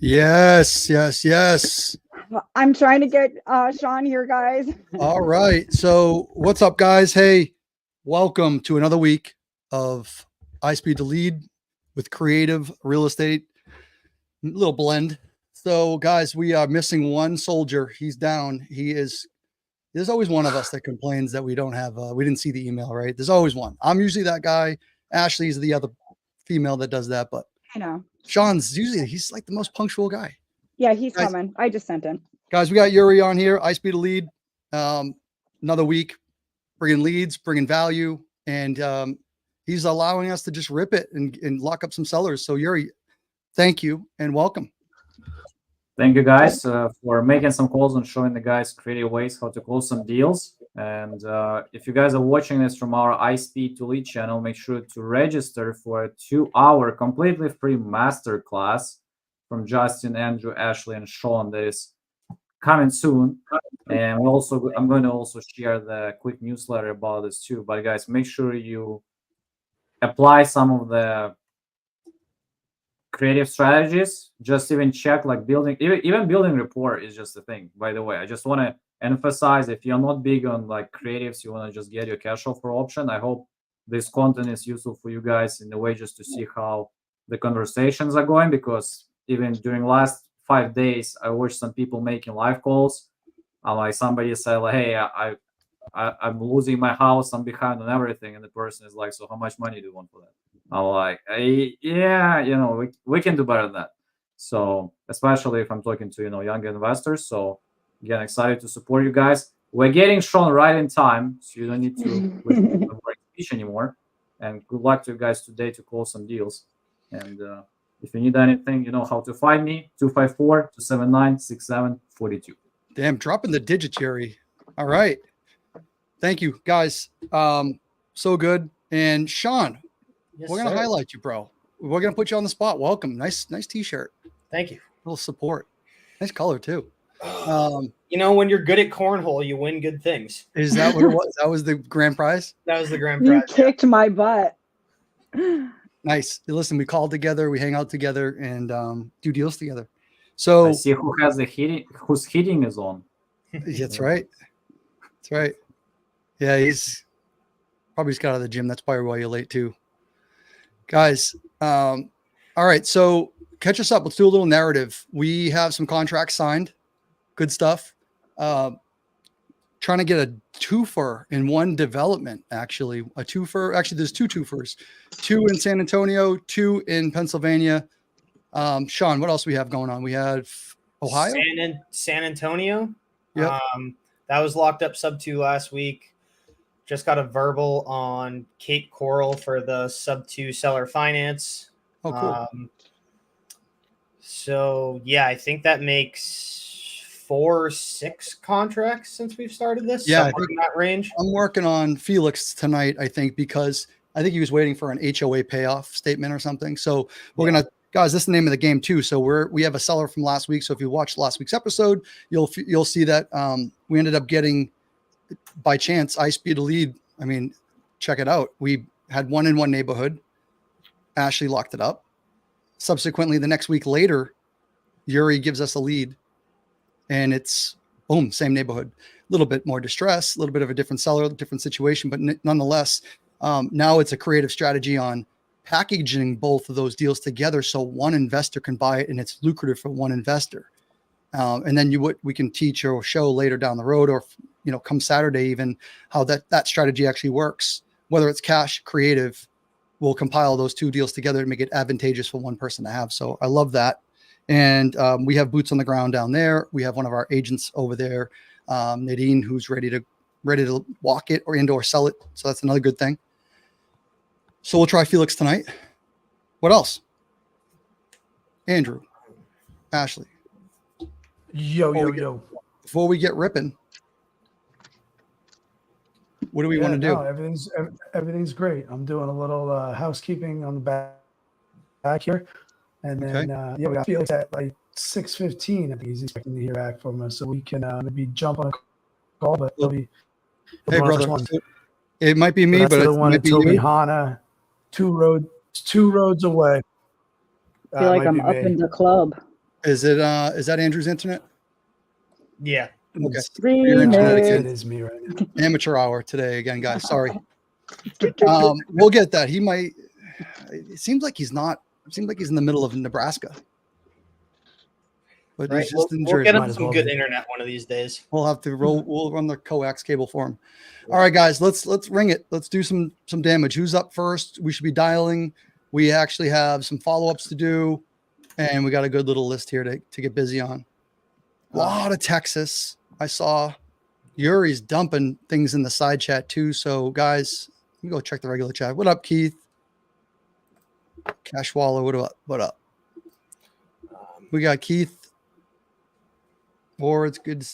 Yes, yes, yes. I'm trying to get Shaun here, guys. All right. So, what's up, guys? Hey, welcome to another week of ISPEED to Lead with creative real estate. Little blend. So, guys, we are missing one soldier. He's down. There's always one of us that complains that we don't have, we didn't see the email, right? There's always one. I'm usually that guy. Ashley's the other female that does that, but I know. Shaun's usually, he's like the most punctual guy. Yeah, he's Guys, coming. I just sent him. Guys, we got Yuri on here, ISPEED to Lead. Another week, bringing leads, bringing value, and he's allowing us to just rip it and lock up some sellers. So Yuri, thank you and welcome. Thank you guys for making some calls and showing the guys creative ways how to close some deals. And if you guys are watching this from our ISPEED to Lead channel, make sure to register for a 2-hour completely free masterclass from Justin, Andrew, Ashley, and Shaun that is coming soon. And I'm going to also share the quick newsletter about this too. But guys, make sure you apply some of the creative strategies. Just even check, like even building rapport is just a thing. By the way, I just want to emphasize, if you're not big on like creatives, you want to just get your cash offer option. I hope this content is useful for you guys in a way just to see how the conversations are going, because even during last 5 days, I watched some people making live calls. Like somebody said, like, hey, I'm losing my house, I'm behind on everything, and the person is like, so how much money do you want for that? I'm like, yeah, we can do better than that. So especially if I'm talking to younger investors. So again, excited to support you guys. We're getting Shaun right in time, so you don't need to listen to the speech anymore. And good luck to you guys today to close some deals. And if you need anything, you know how to find me, 254-279-6742. Damn, dropping the digits, Yuri. All right. Thank you, guys. So good. And Shaun, Yes, we're going to highlight you, bro. We're going to put you on the spot. Welcome. Nice t-shirt. Thank you. A little support. Nice color, too. When you're good at cornhole, you win good things. Is that what it was? That was the grand prize? That was the grand You prize. kicked my butt. Nice. Listen, we call together, we hang out together, and do deals together. So I see whose heating is on. That's right. That's right. Yeah, he's probably just got out of the gym. That's probably why you're late too. Guys, all right. So catch us up. Let's do a little narrative. We have some contracts signed. Good stuff. Trying to get a twofer in one development, actually. A twofer. Actually, there's two twofers. 2 in San Antonio, 2 in Pennsylvania. Shaun, what else we have going on? We have Ohio? San Antonio. Yep. That was locked up sub-2 last week. Just got a verbal on Cape Coral for the sub-2 seller finance. Oh, cool. So, yeah, I think that makes 4 or 6 contracts since we've started this. Yeah, somewhere in that range. I'm working on Felix tonight, I think, because I think he was waiting for an HOA payoff statement or something. So we're going to, guys, this is the name of the game too. So we have a seller from last week. So if you watched last week's episode, you'll see that we ended up getting, by chance, ISPEED to Lead. I mean, check it out. We had one in one neighborhood. Ashley locked it up. Subsequently, the next week later, Yuri gives us a lead, and it's boom, same neighborhood. A little bit more distress, a little bit of a different seller, different situation, but nonetheless, now it's a creative strategy on packaging both of those deals together so one investor can buy it and it's lucrative for one investor. And then we can teach or show later down the road, or come Saturday even, how that strategy actually works. Whether it's cash, creative, we'll compile those two deals together and make it advantageous for one person to have. So I love that. And we have boots on the ground down there. We have one of our agents over there, Nadine, who's ready to walk it or sell it. So that's another good thing. So we'll try Felix tonight. What else? Andrew, Ashley. Yo. Before we get ripping, what do we want to do? No, everything's great. I'm doing a little housekeeping on the back here. And then, we got Felix at like 6:15. I think he's expecting to hear back from us. So we can maybe jump on a call, but it'll be hey, brother. It might be me, so but the it one might at be Toby you. Hana, two roads away. I feel like I'm up in the club. Is that Andrew's internet? Yeah. Okay. Remix. It is me right now. Amateur hour today again, guys. Sorry. We'll get that. He might. It seems like he's not. It seems like he's in the middle of Nebraska. But Right. he's just in We'll Jersey. get him Might as some well good be. internet one of these days. We'll have to roll. We'll run the coax cable for him. All right, guys. Let's ring it. Let's do some damage. Who's up first? We should be dialing. We actually have some follow-ups to do, and we got a good little list here to get busy on. A lot of Texas. I saw Yuri's dumping things in the side chat too. So guys, let me go check the regular chat. What up, Keith? Cashwalla, what up? What up? We got Keith. Ward's good.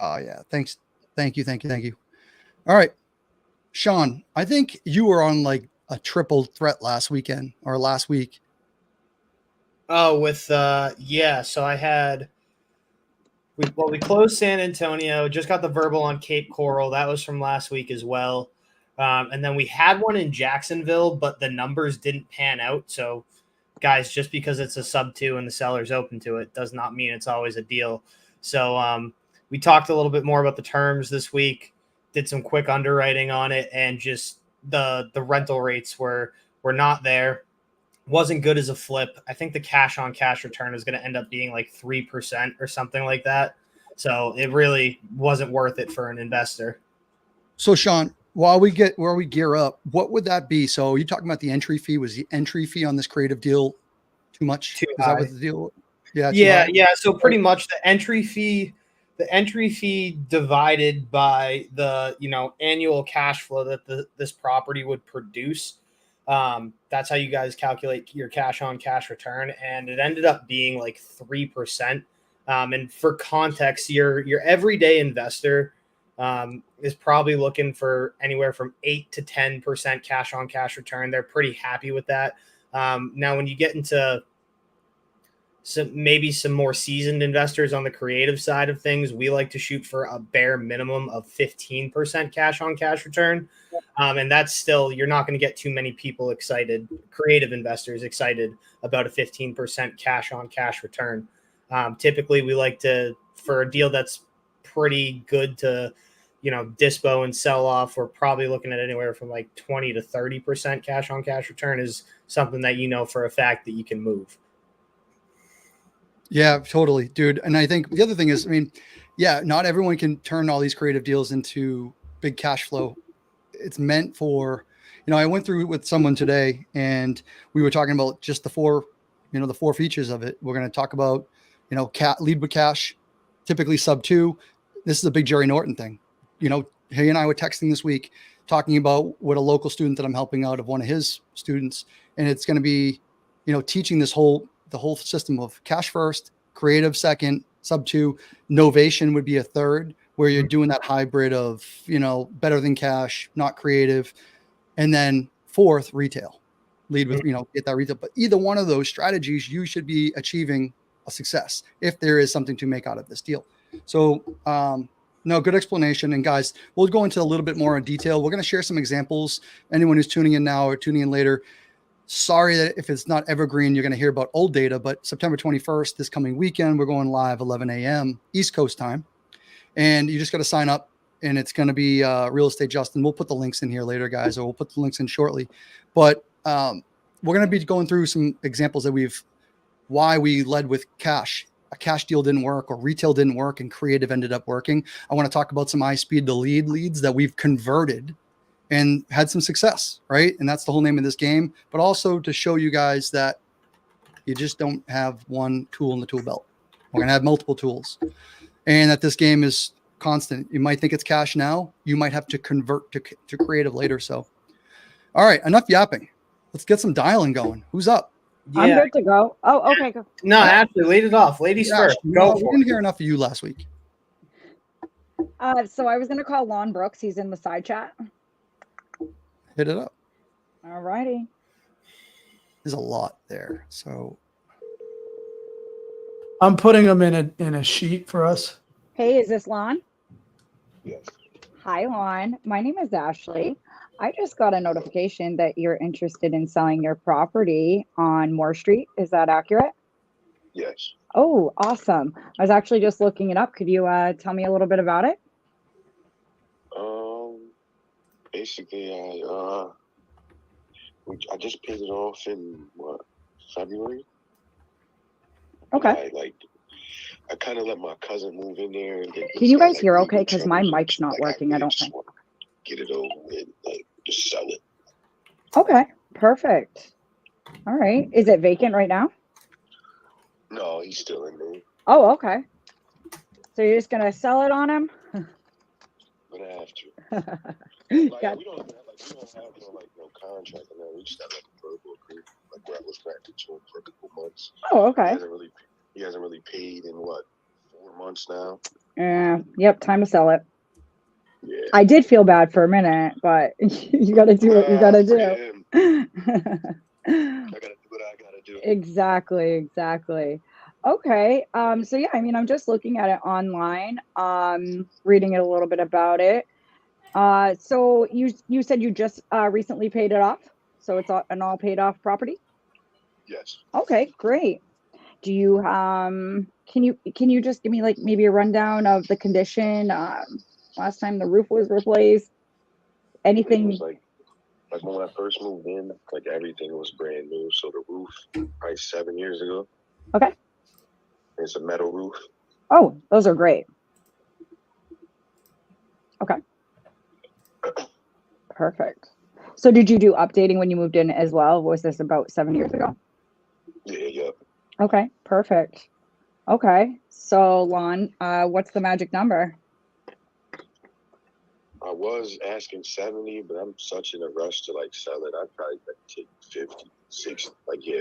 Oh yeah. Thanks. Thank you. All right. Shaun, I think you were on like a triple threat last weekend or last week. Oh, with yeah. So I had we closed San Antonio. Just got the verbal on Cape Coral. That was from last week as well. And then we had one in Jacksonville, but the numbers didn't pan out. So, guys, just because it's a sub 2 and the seller's open to it does not mean it's always a deal. So we talked a little bit more about the terms this week, did some quick underwriting on it, and just the rental rates were not there. Wasn't good as a flip. I think the cash on cash return is going to end up being like 3% or something like that. So it really wasn't worth it for an investor. So Shaun, while we gear up, what would that be? So you talking about the entry fee? Was the entry fee on this creative deal too much? Too Is high. that what the deal? Yeah. Yeah. So pretty much the entry fee divided by the annual cash flow that this property would produce. That's how you guys calculate your cash on cash return, and it ended up being like 3%. And for context, your everyday investor is probably looking for anywhere from 8 to 10% cash on cash return. They're pretty happy with that. Now, when you get into maybe some more seasoned investors on the creative side of things, we like to shoot for a bare minimum of 15% cash on cash return. And that's still, you're not going to get too many people excited, creative investors excited about a 15% cash on cash return. Typically we like to, for a deal that's pretty good to, dispo and sell off, we're probably looking at anywhere from like 20 to 30% cash on cash return is something that for a fact that you can move. Yeah, totally, dude. And I think the other thing is, not everyone can turn all these creative deals into big cash flow. It's meant for, I went through with someone today and we were talking about just the four features of it. We're going to talk about, lead with cash, typically sub 2. This is a big Jerry Norton thing. He and I were texting this week talking about what a local student that I'm helping out of one of his students. And it's going to be, teaching the whole system of cash first, creative second, sub 2, novation would be a third, where you're doing that hybrid of, better than cash, not creative. And then fourth, retail, lead with, get that retail. But either one of those strategies, you should be achieving a success if there is something to make out of this deal. So, no, good explanation. And guys, we'll go into a little bit more in detail. We're going to share some examples. Anyone who's tuning in now or tuning in later, sorry that if it's not evergreen, you're going to hear about old data, but September 21st, this coming weekend, we're going live 11 a.m. East Coast time. And you just got to sign up, and it's going to be Real Estate Justin. We'll put the links in here later, guys, or we'll put the links in shortly. But we're going to be going through some examples that why we led with cash. A cash deal didn't work, or retail didn't work, and creative ended up working. I want to talk about some ISPEED to leads that we've converted and had some success, right? And that's the whole name of this game, but also to show you guys that you just don't have one tool in the tool belt. We're going to have multiple tools, and that this game is constant. You might think it's cash now. You might have to convert to creative later. So, all right, enough yapping. Let's get some dialing going. Who's up? Yeah. I'm good to go. Oh, okay. Go. No, actually, lead it off. Ladies first. Go We for didn't it. hear enough of you last week. So I was going to call Lon Brooks. He's in the side chat. Hit it up. All righty. There's a lot there. So I'm putting them in a sheet for us. Hey, is this Lon? Yes. Hi, Lon. My name is Ashley. I just got a notification that you're interested in selling your property on Moore Street. Is that accurate? Yes. Oh, awesome. I was actually just looking it up. Could you tell me a little bit about it? Basically, I just paid it off in February. Okay. I kind of let my cousin move in there. And Can you guys hear okay? Because my mic's not working, I don't think. Get it over with, just sell it. Okay, perfect. All right. Is it vacant right now? No, he's still in there. Oh, okay. So you're just gonna sell it on him? But I have to. Got- We don't have no contract, and then we just have a verbal agreement. Where I was granted to him for a couple months. Oh, okay. He hasn't really paid in 4 months now. Yep. Time to sell it. Yeah. I did feel bad for a minute, but you got to do what you got to do. I gotta do what I gotta do. Exactly. Okay. So yeah, I mean, I'm just looking at it online, reading it a little bit about it. So you said you just recently paid it off, so it's an all paid off property. Yes. Okay, great. Do you can you just give me like maybe a rundown of the condition? Last time the roof was replaced. Anything? It was like when I first moved in, everything was brand new. So the roof, probably 7 years ago. Okay. It's a metal roof. Oh, those are great. Okay. Perfect. So did you do updating when you moved in as well? Was this about 7 years ago? Yeah. Okay, perfect. Okay. So Lon, what's the magic number? I was asking 70, but I'm such in a rush to sell it. I'd probably take 50, 60.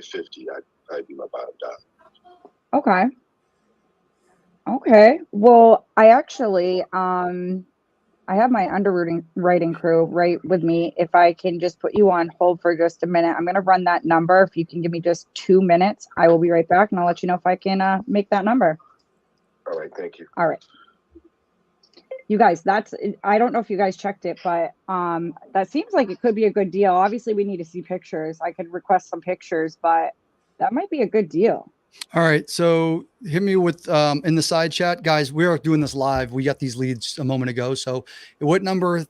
50. I'd be my bottom dollar. Okay. Well, I actually I have my underwriting crew right with me. If I can just put you on hold for just a minute, I'm going to run that number. If you can give me just 2 minutes, I will be right back and I'll let you know if I can make that number. All right. Thank you. All right. You guys, I don't know if you guys checked it, but that seems like it could be a good deal. Obviously, we need to see pictures. I could request some pictures, but that might be a good deal. All right. So hit me with in the side chat, guys. We are doing this live. We got these leads a moment ago. So what number?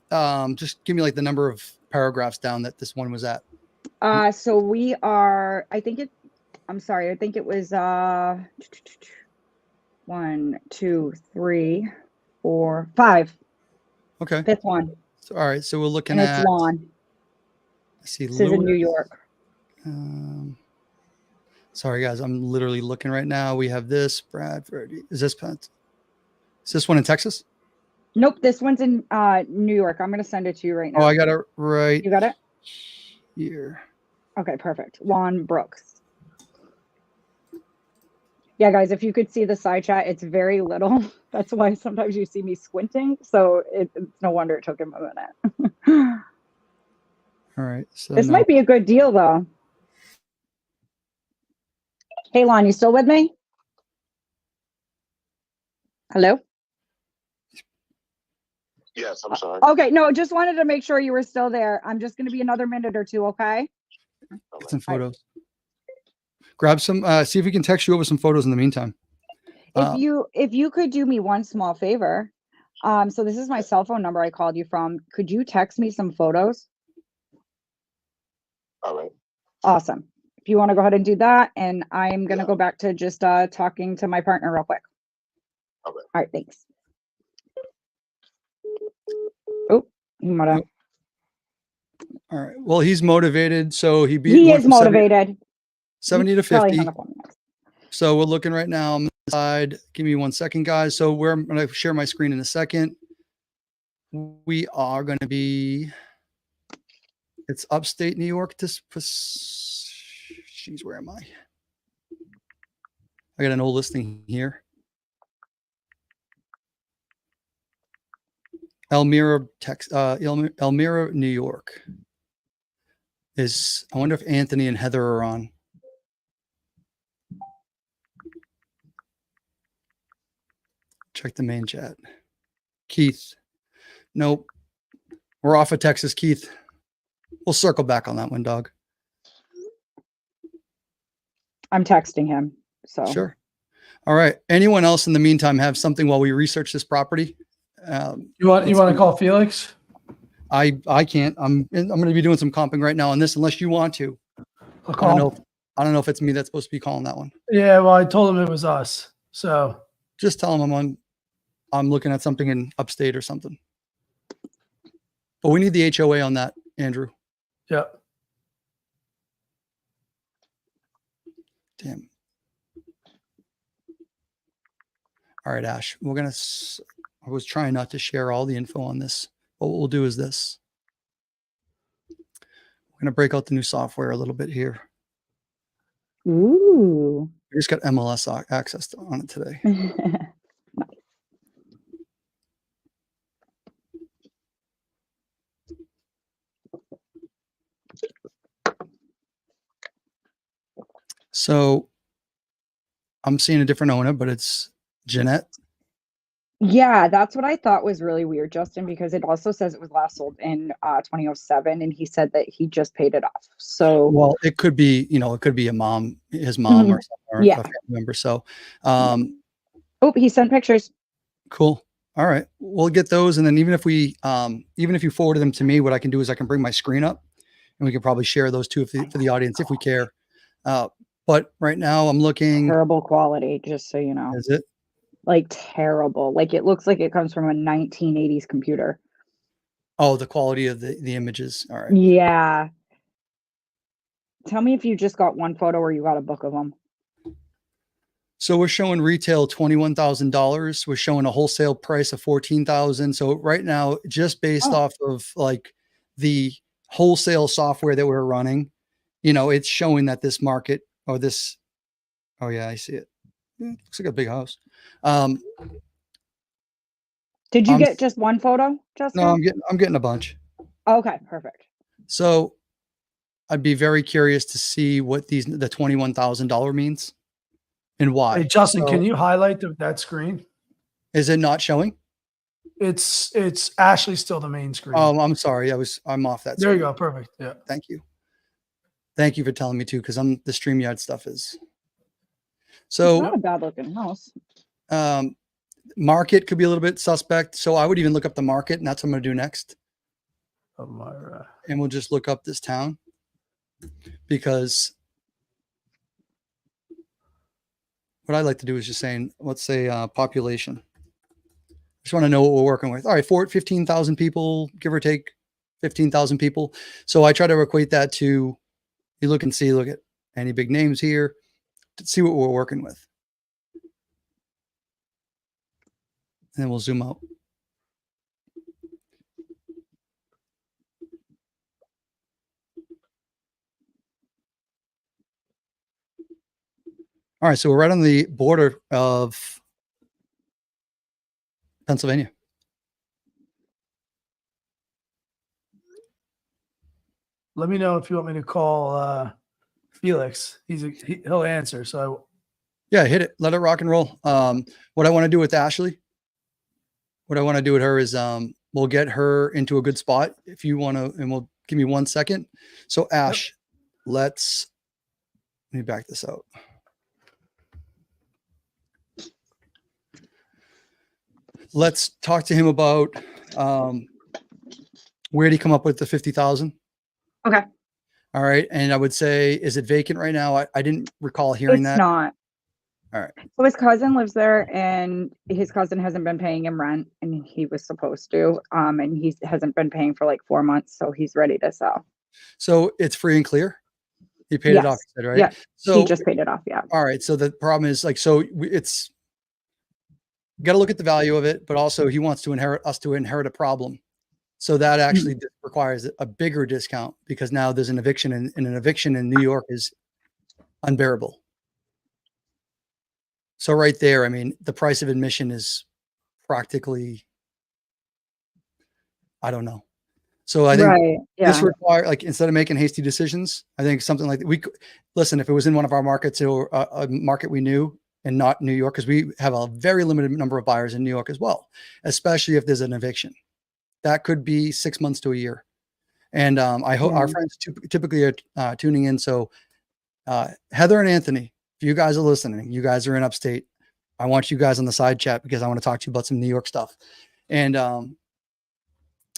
Just give me the number of paragraphs down that this one was at. So we are, I'm sorry, I think it was 1, 2, 3, 4, 5. Okay. 5th one. So, all right. So we're looking And at. it's Lawn. Let's see. This is in New York. Sorry, guys. I'm literally looking right now. We have this. Bradford. Is this one in Texas? Nope. This one's in New York. I'm going to send it to you right now. Oh, I got it right. You got it? Here. Okay, perfect. Lawn Brooks. Yeah, guys, if you could see the side chat, it's very little. That's why sometimes you see me squinting. So it's no wonder it took him a minute. All right. So this might be a good deal, though. Hey, Lon, you still with me? Hello? Yes, I'm sorry. Okay, no, just wanted to make sure you were still there. I'm just going to be another minute or two, okay? Get some photos. Grab some, see if we can text you over some photos in the meantime. If you could do me one small favor. So this is my cell phone number I called you from. Could you text me some photos? All right. Awesome. If you want to go ahead and do that, and I'm going to go back to just talking to my partner real quick. All right. All right, thanks. Oh, he might have. All right. Well, he's motivated, so he is motivated. 70 to 50. Hung up on me. So we're looking right now on the side. Give me 1 second, guys. So I'm going to share my screen in a second. We are going to be, it's upstate New York. Jeez, where am I? I got an old listing here. Elmira, New York. I wonder if Anthony and Heather are on. Check the main chat. Keith. Nope. We're off of Texas, Keith. We'll circle back on that one, dog. I'm texting him. So Sure. All right. Anyone else in the meantime have something while we research this property? You want to call Felix? I can't. I'm going to be doing some comping right now on this, unless you want to. I'll call. I don't know if it's me that's supposed to be calling that one. Yeah, well, I told him it was us. So Just tell him I'm looking at something in upstate or something. But we need the HOA on that, Andrew. yeah. Damn. All right, Ash. I was trying not to share all the info on this. But what we'll do is this. We're going to break out the new software a little bit here. ooh. We just got MLS access on it today. So I'm seeing a different owner, but it's Jeanette. Yeah, that's what I thought was really weird, Justin, because it also says it was last sold in 2007, and he said that he just paid it off. So Well, it could be, it could be his mom or something, or Yeah. a family member. So, oh, he sent pictures. cool. All right, we'll get those, and then even if you forwarded them to me, what I can do is I can bring my screen up, and we can probably share those too for the audience if we care. But right now I'm looking. Terrible quality, just so you know. Is it? Like terrible. Like it looks like it comes from a 1980s computer. Oh, the quality of the images. All right. Yeah. Tell me if you just got one photo or you got a book of them. So we're showing retail $21,000. We're showing a wholesale price of $14,000. So right now, just based off of like the wholesale software that we're running, it's showing that this market or this. Oh yeah, I see it. Looks like a big house. Did you get just one photo, Justin? No, I'm getting a bunch. Okay, perfect. So I'd be very curious to see what the $21,000 means and why. Hey, Justin, can you highlight that screen? Is it not showing? It's Ashley's still the main screen. Oh, I'm sorry. I'm off that. There screen. you go. Perfect. Yeah. Thank you. Thank you for telling me too, because the StreamYard stuff is. So it's not a bad looking house. Market could be a little bit suspect. So I would even look up the market, and that's what I'm going to do next. And we'll just look up this town because what I like to do is just saying, let's say population. Just want to know what we're working with. All right, 15,000 people, give or take 15,000 people. So I try to equate that to, you look at any big names here to see what we're working with. And then we'll zoom out. All right, so we're right on the border of Pennsylvania. Let me know if you want me to call Felix. He'll answer. So yeah, hit it. Let it rock and roll. What I want to do with Ashley, what I want to do with her is we'll get her into a good spot if you want to, and we'll give me 1 second. So Ash, let me back this out. Let's talk to him about where did he come up with the 50,000? Okay. All right. And I would say, is it vacant right now? I didn't recall hearing that. It's not. All right. So his cousin lives there, and his cousin hasn't been paying him rent, and he was supposed to. And he hasn't been paying for like 4 months, so he's ready to sell. So it's free and clear. He paid it off, right? Yeah. So he just paid it off. Yeah. All right. So the problem is it's got to look at the value of it, but also he wants to inherit a problem. So that actually requires a bigger discount because now there's an eviction, and an eviction in New York is unbearable. So right there, I mean, the price of admission is practically, I don't know. So I think this requires, like, instead of making hasty decisions, I think something like that. Listen, if it was in one of our markets or a market we knew and not New York, because we have a very limited number of buyers in New York as well, especially if there's an eviction. That could be 6 months to a year. And I hope our friends typically are tuning in. So Heather and Anthony, if you guys are listening, you guys are in upstate, I want you guys on the side chat because I want to talk to you about some New York stuff. And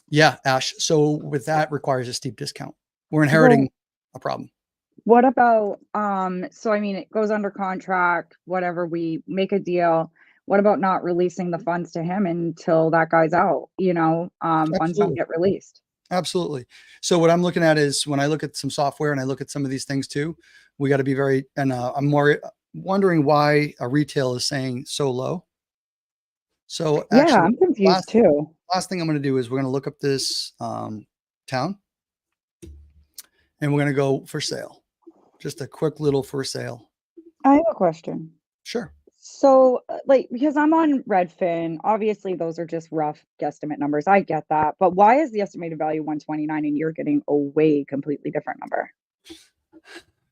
yeah, Ash. So with that requires a steep discount. We're inheriting a problem. What about, so I mean, it goes under contract, whatever, we make a deal. What about not releasing the funds to him until that guy's out, you know, funds don't Absolutely. get released. Absolutely. So what I'm looking at is when I look at some software and I look at some of these things too, we got to be very, and I'm more wondering why a retail is saying so low. So Yeah, actually, I'm confused too. last thing I'm going to do is we're going to look up this town and we're going to go for sale. Just a quick little for sale. I have a question. Sure. So, like, because I'm on Redfin, obviously those are just rough guesstimate numbers. I get that. But why is the estimated value 129 and you're getting a way completely different number?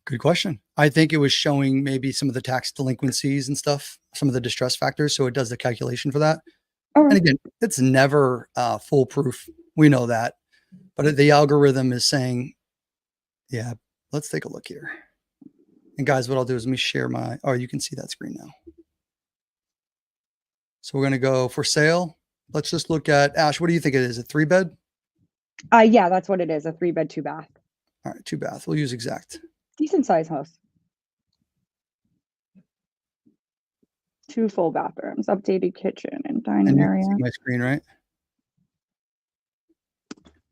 Good question. I think it was showing maybe some of the tax delinquencies and stuff, some of the distress factors. So it does the calculation for that. Okay. And again, it's never foolproof. We know that. But the algorithm is saying, yeah, let's take a look here. And guys, what I'll do is let me share my, oh, you can see that screen now. So we're going to go for sale. Let's just look at, Ash, what do you think it is? A 3-bed? Yeah, that's what it is. A 3-bed, 2-bath. All right, 2-bath. We'll use exact. Decent size house. 2 full bathrooms, updated kitchen and And dining you area. can see my screen, right?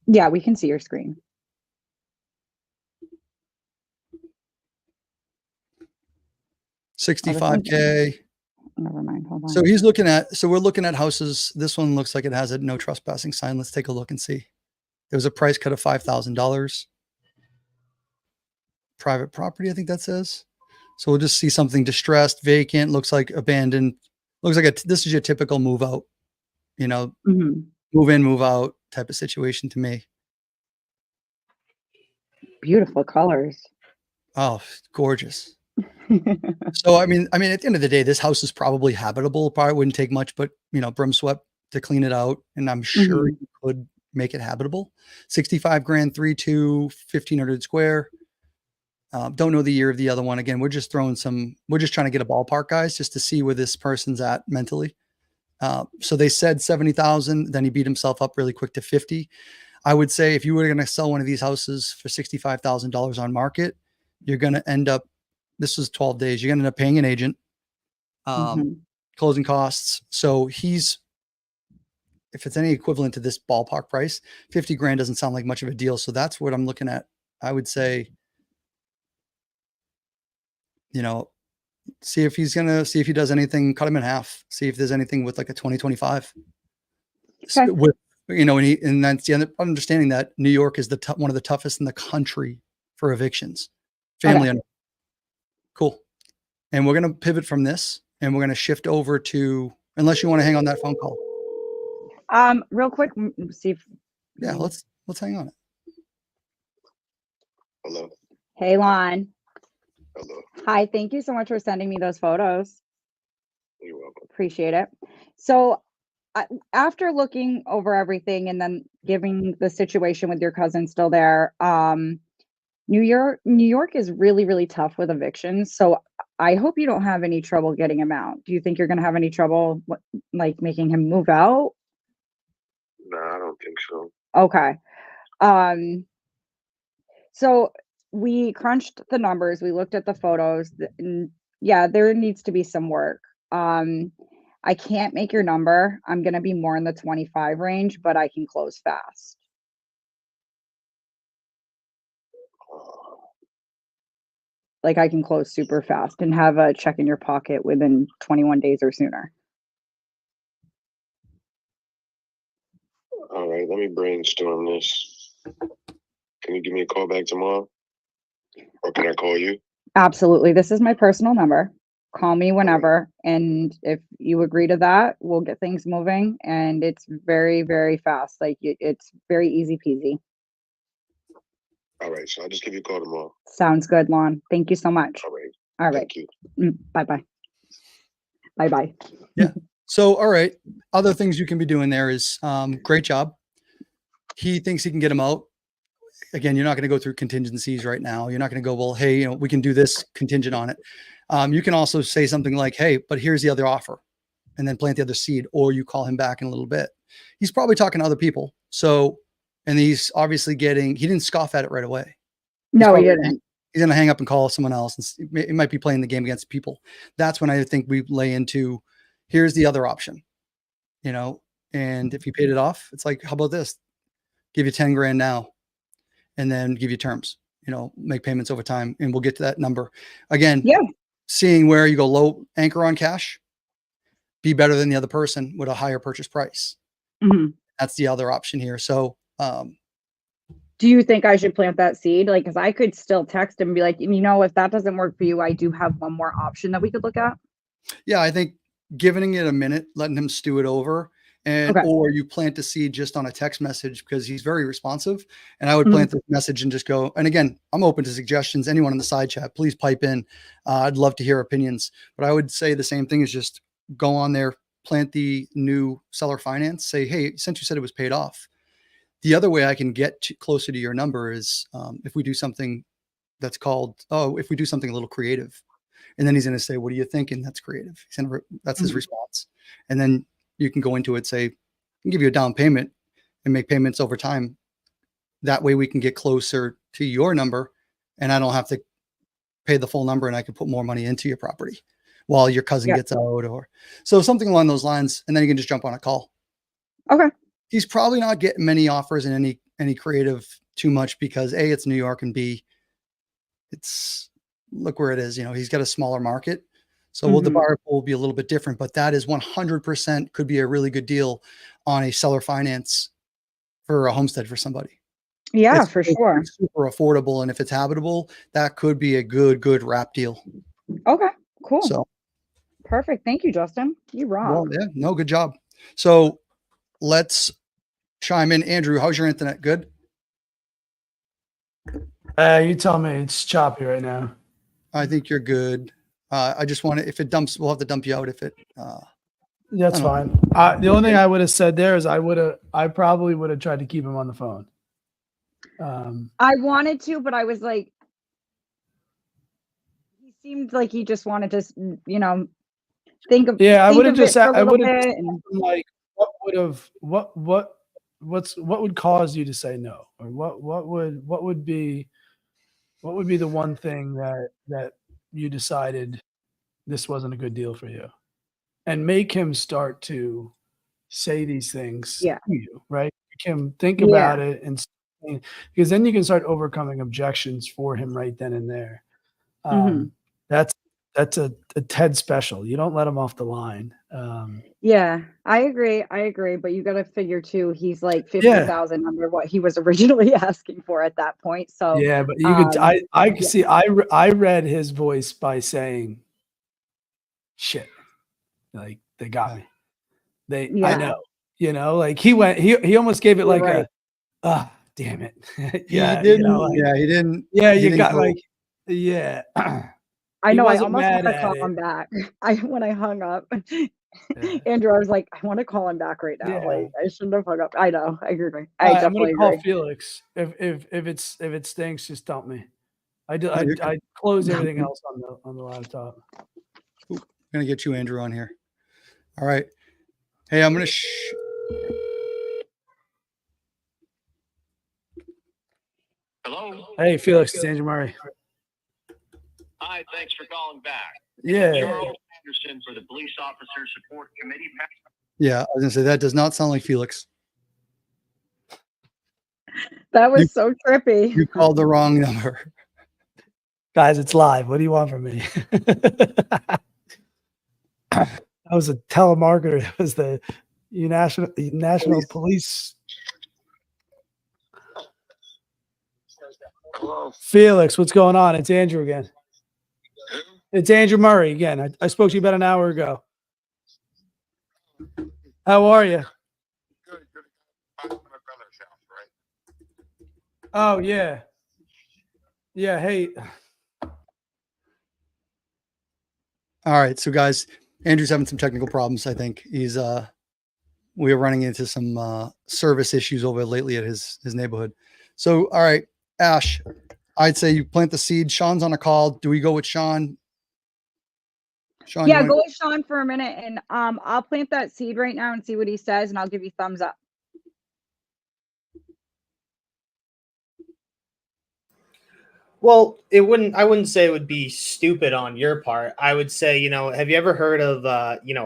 Yeah, we can see your screen. $65K. Never mind. Hold on. So he's looking at, so we're looking at houses. This one looks like it has a no trespassing sign. Let's take a look and see. There was a price cut of $5,000. Private property, I think that says. So we'll just see something distressed, vacant, looks like abandoned. Looks like this is your typical move out, you know, Mhm. move in, move out type of situation to me. Beautiful colors. Oh, gorgeous. So, I mean, at the end of the day, this house is probably habitable. Probably wouldn't take much, but you know, broom swept to clean it out. And I'm sure you could make it habitable. 65 grand, 3.2, 1,500 square. Don't know the year of the other one. Again, we're just trying to get a ballpark, guys, just to see where this person's at mentally. So they said 70,000, then he beat himself up really quick to 50. I would say if you were going to sell one of these houses for $65,000 on market, you're going to end up, this is 12 days. You're going to end up paying an agent, closing costs. So if it's any equivalent to this ballpark price, 50 grand doesn't sound like much of a deal. So that's what I'm looking at. I would say, you know, see if he does anything, cut him in half, see if there's anything with like a 2025 Okay. with, you know, and that's the understanding that New York is one of the toughest in the country for evictions. Family. Okay. Cool. And we're going to pivot from this and we're going to shift over to, unless you want to hang on that phone call. Real quick, see if. Yeah, let's hang on it. Hello. Hey, Lon. Hello. Hi, thank you so much for sending me those photos. You're welcome. Appreciate it. So after looking over everything and then giving the situation with your cousin still there, New York is really, really tough with evictions. So I hope you don't have any trouble getting him out. Do you think you're going to have any trouble like making him move out? No, I don't think so. Okay. So we crunched the numbers, we looked at the photos, and yeah, there needs to be some work. I can't make your number. I'm going to be more in the 25 range, but I can close fast. Like I can close super fast and have a check in your pocket within 21 days or sooner. All right, let me brainstorm this. Can you give me a call back tomorrow? Or can I call you? Absolutely. This is my personal number. Call me whenever. And if you agree to that, we'll get things moving. And it's very, very fast. Like it's very easy peasy. All right, so I'll just give you a call tomorrow. Sounds good, Lon. Thank you so much. All right. All right. Thank you. Bye-bye. Bye-bye. Yeah. So, all right. Other things you can be doing there is great job. He thinks he can get him out. Again, you're not going to go through contingencies right now. You're not going to go, well, hey, you know, we can do this contingent on it. You can also say something like, hey, but here's the other offer, and then plant the other seed, or you call him back in a little bit. He's probably talking to other people. So, and he's obviously he didn't scoff at it right away. No, he didn't. He's going to hang up and call someone else. And it might be playing the game against people. That's when I think we lay into, here's the other option, and if you paid it off, it's like, how about this? Give you 10 grand now, and then give you terms, make payments over time, and we'll get to that number again. Yeah. Seeing where you go low, anchor on cash, be better than the other person with a higher purchase price. Mhm. That's the other option here. So, do you think I should plant that seed? Like, because I could still text him and be like, if that doesn't work for you, I do have one more option that we could look at. yeah, I think giving it a minute, letting him stew it over, or you plant the seed just on a text message because he's very responsive. And I would plant the message and just go. And again, I'm open to suggestions. Anyone in the side chat, please pipe in. I'd love to hear opinions. But I would say the same thing is just go on there, plant the new seller finance. Say, hey, since you said it was paid off. The other way I can get closer to your number is if we do something that's called, if we do something a little creative. And then he's going to say, what do you think? And that's creative. That's his response. And then you can go into it, say, I can give you a down payment and make payments over time. That way we can get closer to your number and I don't have to pay the full number and I can put more money into your property while your cousin gets out or so something along those lines. And then you can just jump on a call. Okay. He's probably not getting many offers in any creative too much because A, it's New York, and B, it's look where it is. He's got a smaller market. So the buyer pool will be a little bit different, but that is 100% could be a really good deal on a seller finance for a homestead for somebody. Yeah, It's for sure. super affordable. And if it's habitable, that could be a good wrap deal. Okay, cool. So perfect. Thank you, Justin. You rock. well, yeah, no, good job. So let's chime in. Andrew, how's your internet? Good? You tell me. It's choppy right now. I think you're good. I just want to, if it dumps, we'll have to dump you out if it. That's fine. The only thing I would have said there is I probably would have tried to keep him on the phone. I wanted to, but I was like, he seemed like he just wanted to, think of. Yeah, I would have just. I would have like, what would cause you to say no, or what would be the one thing that you decided this wasn't a good deal for you, and make him start to say these things to you, right? Make him think about it, and because then you can start overcoming objections for him right then and there. That's a Ted special. You don't let him off the line. Yeah, I agree. But you got to figure too, he's like 50,000 under what he was originally asking for at that point. So yeah, but you could. I see. I read his voice by saying, "Shit, like they got me. I know. Like he almost gave it like damn it. Yeah, he didn't. He didn't. Yeah, he you didn't got go. like yeah. I know. I wasn't almost mad want to at call it. him back. When I hung up, Yeah. Andrew, I was like, I want to call him back right now. Yeah. Like I shouldn't have hung up. I know. I agree. I I'm definitely gonna call agree. Felix. If it stinks, just dump me. I Okay. close everything else on the laptop. I'm gonna get you, Andrew, on here. All right. Hey, I'm gonna. Hello. Hey, Felix, it's Andrew Murray. Hi, thanks for calling back. Yeah. Charles Anderson for the Police Officer Support Committee. Yeah, I was gonna say that does not sound like Felix. That was so trippy. You called the wrong number. Guys, it's live. What do you want from me? I was a telemarketer. That was the national police. Hello. Felix, what's going on? It's Andrew again. Who? It's Andrew Murray again. I spoke to you about an hour ago. How are you? Good. I'm at my brother's house, right? Oh, yeah. Yeah, hey. All right, so guys, Andrew's having some technical problems. I think he's we are running into some service issues over lately at his neighborhood. So, all right, Ash, I'd say you plant the seed. Shaun's on a call. Do we go with Shaun? Shaun, Yeah, you go want with Shaun for a minute, and I'll plant that seed right now and see what he says, and I'll give you thumbs up. Well, I wouldn't say it would be stupid on your part. I would say, have you ever heard of,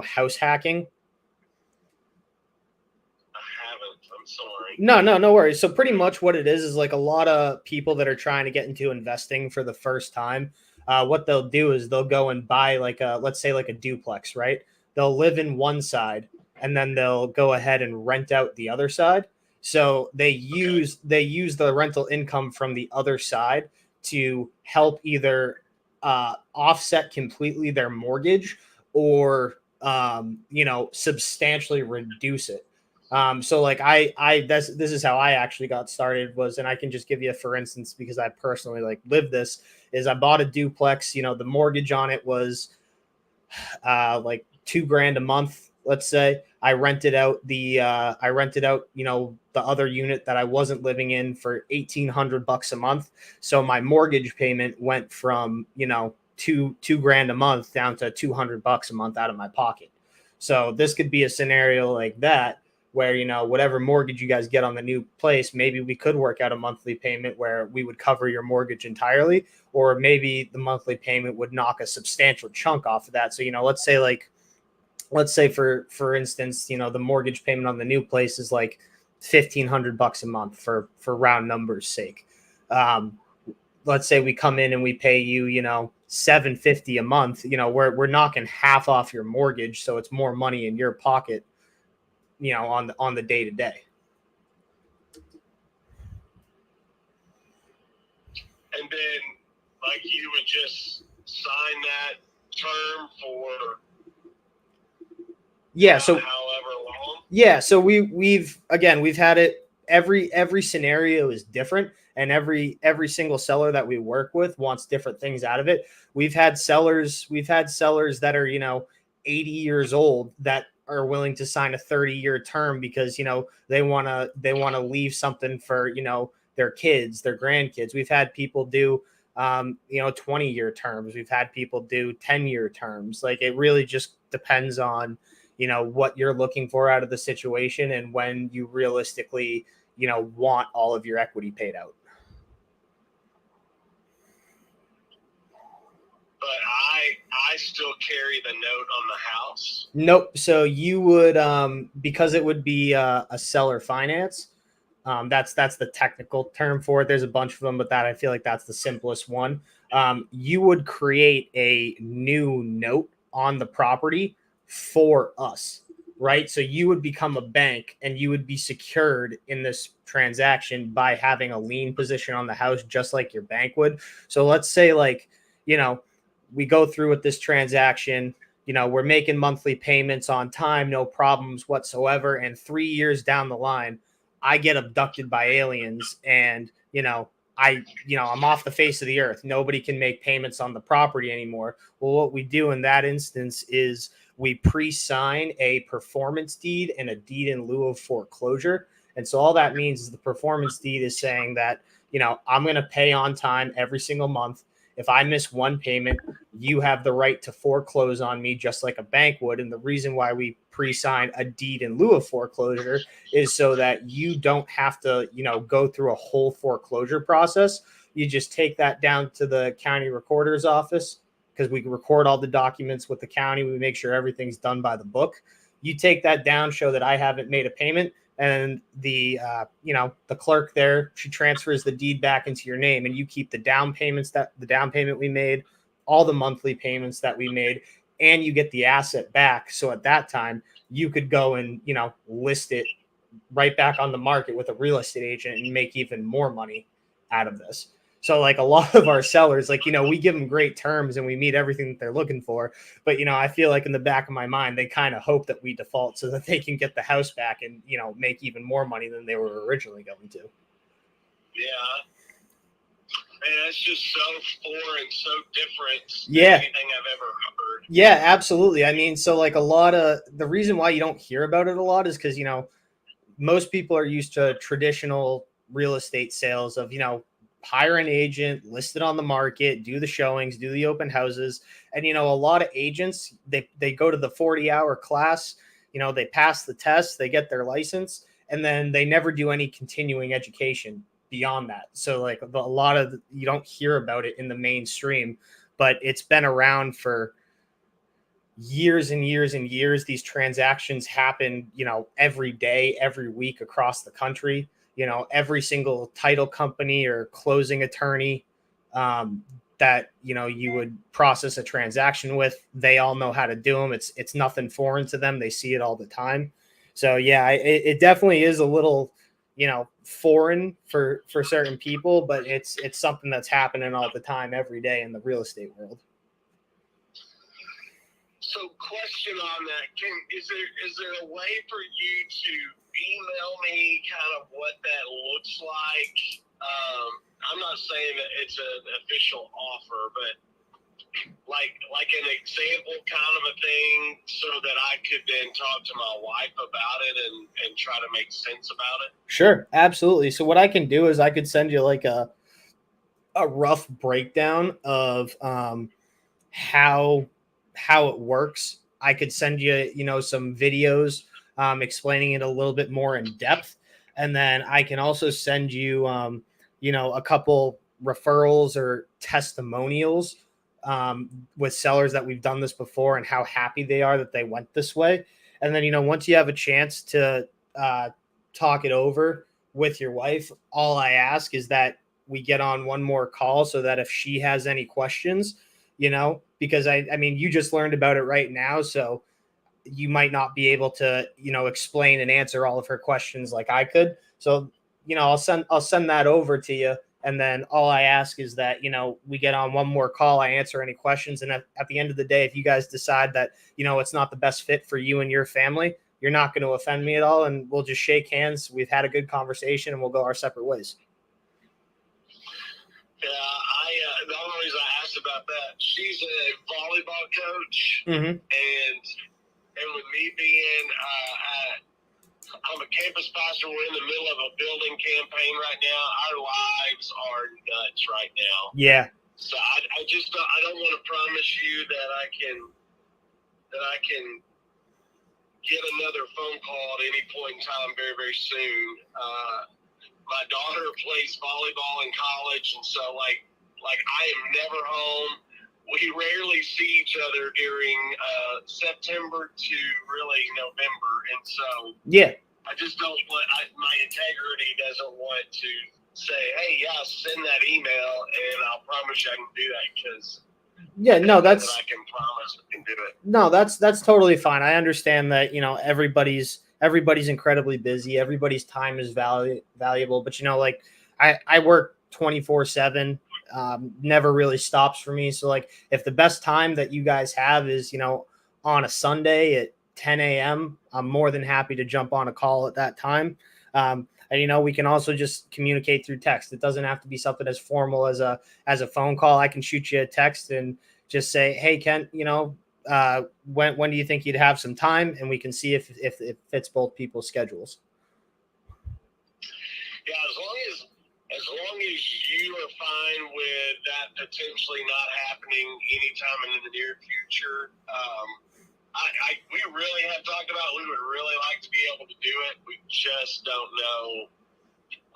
house hacking? I haven't. I'm sorry. No worries. So pretty much what it is like a lot of people that are trying to get into investing for the first time. What they'll do is they'll go and buy let's say like a duplex, right? They'll live in one side and then they'll go ahead and rent out the other side. So they use the rental income from the other side to help either offset completely their mortgage or substantially reduce it. So like this is how I actually got started and I can just give you for instance, because I personally like lived this, is I bought a duplex, the mortgage on it was like $2,000 a month. Let's say I rented out the other unit that I wasn't living in for $1,800 a month. So my mortgage payment went from, $2,000 a month down to $200 a month out of my pocket. So this could be a scenario like that where, whatever mortgage you guys get on the new place, maybe we could work out a monthly payment where we would cover your mortgage entirely, or maybe the monthly payment would knock a substantial chunk off of that. So, let's say for instance, the mortgage payment on the new place is like $1,500 a month for round numbers sake. Let's say we come in and we pay you, $750 a month, we're knocking half off your mortgage. So it's more money in your pocket, on the day to day. And then, like, you would just sign that term for So however long. So we've had it. Every scenario is different, and every single seller that we work with wants different things out of it. We've had sellers that are 80 years old that are willing to sign a 30-year term because they want to leave something for their kids, their grandkids. We've had people do 20-year terms. We've had people do 10-year terms. Like, it really just depends on what you're looking for out of the situation and when you realistically want all of your equity paid out. But I still carry the note on the house. Nope. So you would, because it would be a seller finance. That's the technical term for it. There's a bunch of them, but I feel like that's the simplest one. You would create a new note on the property for us, right? So you would become a bank and you would be secured in this transaction by having a lien position on the house, just like your bank would. So let's say we go through with this transaction, we're making monthly payments on time, no problems whatsoever. And 3 years down the line, I get abducted by aliens and, I'm off the face of the earth. Nobody can make payments on the property anymore. Well, what we do in that instance is we pre-sign a performance deed and a deed in lieu of foreclosure. And so all that means is the performance deed is saying that, I'm going to pay on time every single month. If I miss one payment, you have the right to foreclose on me just like a bank would. And the reason why we pre-sign a deed in lieu of foreclosure is so that you don't have to, go through a whole foreclosure process. You just take that down to the county recorder's office because we record all the documents with the county. We make sure everything's done by the book. You take that down, show that I haven't made a payment. And the clerk there, she transfers the deed back into your name, and you keep the down payment we made, all the monthly payments that we made, and you get the asset back. So at that time, you could go and list it right back on the market with a real estate agent and make even more money out of this. So like a lot of our sellers, we give them great terms and we meet everything that they're looking for. But, I feel like in the back of my mind, they kind of hope that we default so that they can get the house back and, make even more money than they were originally going to. Yeah. Man, that's just so foreign, so different than Yeah. anything I've ever heard. Yeah, absolutely. I mean, so like a lot of the reason why you don't hear about it a lot is because, most people are used to traditional real estate sales of, hire an agent, list it on the market, do the showings, do the open houses. And, a lot of agents, they go to the 40-hour class, they pass the test, they get their license, and then they never do any continuing education beyond that. So like a lot of, you don't hear about it in the mainstream, but it's been around for years and years and years. These transactions happen, every day, every week across the country. Every single title company or closing attorney that, you would process a transaction with, they all know how to do them. It's nothing foreign to them. They see it all the time. So yeah, it definitely is a little, foreign for certain people, but it's something that's happening all the time, every day in the real estate world. So, question on that: is there a way for you to email me kind of what that looks like? I'm not saying that it's an official offer, but like an example kind of a thing, so that I could then talk to my wife about it and try to make sense about it. Sure, absolutely. So what I can do is I could send you like a rough breakdown of how it works. I could send you, some videos explaining it a little bit more in depth. And then I can also send you, a couple referrals or testimonials with sellers that we've done this before and how happy they are that they went this way. And then, once you have a chance to talk it over with your wife, all I ask is that we get on one more call so that if she has any questions, because I mean, you just learned about it right now. So you might not be able to, explain and answer all of her questions like I could. So, I'll send that over to you. And then all I ask is that, we get on one more call. I answer any questions. And at the end of the day, if you guys decide that, it's not the best fit for you and your family, you're not going to offend me at all. And we'll just shake hands. We've had a good conversation and we'll go our separate ways. Yeah, the only reason I asked about that, she's a volleyball coach, Mm-hmm. and with me being, I'm a campus pastor. We're in the middle of a building campaign right now. Our lives are nuts right now. Yeah. So I just I don't want to promise you that I can get another phone call at any point in time very, very soon. My daughter plays volleyball in college, and so like I am never home. We rarely see each other during September to really November, and so Yeah. I just don't want. My integrity doesn't want to say, "Hey, yeah, send that email," and I'll promise you I can do that, because Yeah, no, that's I can promise I can do it. No, that's totally fine. I understand that, everybody's incredibly busy. Everybody's time is valuable, but like I work 24/7, never really stops for me. So like if the best time that you guys have is, on a Sunday at 10 a.m., I'm more than happy to jump on a call at that time. And we can also just communicate through text. It doesn't have to be something as formal as a phone call. I can shoot you a text and just say, "Hey, Kent, when do you think you'd have some time?" And we can see if it fits both people's schedules. Yeah, as long as you are fine with that potentially not happening anytime in the near future. We really have talked about, we would really like to be able to do it. We just don't know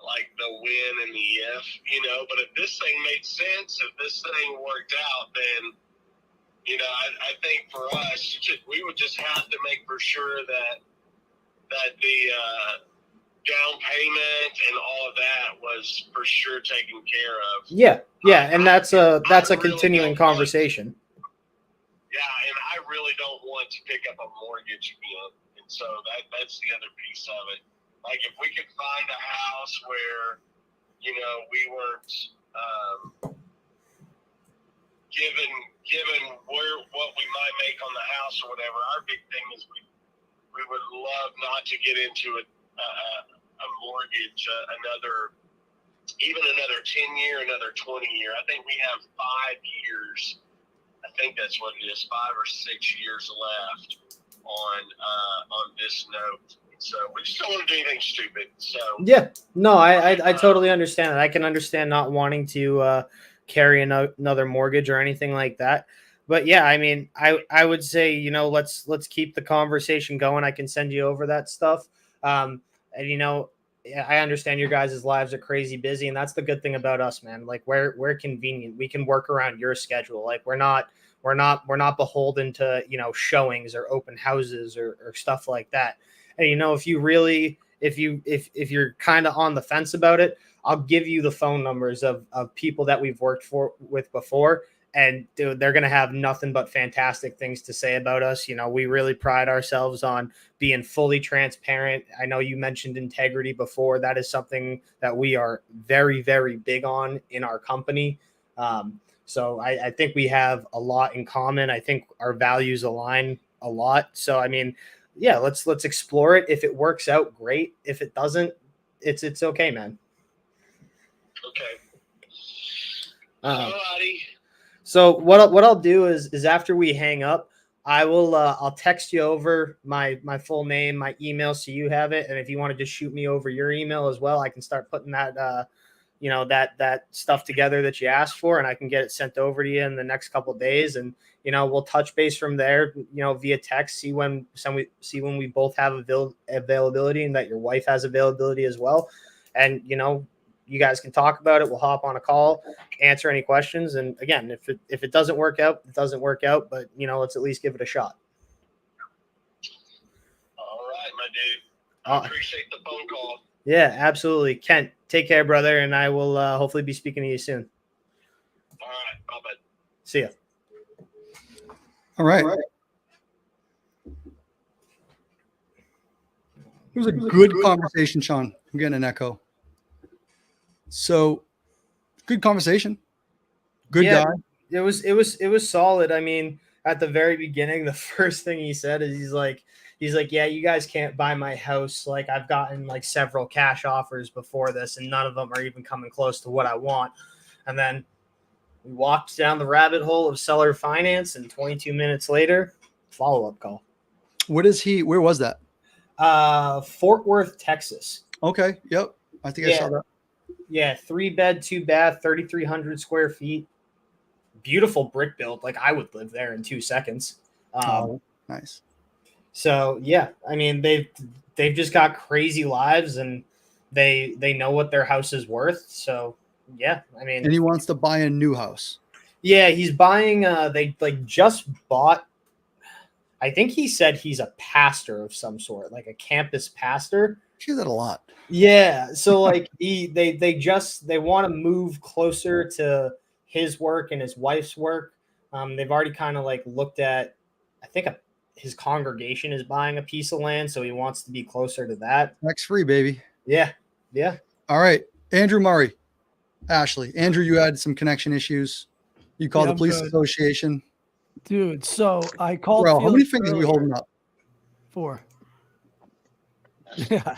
like the when and the if, but if this thing made sense, if this thing worked out, then I think for us, we would just have to make for sure that the down payment and all of that was for sure taken care of. Yeah, and that's a continuing conversation. Yeah, and I really don't want to pick up a mortgage again, and so that's the other piece of it. Like if we could find a house where, we weren't given what we might make on the house or whatever. Our big thing is we would love not to get into a mortgage another 10-year, another 20-year. I think we have 5 years. I think that's what it is, 5 or 6 years left on this note. So we just don't want to do anything stupid. So Yeah, no, I totally understand that. I can understand not wanting to carry another mortgage or anything like that. But yeah, I mean, I would say, you know, let's keep the conversation going. I can send you over that stuff. And you know, I understand your guys' lives are crazy busy, and that's the good thing about us, man. Like we're convenient. We can work around your schedule. Like we're not beholden to, you know, showings or open houses or stuff like that. And you know, if you're kind of on the fence about it, I'll give you the phone numbers of people that we've worked with before. And dude, they're going to have nothing but fantastic things to say about us. You know, we really pride ourselves on being fully transparent. I know you mentioned integrity before. That is something that we are very, very big on in our company. So I think we have a lot in common. I think our values align a lot. So, I mean, yeah, let's explore it. If it works out, great. If it doesn't, it's okay, man. okay. Um, Alrighty. So what I'll do is after we hang up, I will I'll text you over my full name, my email, so you have it. And if you want to just shoot me over your email as well, I can start putting that you know, that stuff together that you asked for, and I can get it sent over to you in the next couple of days. And you know, we'll touch base from there, you know, via text, see when we both have availability, and that your wife has availability as well. And you know, you guys can talk about it. We'll hop on a call, answer any questions. And again, if it doesn't work out, it doesn't work out. But you know, let's at least give it a shot. All right, my dude. I appreciate the phone call. Yeah, absolutely. Kent, take care, brother. And I will hopefully be speaking to you soon. All right. Bye-bye. See ya. All right. It was a good conversation, Shaun. I'm getting an echo. So, good conversation. Good guy. It was solid. I mean, at the very beginning, the first thing he said is he's like, yeah, you guys can't buy my house. Like I've gotten like several cash offers before this, and none of them are even coming close to what I want. And then we walked down the rabbit hole of seller finance, and 22 minutes later, follow-up call. Where was that? Fort Worth, Texas. Okay. Yep. I think I saw that. Yeah. 3-bed, 2-bath, 3,300 square feet. Beautiful brick build. Like I would live there in 2 seconds. Nice. So yeah, I mean, they've just got crazy lives, and they know what their house is worth. So yeah, I mean, And he wants to buy a new house. yeah, he's buying, they like just bought, I think he said he's a pastor of some sort, like a campus pastor. I hear that a lot. Yeah. So like they want to move closer to his work and his wife's work. They've already kind of like looked at, I think his congregation is buying a piece of land, so he wants to be closer to that. Tax free, baby. Yeah. Yeah. All right. Andrew Murray. Ashley. Andrew, you had some connection issues. You called the police association. Dude, so I called. Bro, how many Felix fingers are we earlier. holding up? 4. Yeah.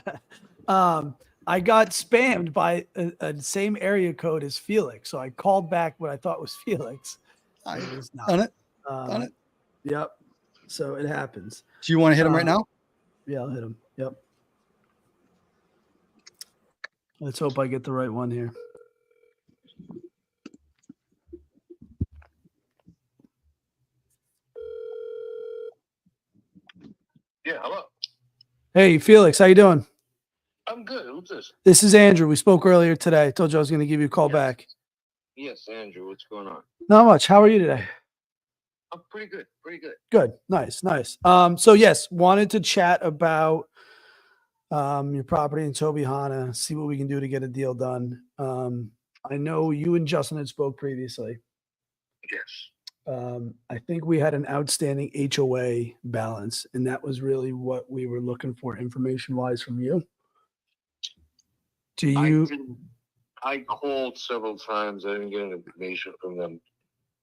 I got spammed by a same area code as Felix, so I called back what I thought was Felix. It was not. Done it. Done it. Yep. So it happens. Do you want to hit him right now? Yeah, I'll hit him. Yep. Let's hope I get the right one here. Yeah, hello. Hey, Felix, how you doing? I'm good. Who's this? This is Andrew. We spoke earlier today. I told you I was going to give you a call back. Yes, Andrew. What's going on? Not much. How are you today? I'm pretty good. Pretty good. Good. Nice. Nice. So yes, wanted to chat about your property in Tobyhanna, see what we can do to get a deal done. I know you and Justin had spoke previously. Yes. I think we had an outstanding HOA balance, and that was really what we were looking for information wise from you. Do you? I called several times. I didn't get any information from them,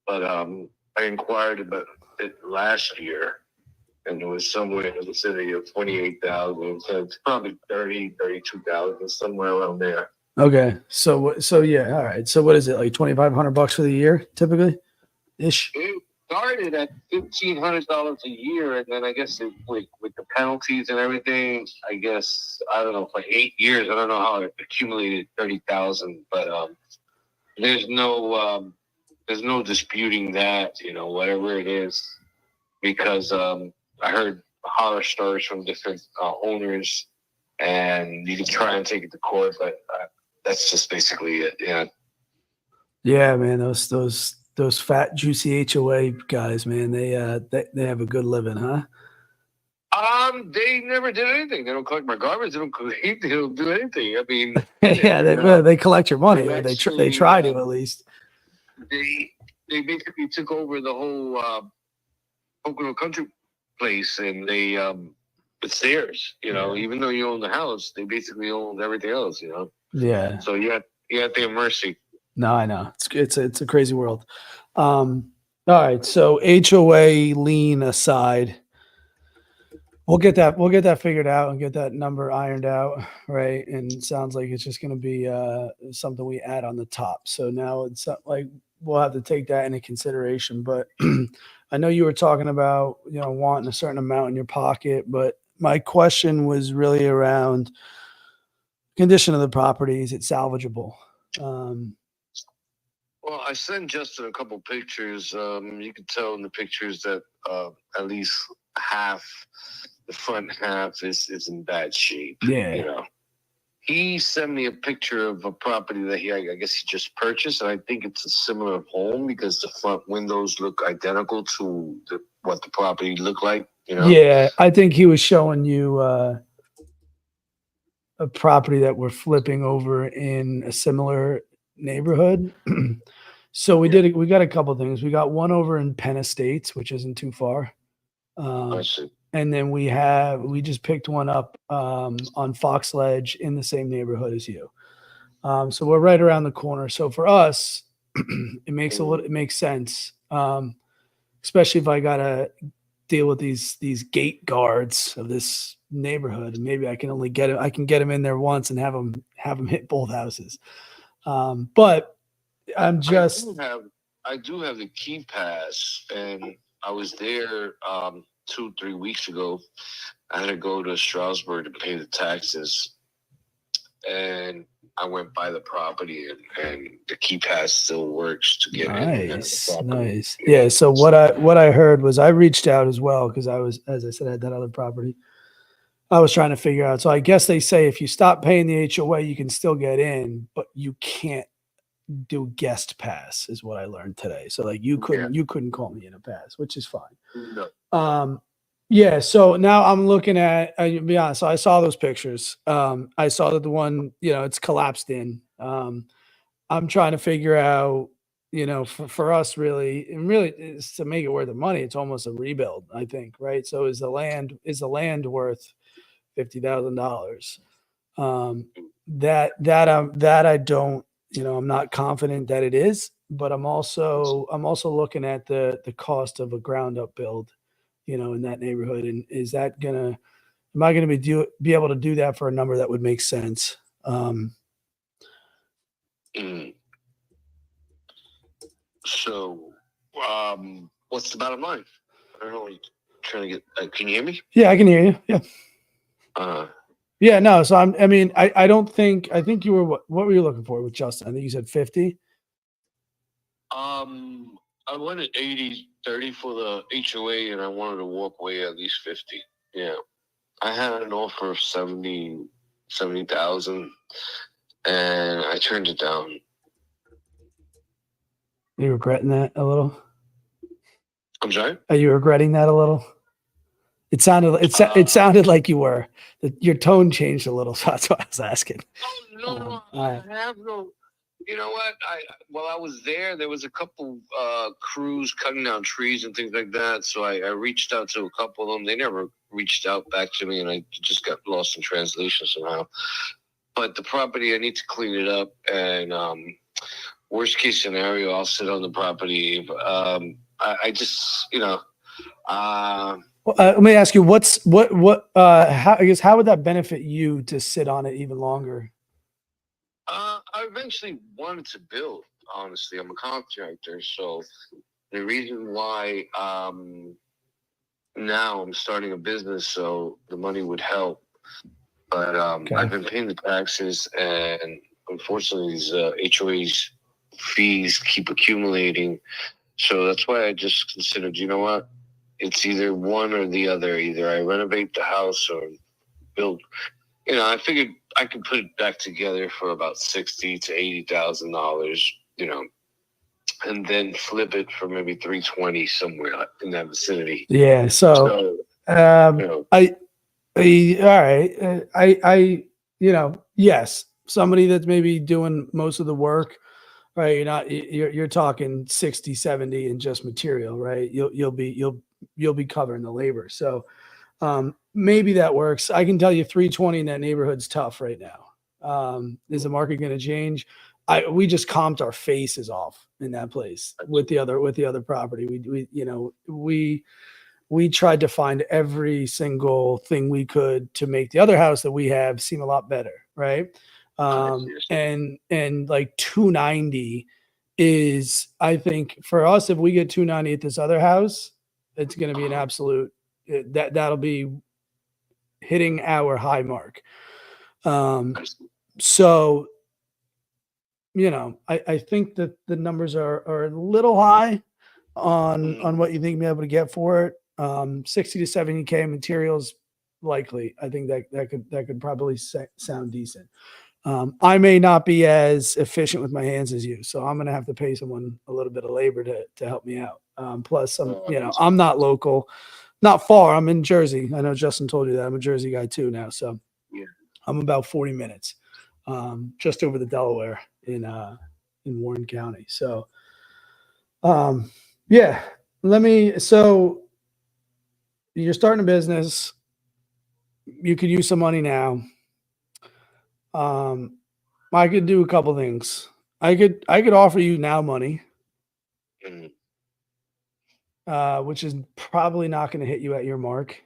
but I inquired about it last year, and it was somewhere in the vicinity of 28,000. So it's probably 32,000, somewhere around there. Okay. So yeah. All right. So what is it, like $2,500 for the year typically? Ish. started at $1,500 a year, and then I guess with the penalties and everything, I guess I don't know for 8 years. I don't know how it accumulated 30,000, but there's no disputing that, whatever it is, because I heard horror stories from different owners, and you can try and take it to court, but that's just basically it. Yeah. Yeah, man, those fat juicy HOA guys, man, they have a good living, huh? They never did anything. They don't collect my garbage. They don't clean. They don't do anything. I mean, Yeah, they collect your money, or they try to at least. They basically took over the whole Pocono Country place, and they it's theirs. Even though you own the house, they basically own everything else. Yeah. So you at their mercy. No, I know it's a crazy world. All right, so HOA lien aside, we'll get that figured out and get that number ironed out, right? And it sounds like it's just going to be something we add on the top. So now it's not like we'll have to take that into consideration. But I know you were talking about wanting a certain amount in your pocket, but my question was really around condition of the property. Is it salvageable? Well, I sent Justin a couple pictures. You can tell in the pictures that at least half, the front half is in bad shape. Yeah. He sent me a picture of a property that I guess he just purchased, and I think it's a similar home because the front windows look identical to what the property looked like. Yeah, I think he was showing you a property that we're flipping over in a similar neighborhood. So we got a couple things. We got one over in Penn Estates, which isn't too far. I see. And then we just picked one up on Fox Ledge in the same neighborhood as you. So we're right around the corner. So for us, it makes sense. Especially if I gotta deal with these gate guards of this neighborhood, and maybe I can get them in there once and have them hit both houses. But I'm just I do have the key pass, and I was there 2-3 weeks ago. I had to go to Strasbourg to pay the taxes, and I went by the property, and the key pass still works to get in. Nice. Yeah. So what I heard was I reached out as well because I was, as I said, I had that other property I was trying to figure out. So I guess they say if you stop paying the HOA, you can still get in, but you can't do guest pass, is what I learned today. So like you couldn't call me in a pass, which is fine. No. Yeah. So now I'm looking at, to be honest, so I saw those pictures. I saw that the one, it's collapsed in. I'm trying to figure out, for us really is to make it worth the money. It's almost a rebuild, I think. Right. So is the land worth $50,000? That I don't, I'm not confident that it is, but I'm also looking at the cost of a ground up build, in that neighborhood. And am I going to be able to do that for a number that would make sense? So, what's the bottom line? I don't know what you're trying to get. Can you hear me? Yeah, I can hear you. Yeah. Yeah, no. So I think you were, what were you looking for with Justin? I think you said 50. I went at 80-30 for the HOA, and I wanted to walk away at least 50. Yeah. I had an offer of 70,000, and I turned it down. Are you regretting that a little? I'm sorry? Are you regretting that a little? It sounded like you were. Your tone changed a little, so that's why I was asking. No, I have no. You know what? While I was there was a couple crews cutting down trees and things like that. So I reached out to a couple of them. They never reached out back to me, and I just got lost in translation somehow. But the property, I need to clean it up, and worst case scenario, I'll sit on the property. I just, let me ask you, how would that benefit you to sit on it even longer? I eventually wanted to build, honestly. I'm a contractor, so The reason why now I'm starting a business, so the money would help. But Okay. I've been paying the taxes, and unfortunately, these HOA's fees keep accumulating. So that's why I just considered, you know what? It's either one or the other. Either I renovate the house or build. You know, I figured I could put it back together for about $60,000 to $80,000. You know, and then flip it for maybe 320 somewhere in that vicinity. Yeah. So, You know, all right. Yes, somebody that's maybe doing most of the work, right? You're talking 60, 70 in just material, right? You'll be covering the labor. So, maybe that works. I can tell you 320 in that neighborhood's tough right now. Is the market going to change? We just comped our faces off in that place with the other property. We tried to find every single thing we could to make the other house that we have seem a lot better, right? And like 290 is, I think, for us, if we get 290 at this other house, it's going to be an absolute that'll be hitting our high mark. So, I think that the numbers are a little high on what you think you'll be able to get for it. 60 to 70K materials likely. I think that could probably sound decent. I may not be as efficient with my hands as you, so I'm going to have to pay someone a little bit of labor to help me out. Plus, I'm not local, not far. I'm in Jersey. I know Justin told you that. I'm a Jersey guy too now, so yeah. I'm about 40 minutes, just over the Delaware in Warren County. So, yeah. So you're starting a business. You could use some money now. I could do a couple things. I could offer you now money, which is probably not going to hit you at your mark.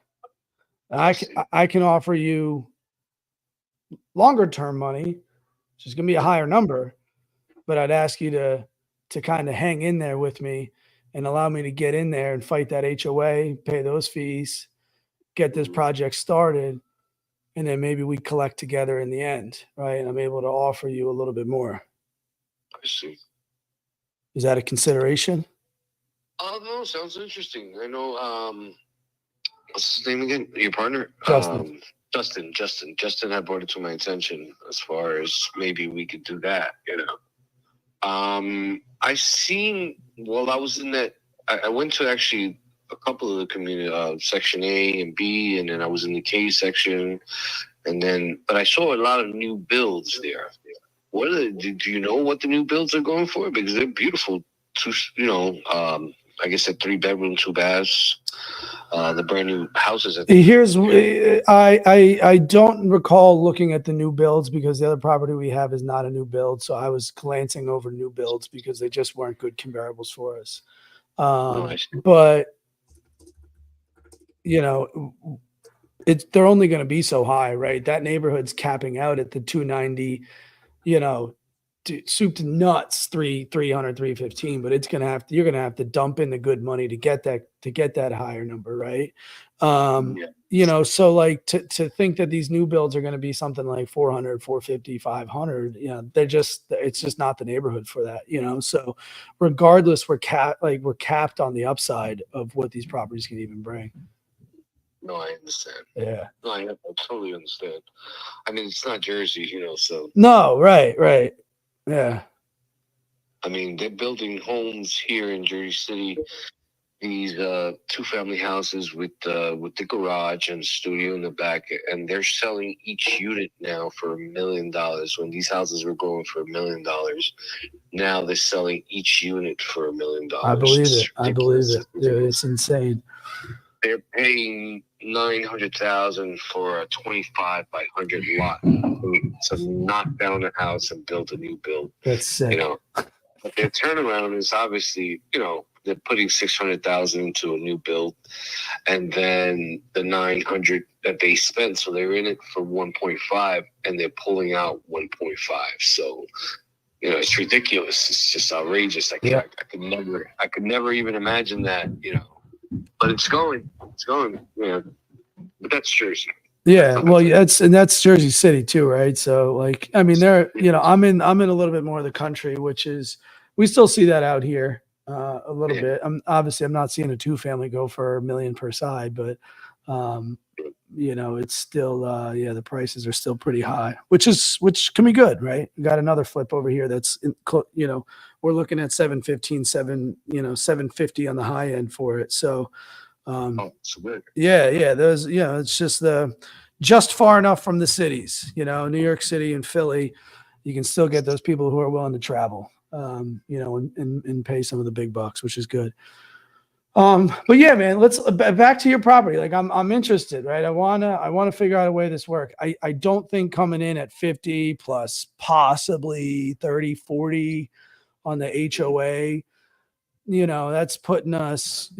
I can offer you longer term money, which is going to be a higher number, but I'd ask you to kind of hang in there with me and allow me to get in there and fight that HOA, pay those fees, get this project started, and then maybe we collect together in the end, right? And I'm able to offer you a little bit more. I see. Is that a consideration? Oh, no, sounds interesting. I know, what's his name again? Your partner? Justin. Justin had brought it to my attention as far as maybe we could do that, I've seen, well, I was in that, I went to actually a couple of the community, section A and B, and then I was in the K section, but I saw a lot of new builds there. Do you know what the new builds are going for? Because they're beautiful, like I said, 3-bedroom, 2 baths, the brand new houses. I don't recall looking at the new builds because the other property we have is not a new build. So I was glancing over new builds because they just weren't good comparables for us. But they're only going to be so high, right? That neighborhood's capping out at the 290, soup to nuts, 300, 315, but you're going to have to dump in the good money to get that higher number. Right. So like to think that these new builds are going to be something like 400, 450, 500, it's just not the neighborhood for that, so regardless, we're capped on the upside of what these properties can even bring. No, I understand. Yeah. No, I totally understand. I mean, it's not Jersey, so. No, right. Yeah. I mean, they're building homes here in Jersey City, these 2-family houses with the garage and studio in the back, and they're selling each unit now for $1 million. When these houses were going for $1 million, now they're selling each unit for $1 million. I believe it. Dude, it's insane. They're paying $900,000 for a 25 by 100 lot to knock down a house and build a new build. That's sick. But their turnaround is obviously, they're putting $600,000 into a new build, and then the $900 that they spent, so they're in it for 1.5, and they're pulling out 1.5. So, it's ridiculous. It's just outrageous. I could never even imagine that, but it's going, but that's Jersey. Yeah, well, that's Jersey City too, right? So, like, I mean, I'm in a little bit more of the country, which is we still see that out here a little bit. I'm not seeing a 2-family go for $1 million per side, but it's still the prices are still pretty high, which can be good, right? We got another flip over here that's we're looking at 750 on the high end for it. So. Those, it's just far enough from the cities, New York City and Philly, you can still get those people who are willing to travel, and pay some of the big bucks, which is good. But yeah, man, let's back to your property. Like I'm interested, right? I want to figure out a way this work. I don't think coming in at 50 plus possibly 30, 40 on the HOA, that's putting us,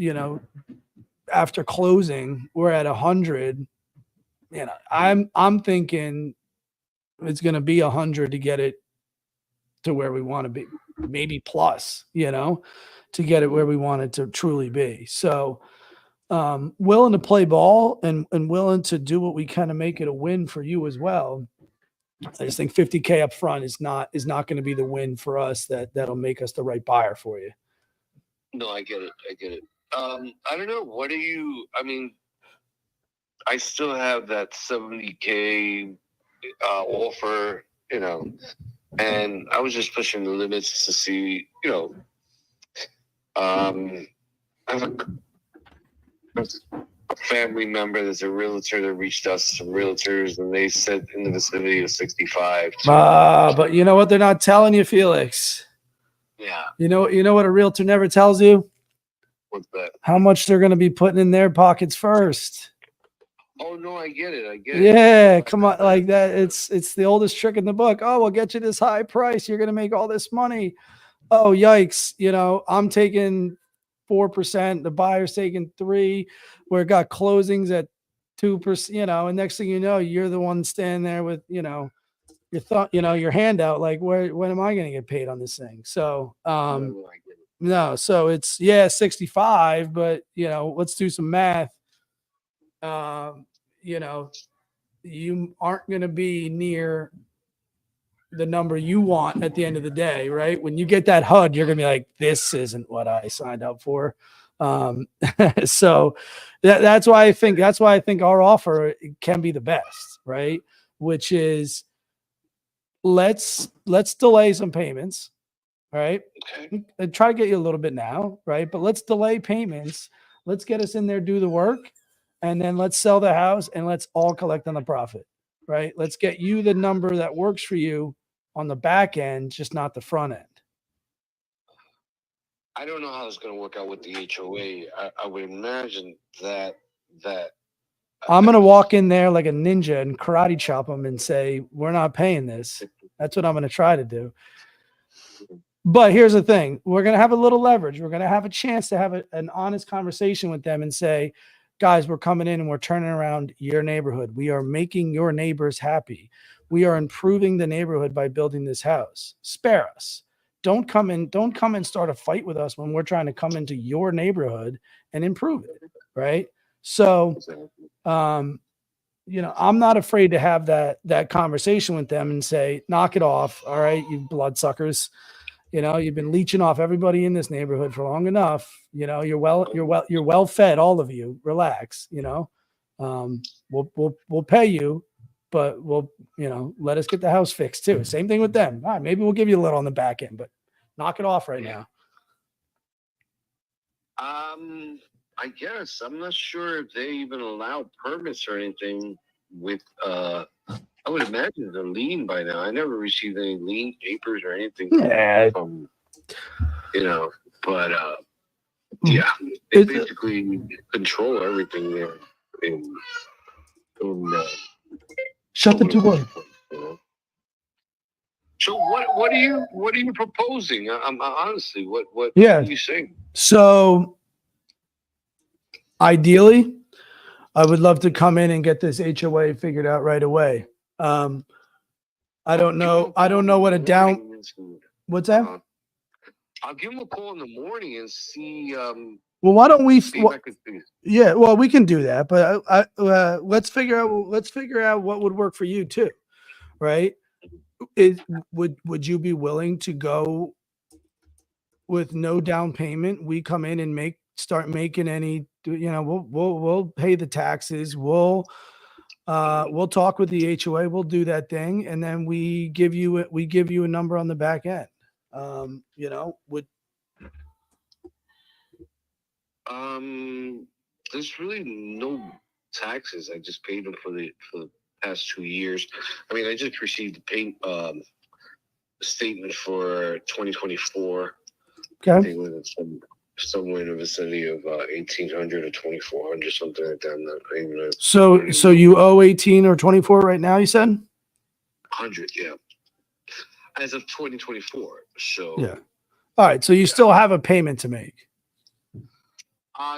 after closing, we're at 100. I'm thinking it's going to be 100 to get it to where we want to be, maybe plus, to get it where we want it to truly be. So, willing to play ball and willing to do what we kind of make it a win for you as well. I just think 50K up front is not going to be the win for us that'll make us the right buyer for you. No, I get it. I don't know. I still have that 70K offer, and I was just pushing the limits to see, I have a family member that's a realtor that reached us, some realtors, and they said in the vicinity of 65. But you know what they're not telling you, Felix? Yeah. You know what a realtor never tells you? What's that? How much they're going to be putting in their pockets first. Oh no, I get it. Yeah, come on, like that. It's the oldest trick in the book. Oh, we'll get you this high price. You're going to make all this money. Oh, yikes! I'm taking 4%. The buyer's taking 3%. Where it got closings at 2%. And next thing you know, you're the one standing there with your hand out. Like, when am I going to get paid on this thing? So, no, so it's 65, but let's do some math. You aren't going to be near the number you want at the end of the day, right? When you get that HUD, you're going to be like, this isn't what I signed up for. So that's why I think our offer can be the best, right? Which is let's delay some payments. Right. And try to get you a little bit now. Right. But let's delay payments. Let's get us in there, do the work, and then let's sell the house and let's all collect on the profit. Right. Let's get you the number that works for you on the back end, just not the front end. I don't know how it's going to work out with the HOA. I would imagine that I'm going to walk in there like a ninja and karate chop them and say, we're not paying this. That's what I'm going to try to do. But here's the thing. We're going to have a little leverage. We're going to have a chance to have an honest conversation with them and say, guys, we're coming in and we're turning around your neighborhood. We are making your neighbors happy. We are improving the neighborhood by building this house. Spare us. Don't come and start a fight with us when we're trying to come into your neighborhood and improve it. Right. So, I'm not afraid to have that conversation with them and say, knock it off. All right, you bloodsuckers. You've been leeching off everybody in this neighborhood for long enough. You're well fed, all of you. Relax. We'll pay you, but we'll, let us get the house fixed too. Same thing with them. All right, maybe we'll give you a little on the back end, but knock it off right now. I guess I'm not sure if they even allow permits or anything with. I would imagine it's a lien by now. I never received any lien papers or anything. Yeah. But they basically control everything there. Shut the door. So what are you proposing? I'm honestly, what are you saying? So ideally, I would love to come in and get this HOA figured out right away. I don't know what a down. What's that? I'll give him a call in the morning and see. Well, why don't we? See if I could do. Yeah, well, we can do that, but let's figure out what would work for you too, right? Would you be willing to go with no down payment? We come in and start making any. We'll pay the taxes. We'll talk with the HOA. We'll do that thing, and then we give you a number on the back end. There's really no taxes. I just paid them for the past 2 years. I mean, I just received a statement for 2024. Okay. I think it was somewhere in the vicinity of 1,800 or 2,400, something like that. I'm not even know. So you owe 18 or 24 right now, you said? 100, yeah. As of 2024. So yeah. All right. So you still have a payment to make.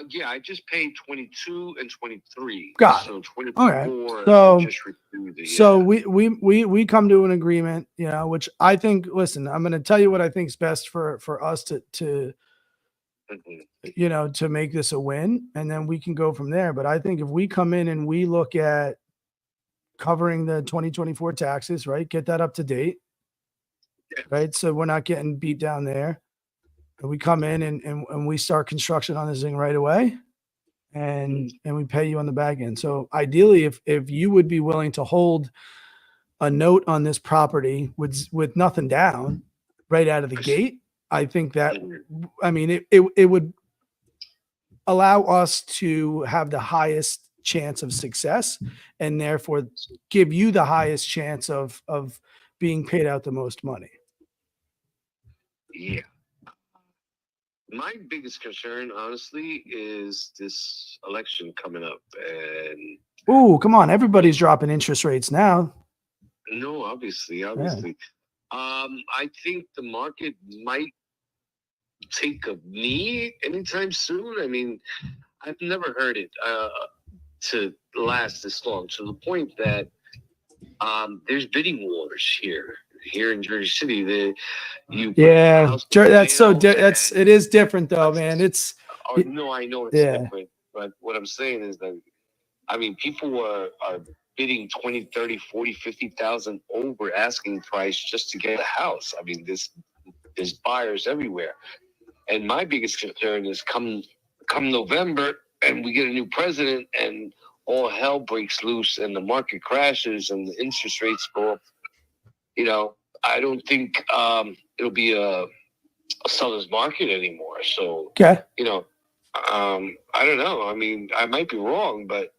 Yeah, I just paid 22 and 23. Got so it. 24. All right. I just reviewed the, so we come to an agreement, which I think. Listen, I'm going to tell you what I think is best for us to to make this a win, and then we can go from there. But I think if we come in and we look at covering the 2024 taxes, right, get that up to date, right, so we're not getting beat down there. And we come in and we start construction on this thing right away, and we pay you on the back end. So ideally, if you would be willing to hold a note on this property with nothing down right out of the gate, I think that, I mean, it would allow us to have the highest chance of success, and therefore give you the highest chance of being paid out the most money. Yeah. My biggest concern, honestly, is this election coming up. And ooh, come on, everybody's dropping interest rates now. No, obviously. Yeah. I think the market might take a knee anytime soon. I mean, I've never heard it to last this long, to the point that there's bidding wars here in Jersey City. It is different though, man. It's no, I know it's different, but what I'm saying is that, I mean, people are bidding 20, 30, 40, 50,000 over asking price just to get a house. I mean, there's buyers everywhere. And my biggest concern is come November and we get a new president and all hell breaks loose and the market crashes and the interest rates go up. I don't think it'll be a seller's market anymore. So, I don't know. I mean, I might be wrong, but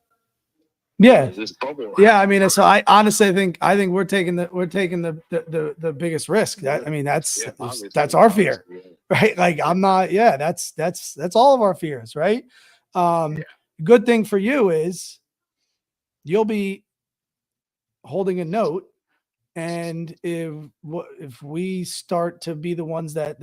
this bubble. Yeah, I mean, so I honestly think we're taking the biggest risk. That's our fear, right? Like I'm not. Yeah, that's all of our fears, right? Good thing for you is you'll be holding a note, and if we start to be the ones that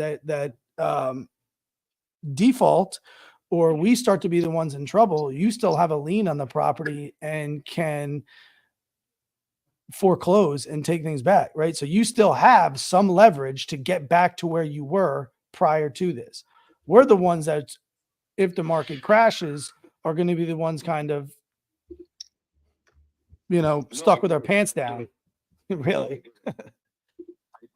default, or we start to be the ones in trouble, you still have a lien on the property and can foreclose and take things back, right? So you still have some leverage to get back to where you were prior to this. We're the ones that, if the market crashes, are going to be the ones kind of, stuck with our pants down. Really.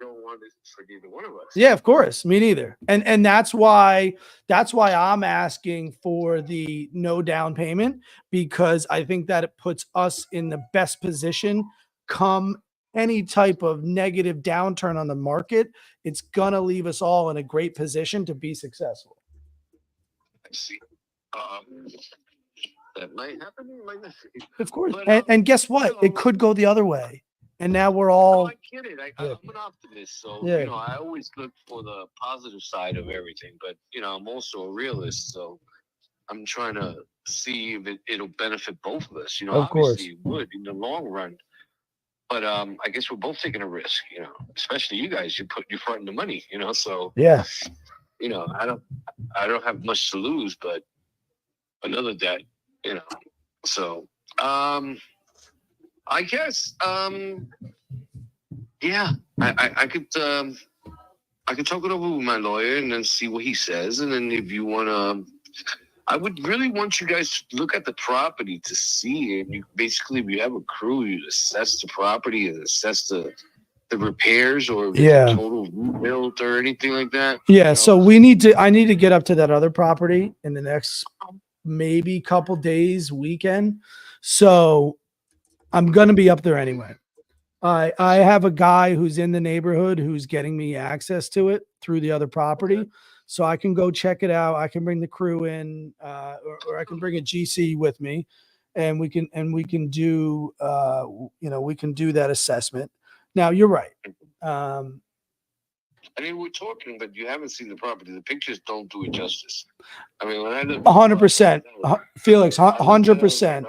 Don't want it for either one of us. Yeah, of course. Me neither. And that's why I'm asking for the no down payment, because I think that it puts us in the best position come any type of negative downturn on the market. It's gonna leave us all in a great position to be successful. I see. That might happen. It might not. Of course. And guess what? It could go the other way. And now we're all. I get it. I'm an optimist, so I always look for the positive side of everything. But I'm also a realist, so I'm trying to see if it'll benefit both of us. Of obviously course. it would in the long run. But I guess we're both taking a risk. Especially you guys. You're fronting the money. So yeah. I don't have much to lose, but another debt. So I guess, I could, I can talk it over with my lawyer and then see what he says. And then if you want to, I would really want you guys to look at the property to see. And you basically, if you have a crew, you assess the property and assess the repairs or if it's a total rebuild or anything like that. Yeah. You know? So I need to get up to that other property in the next maybe couple days, weekend. So I'm going to be up there anyway. I have a guy who's in the neighborhood who's getting me access to it through the other property. So I can go check it out. I can bring the crew in, or I can bring a GC with me, and we can do, we can do that assessment. Now you're right. I mean, we're talking, but you haven't seen the property. The pictures don't do it justice. I mean, when I look 100%, Felix, 100%.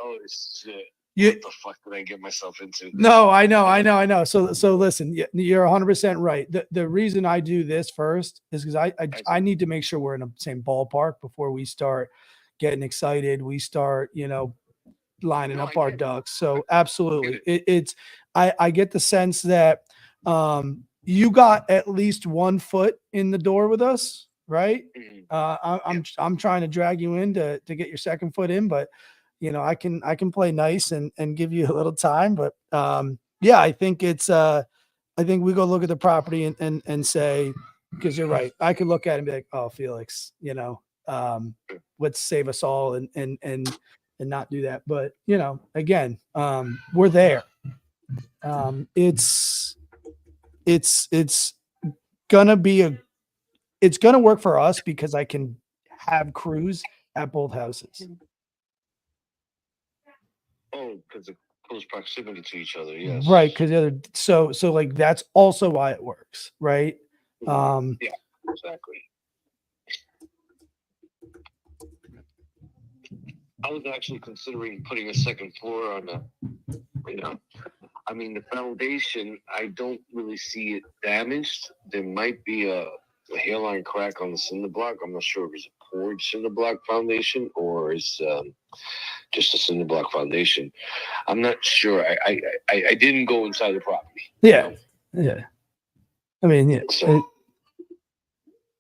What the fuck did I get myself into? No, I know. So listen, you're 100% right. The reason I do this first is because I need to make sure we're in the same ballpark before we start getting excited. We start, lining up our ducks. So absolutely, I get the sense that you got at least 1 foot in the door with us, right? I'm trying to drag you in to get your second foot in, but I can play nice and give you a little time, but I think I think we go look at the property and say, because you're right, I could look at it and be like, oh, Felix, let's save us all and not do that. But again, we're there. It's gonna work for us because I can have crews at both houses. Oh, because of close proximity to each other, yes. Right, because the other so like that's also why it works, right? Yeah, exactly. I was actually considering putting a second floor on I mean, the foundation, I don't really see it damaged. There might be a hairline crack on the cinder block. I'm not sure if it's a poured cinder block foundation or it's just a cinder block foundation. I'm not sure. I didn't go inside the property. Yeah. I mean, So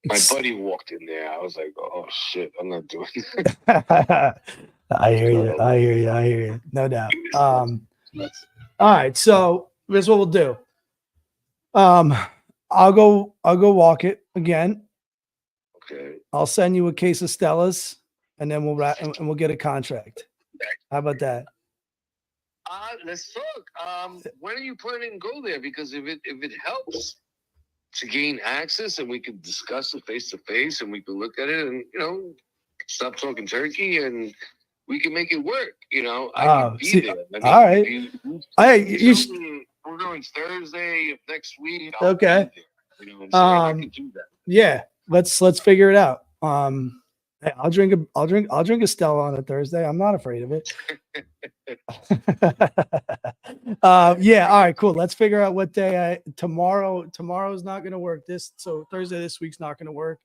my buddy walked in there. I was like, oh shit, I'm not doing it. I hear you. No doubt. All right. So here's what we'll do. I'll go walk it again. Okay. I'll send you a case of Stella's and then we'll get a contract. How about that? Let's talk. When are you planning to go there? Because if it helps to gain access and we can discuss it face to face and we can look at it and stop talking turkey and we can make it work. I can be there. I mean, all right. We're going Thursday of next week. Okay. I can do that. Yeah. Let's figure it out. I'll drink a Stella on a Thursday. I'm not afraid of it. Yeah. All right, cool. Let's figure out what day tomorrow's not going to work. So Thursday this week's not going to work.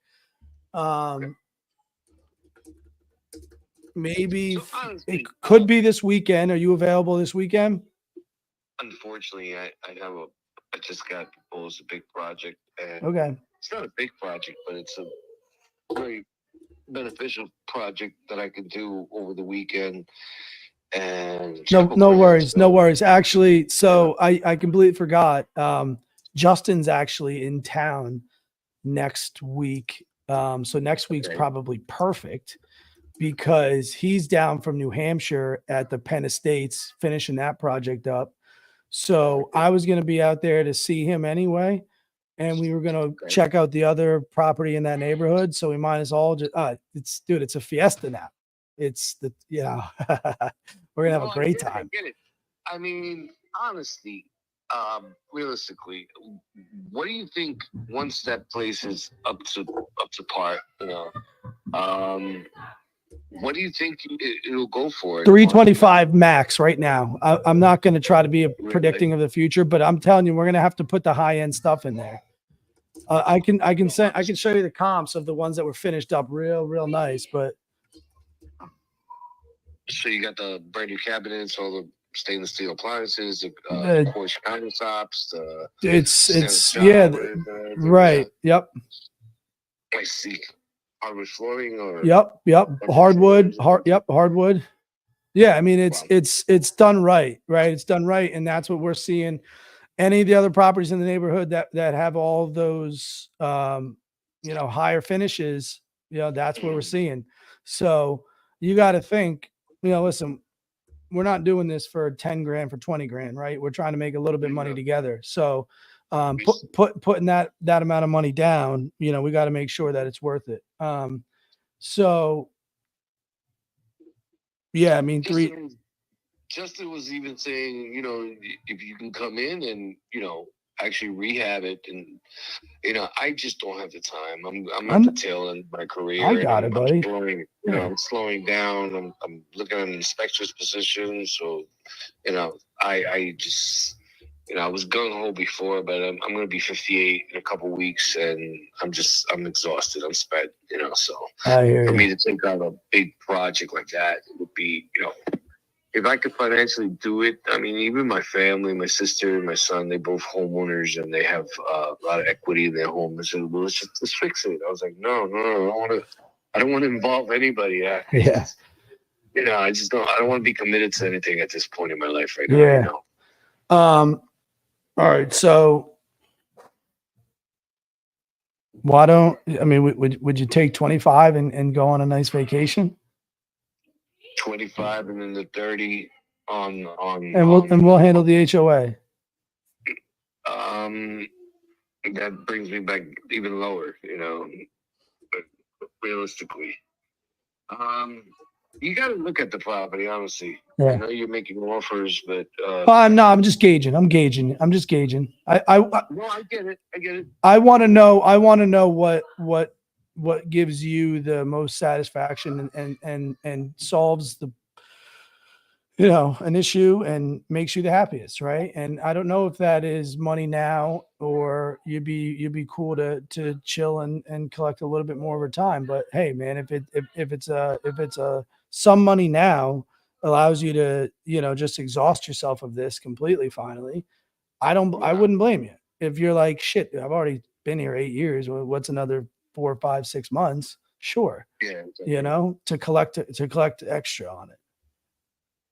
Maybe it could be this weekend. Are you available this weekend? Unfortunately, I just got proposed a big project. And okay. It's not a big project, but it's a very beneficial project that I can do over the weekend. And no worries. Actually, so I completely forgot. Justin's actually in town next week. So next week's probably perfect because he's down from New Hampshire at the Penn Estates finishing that project up. So I was going to be out there to see him anyway. And we were going to check out the other property in that neighborhood. So we might as well just, it's a fiesta now. It's we're going to have a great time. I get it. I mean, honestly, realistically, what do you think once that place is up to par, what do you think it'll go for? 325 max right now. I'm not going to try to be predicting of the future, but I'm telling you, we're going to have to put the high end stuff in there. I can show you the comps of the ones that were finished up real nice, but so you got the brand new cabinets, all the stainless steel appliances, The- quartz countertops, the it's yeah, right. Yep. I see hardwood flooring or Yep. Hardwood. floors. Hardwood. Yeah, I mean Wow. it's done right, right? It's done right, and that's what we're seeing. Any of the other properties in the neighborhood that have all of those higher finishes, that's what we're seeing. So you got to think, listen, we're not doing this for 10 grand, for 20 grand, right? We're trying to make a little bit of money together. So putting that amount of money down, we got to make sure that it's worth it. So yeah, I mean, Justin was even saying, if you can come in and, actually rehab it, and, I just don't have the time. I'm at the tail end of my career. I got it, buddy. I'm slowing down. I'm looking at an inspector's position. So, I just, I was gung ho before, but I'm going to be 58 in a couple weeks, and I'm exhausted. I'm spent, so I hear for you. me to take on a big project like that, it would be, if I could financially do it. I mean, even my family, my sister, my son, they both homeowners, and they have a lot of equity in their home. They said, well, let's fix it. I was like, no, I don't want to involve anybody. Yeah. I don't want to be committed to anything at this point in my life right now. Yeah. All right. So would you take 25 and go on a nice vacation? 25 and then the 30 on And we'll handle the HOA. That brings me back even lower, but realistically. You got to look at the property, honestly. Yeah. I know you're making offers, but I'm just gauging. I'm just gauging. No, I get it. I want to know what gives you the most satisfaction and solves the an issue and makes you the happiest, right? And I don't know if that is money now, or you'd be cool to chill and collect a little bit more over time. But hey, man, if it's some money now allows you to just exhaust yourself of this completely, finally, I wouldn't blame you. If you're like, shit, I've already been here 8 years, what's another 4, 5, 6 months? Sure. Yeah, exactly. To collect extra on it.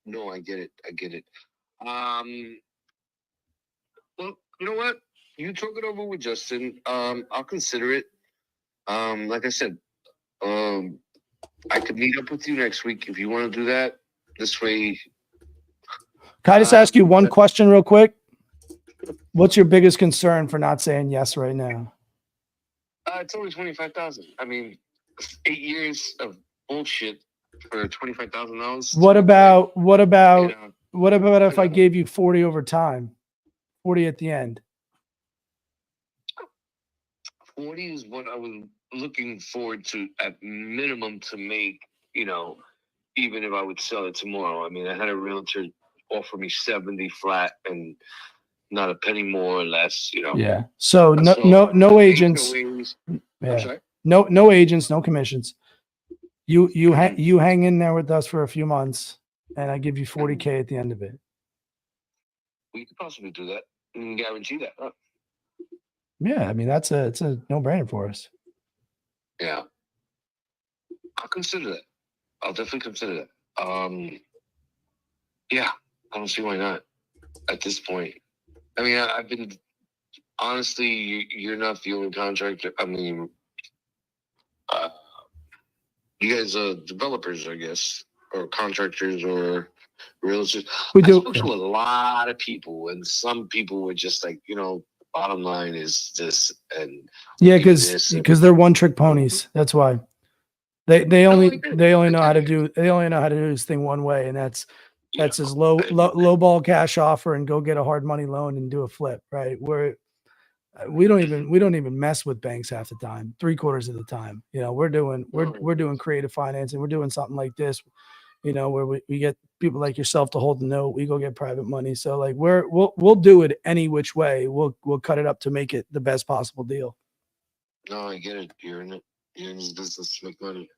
No, I get it. Well, you know what? You talk it over with Justin. I'll consider it. Like I said, I could meet up with you next week if you want to do that. This way. Can I just ask you one question real quick? What's your biggest concern for not saying yes right now? It's only $25,000. I mean, 8 years of bullshit for $25,000. What about if I gave you 40 over time, 40 at the end? 40 is what I was looking forward to at minimum to make, even if I would sell it tomorrow. I mean, I had a realtor offer me 70 flat and not a penny more or less, Yeah. So no agents. Yeah. No agents, no commissions. You hang in there with us for a few months, and I give you 40K at the end of it. We could possibly do that and guarantee that, huh? Yeah, I mean it's a no-brainer for us. Yeah, I'll consider that. I'll definitely consider that. Yeah, I don't see why not at this point. I mean, I've been honestly, you're not the only contractor. I mean, you guys are developers, I guess, or contractors or realtors. We do. I spoke to a lot of people, and some people were just like, bottom line is this, and yeah, because they're one-trick ponies. That's why they only know how to do this thing one way, and that's his low ball cash offer and go get a hard money loan and do a flip, right? We don't even mess with banks half the time, 3/4 of the time. We're doing creative financing. We're doing something like this, where we get people like yourself to hold the note. We go get private money. So like we'll do it any which way. We'll cut it up to make it the best possible deal. No, I get it. You're in this business to make money.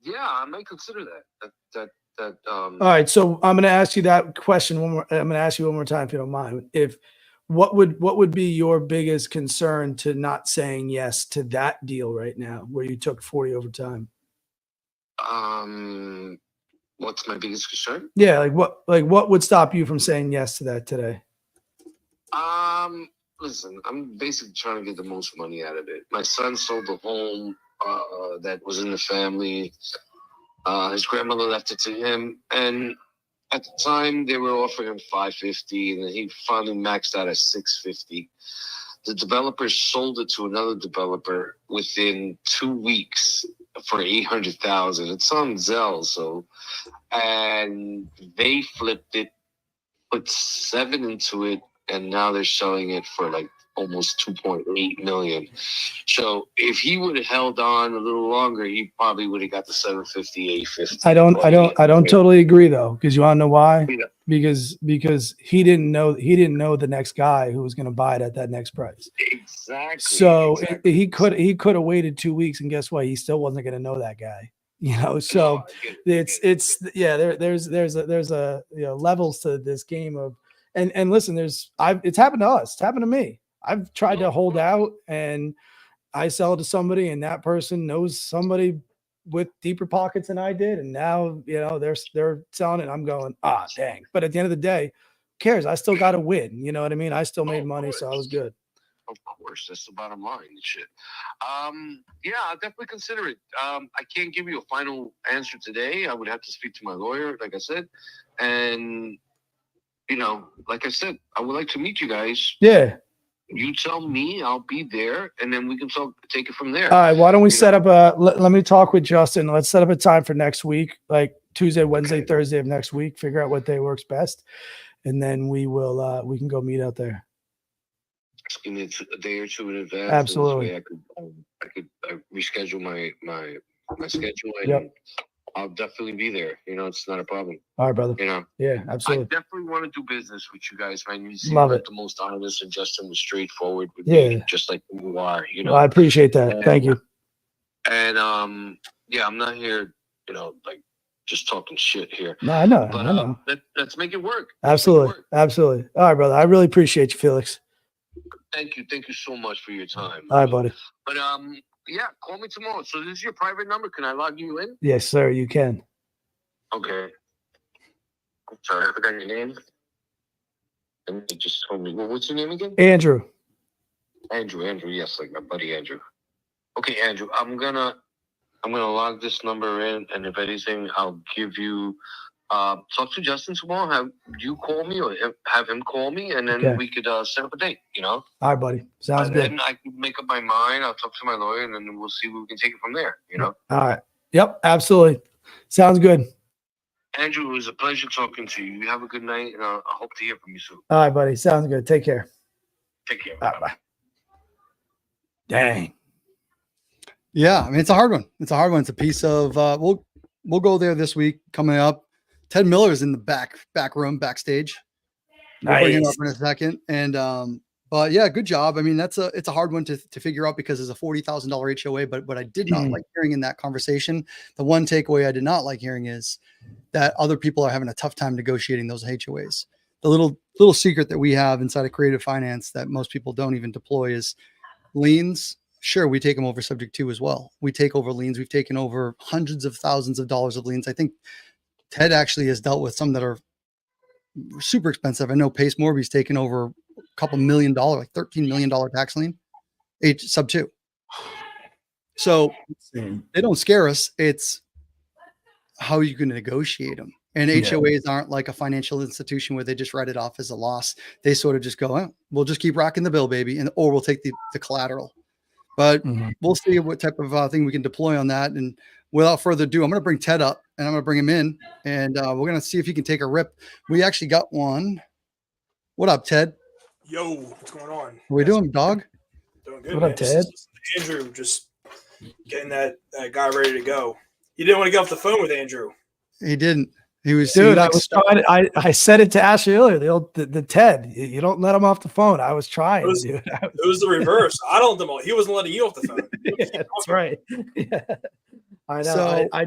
Yeah, I might consider that. All right, so I'm going to ask you that question one more. I'm going to ask you one more time if you don't mind. What would be your biggest concern to not saying yes to that deal right now, where you took 40 overtime? What's my biggest concern? Yeah, what would stop you from saying yes to that today? Listen, I'm basically trying to get the most money out of it. My son sold the home that was in the family. His grandmother left it to him, and at the time they were offering him $550, and then he finally maxed out at $650. The developer sold it to another developer within 2 weeks for $800,000. It's on Zelle, so, and they flipped it, put 7 into it, and now they're selling it for like almost 2.8 million. So if he would have held on a little longer, he probably would have got the 750, 850. I don't totally agree though, because you want to know why? Yeah. Because he didn't know the next guy who was going to buy it at that next price. Exactly. So he could have waited 2 weeks, and guess what? He still wasn't going to know that guy. So there's a levels to this game of, and listen, it's happened to us. It's happened to me. I've tried to hold out, and I sell it to somebody, and that person knows somebody with deeper pockets than I did, and now they're selling it. And I'm going, dang. But at the end of the day, who cares? I still got to win. You know what I mean? I still made money, so I was good. Of course, that's the bottom line and shit. Yeah, I'll definitely consider it. I can't give you a final answer today. I would have to speak to my lawyer, like I said, and like I said, I would like to meet you guys. Yeah. You tell me, I'll be there, and then we can take it from there. All right. Why don't we set up let me talk with Justin. Let's set up a time for next week, like Tuesday, Wednesday, Thursday of next week. Figure out what day works best, and then we can go meet out there. Just give me a day or two in advance. Absolutely. I could reschedule my schedule, and Yep. I'll definitely be there. It's not a problem. All right, brother. Yeah, I absolutely. definitely want to do business with you guys, man. You seem Love like it. the most honest, and Justin was straightforward with Yeah. me, just like you are. Well, I appreciate that. Thank you. And yeah, I'm not here, like just talking shit here. No, I know. But I know. let's make it work. Absolutely. Absolutely. All right, brother. I really appreciate you, Felix. Thank you so much for your time. All right, buddy. But yeah, call me tomorrow. So this is your private number. Can I log you in? Yes, sir. You can. Okay. I'm sorry, I forgot your name. And you just told me. Well, what's your name again? Andrew. Andrew. Yes, like my buddy Andrew. Okay, Andrew. I'm gonna log this number in, and if anything, I'll give you. Talk to Justin tomorrow. Have you call me, or have him call me, and then we could set up a date. All right, buddy. Sounds good. Then I can make up my mind. I'll talk to my lawyer, and then we'll see where we can take it from there. All right. Yep. Absolutely. Sounds good. Andrew, it was a pleasure talking to you. You have a good night, and I hope to hear from you soon. All right, buddy. Sounds good. Take care. Take care. All right, bye. Dang. Yeah, I mean, it's a hard one. It's a piece of we'll go there this week coming up. Ted Miller's in the back room, backstage. We'll bring him up in a second. And but yeah, good job. I mean, it's a hard one to figure out because it's a $40,000 HOA. But what I did not like hearing in that conversation, the one takeaway I did not like hearing is that other people are having a tough time negotiating those HOAs. The little secret that we have inside of creative finance that most people don't even deploy is liens. Sure, we take them over subject to as well. We take over liens. We've taken over hundreds of thousands of dollars of liens. I think Ted actually has dealt with some that are super expensive. I know Pace Morby's taken over a couple $1 million, like $13 million tax lien, sub 2. So they don't scare us. It's how you can negotiate them. And HOAs aren't like a financial institution where they just write it off as a loss. They sort of just go, we'll just keep rocking the bill, baby, or we'll take the collateral. But we'll see what type of thing we can deploy on that. And without further ado, I'm going to bring Ted up, and I'm going to bring him in, and we're going to see if he can take a rip. We actually got one. What up, Ted? Yo, what's going on? What are we doing, dog? Doing good. What man. up, Ted? Andrew, just getting that guy ready to go. You didn't want to get off the phone with Andrew. He didn't. He was, dude. I was trying. I said it to Ashley earlier. The Ted. You don't let him off the phone. I was trying. It was the reverse. I don't let him off. He wasn't letting you off the phone. Yeah, that's right. Yeah. I know. So- I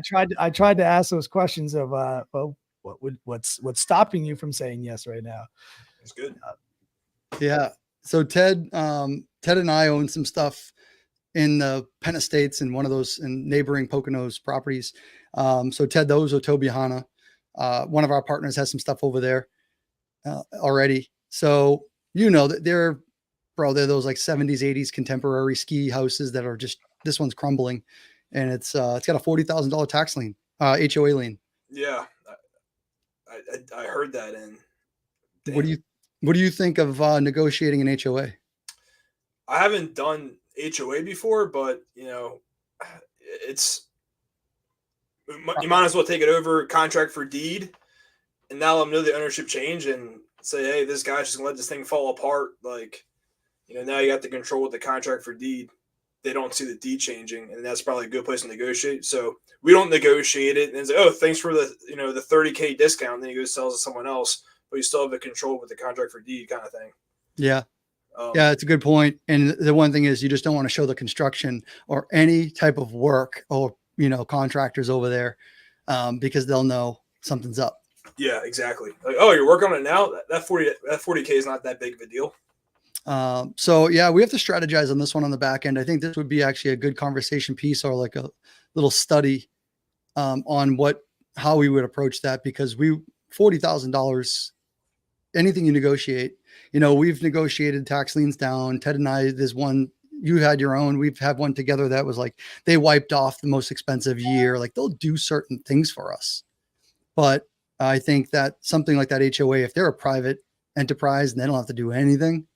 tried to ask those questions of well, what's stopping you from saying yes right now? It's good. Yeah. So Ted and I own some stuff in the Penn Estates and one of those in neighboring Poconos properties. So Ted, those are Tobyhanna. One of our partners has some stuff over there already. So you know that they're those like 70s, 80s contemporary ski houses that are just, this one's crumbling, and it's got a $40,000 tax lien, HOA lien. Yeah, I heard that. And What do you think of negotiating an HOA? I haven't done HOA before, but you know, it's you might as well take it over contract for deed, and now let them know the ownership change and say, hey, this guy's just gonna let this thing fall apart. Like, you know, now you got the control with the contract for deed. They don't see the deed changing, and that's probably a good place to negotiate. So we don't negotiate it and say, oh, thanks for the the $30K discount. And then he goes sells to someone else, but you still have the control with the contract for deed kind of thing. Yeah. Yeah, it's a good point. And the one thing is you just don't want to show the construction or any type of work or, contractors over there because they'll know something's up. Yeah, exactly. Like, oh, you're working on it now? That 40K is not that big of a deal. So yeah, we have to strategize on this one on the back end. I think this would be actually a good conversation piece or like a little study on how we would approach that, because $40,000, anything you negotiate, we've negotiated tax liens down. Ted and I, there's one, you had your own, we've had one together that was like, they wiped off the most expensive year. Like they'll do certain things for us. But I think that something like that HOA, if they're a private enterprise and they don't have to do anything,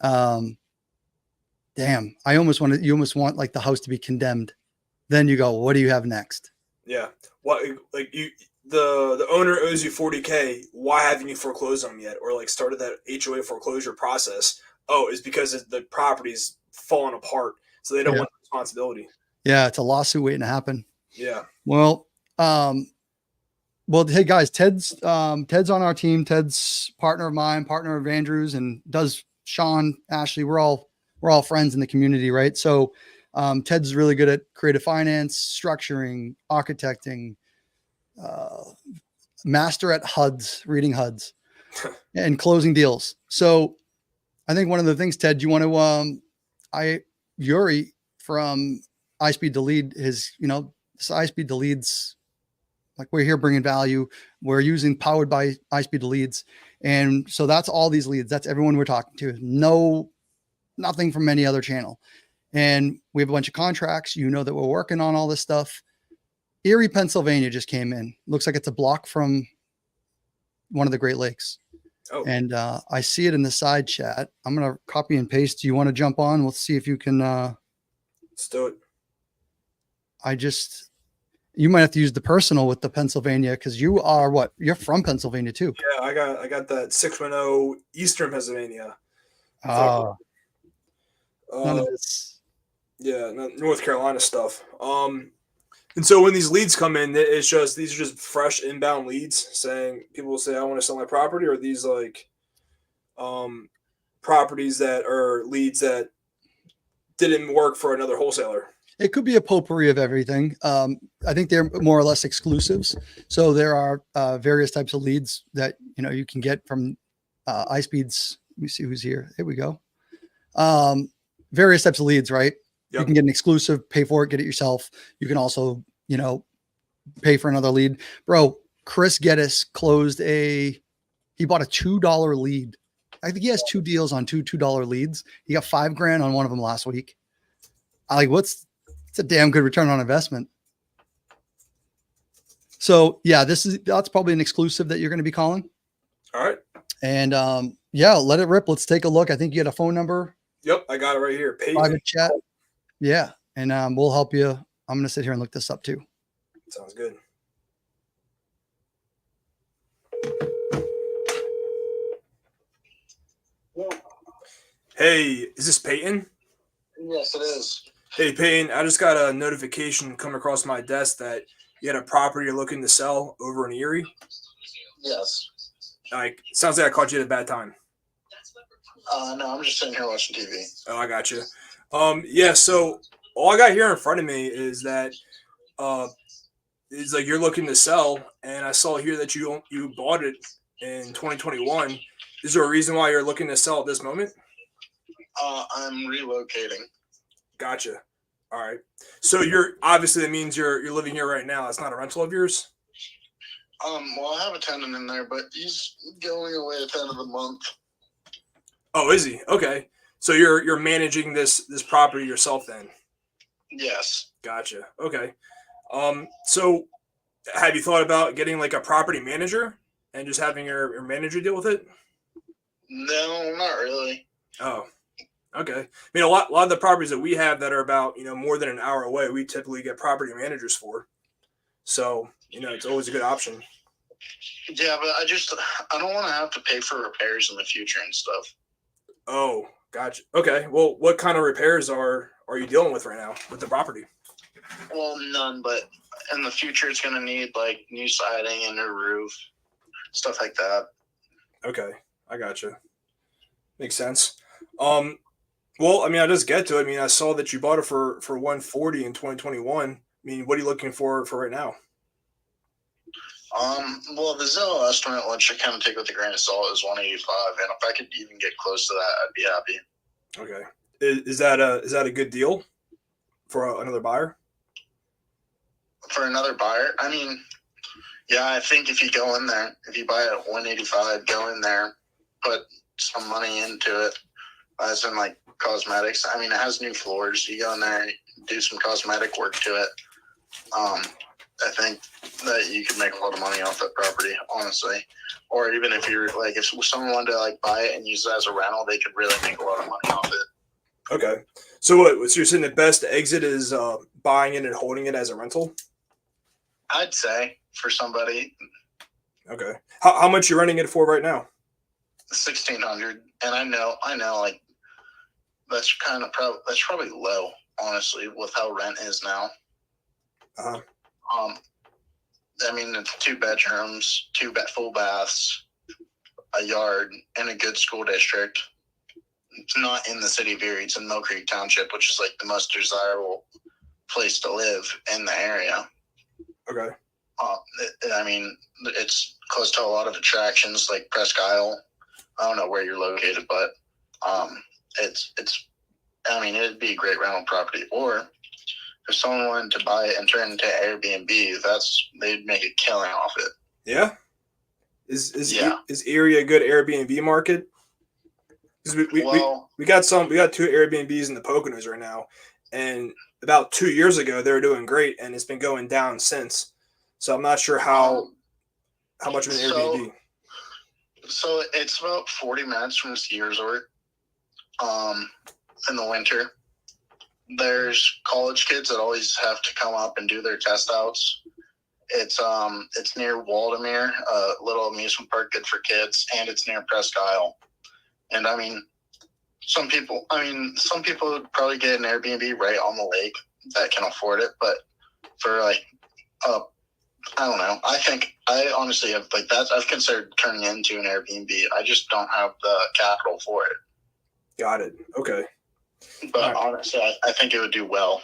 damn, you almost want like the house to be condemned. Then you go, what do you have next? Yeah. What, like the owner owes you $40K. Why haven't you foreclosed on them yet? Or like started that HOA foreclosure process? Oh, it's because the property's falling apart. So they don't want the responsibility. Yeah. It's a lawsuit waiting to happen. Yeah. Well, hey guys, Ted's on our team. Ted's partner of mine, partner of Andrew's, and does Shaun, Ashley. We're all friends in the community, right? So Ted's really good at creative finance, structuring, architecting, master at HUDs, reading HUDs, and closing deals. So I think one of the things, Ted, you want to, Yuri from ISPEED to Lead this ISPEED to Leads, like we're here bringing value. We're using powered by ISPEED to Leads. And so that's all these leads. That's everyone we're talking to. Nothing from any other channel. And we have a bunch of contracts, that we're working on all this stuff. Erie, Pennsylvania just came in. Looks like it's a block from one of the Great Lakes. Oh. And I see it in the side chat. I'm going to copy and paste. Do you want to jump on? We'll see if you can. Let's do it. You might have to use the personal with the Pennsylvania, because you're from Pennsylvania too. Yeah, I got that 610 Eastern Pennsylvania. None of this. Yeah, North Carolina stuff. And so when these leads come in, these are just fresh inbound leads saying, people will say, I want to sell my property, or these like properties that are leads that didn't work for another wholesaler. It could be a potpourri of everything. I think they're more or less exclusives. So there are various types of leads that you can get from ISPEED's. Let me see who's here. Here we go. Various types of leads, right? Yep. You can get an exclusive, pay for it, get it yourself. You can also, pay for another lead. Bro, Chris Geddes he bought a $2 lead. I think he has 2 deals on $2 leads. He got $5,000 on one of them last week. It's a damn good return on investment. So yeah, that's probably an exclusive that you're going to be calling. All right. And let it rip. Let's take a look. I think you had a phone number. Yep, I got it right here. Private chat. Yeah, and we'll help you. I'm going to sit here and look this up too. Sounds good. Hey, is this Peyton? Yes, it is. Hey, Peyton, I just got a notification come across my desk that you had a property you're looking to sell over in Erie. Yes. Sounds like I caught you at a bad time. No, I'm just sitting here watching TV. Oh, I got you. Yeah, so all I got here in front of me is that it's like you're looking to sell, and I saw here that you bought it in 2021. Is there a reason why you're looking to sell at this moment? I'm relocating. Gotcha. All right. So you're obviously that means you're living here right now. That's not a rental of yours. Well, I have a tenant in there, but he's going away at the end of the month. Oh, is he? Okay. So you're managing this property yourself then? Yes. Gotcha. Okay. So have you thought about getting like a property manager and just having your manager deal with it? No, not really. Oh, okay. I mean, a lot of the properties that we have that are about, more than an hour away, we typically get property managers for. So, it's always a good option. Yeah, but I don't want to have to pay for repairs in the future and stuff. Oh, gotcha. Okay. Well, what kind of repairs are you dealing with right now with the property? Well, none, but in the future it's going to need like new siding and a roof, stuff like that. Okay. I gotcha. Makes sense. Well, I mean, I'll just get to it. I mean, I saw that you bought it for 140 in 2021. I mean, what are you looking for right now? Well, the Zillow estimate, which I kind of take with a grain of salt, is 185, and if I could even get close to that, I'd be happy. Okay. Is that a good deal for another buyer? For another buyer, I mean, yeah, I think if you go in there, if you buy it at 185, go in there, put some money into it, as in like cosmetics. I mean, it has new floors. You go in there, do some cosmetic work to it. I think that you could make a lot of money off that property, honestly. Or even if you're like, if someone wanted to like buy it and use it as a rental, they could really make a lot of money off it. Okay. So so you're saying the best exit is buying it and holding it as a rental? I'd say for somebody. Okay. How much you renting it for right now? 1,600, and I know, like that's probably low, honestly, with how rent is now. Uh-huh. I mean, it's 2 bedrooms, 2 full baths, a yard, and a good school district. It's not in the city of Erie. It's in Mill Creek Township, which is like the most desirable place to live in the area. Okay. I mean, it's close to a lot of attractions like Presque Isle. I don't know where you're located, but it's. I mean, it'd be a great rental property. Or if someone wanted to buy it and turn it into Airbnb, they'd make a killing off it. Yeah. Is Erie a good Airbnb market? Because we got 2 Airbnbs in the Poconos right now, and about 2 years ago they were doing great, and it's been going down since. So I'm not sure how much of an Airbnb. So it's about 40 minutes from the ski resort. In the winter, there's college kids that always have to come up and do their test outs. It's near Waldemere, a little amusement park good for kids, and it's near Presque Isle. And I mean, some people would probably get an Airbnb right on the lake that can afford it, but for like, I don't know. I honestly have like that. I've considered turning it into an Airbnb. I just don't have the capital for it. Got it. Okay. But honestly, I think it would do well.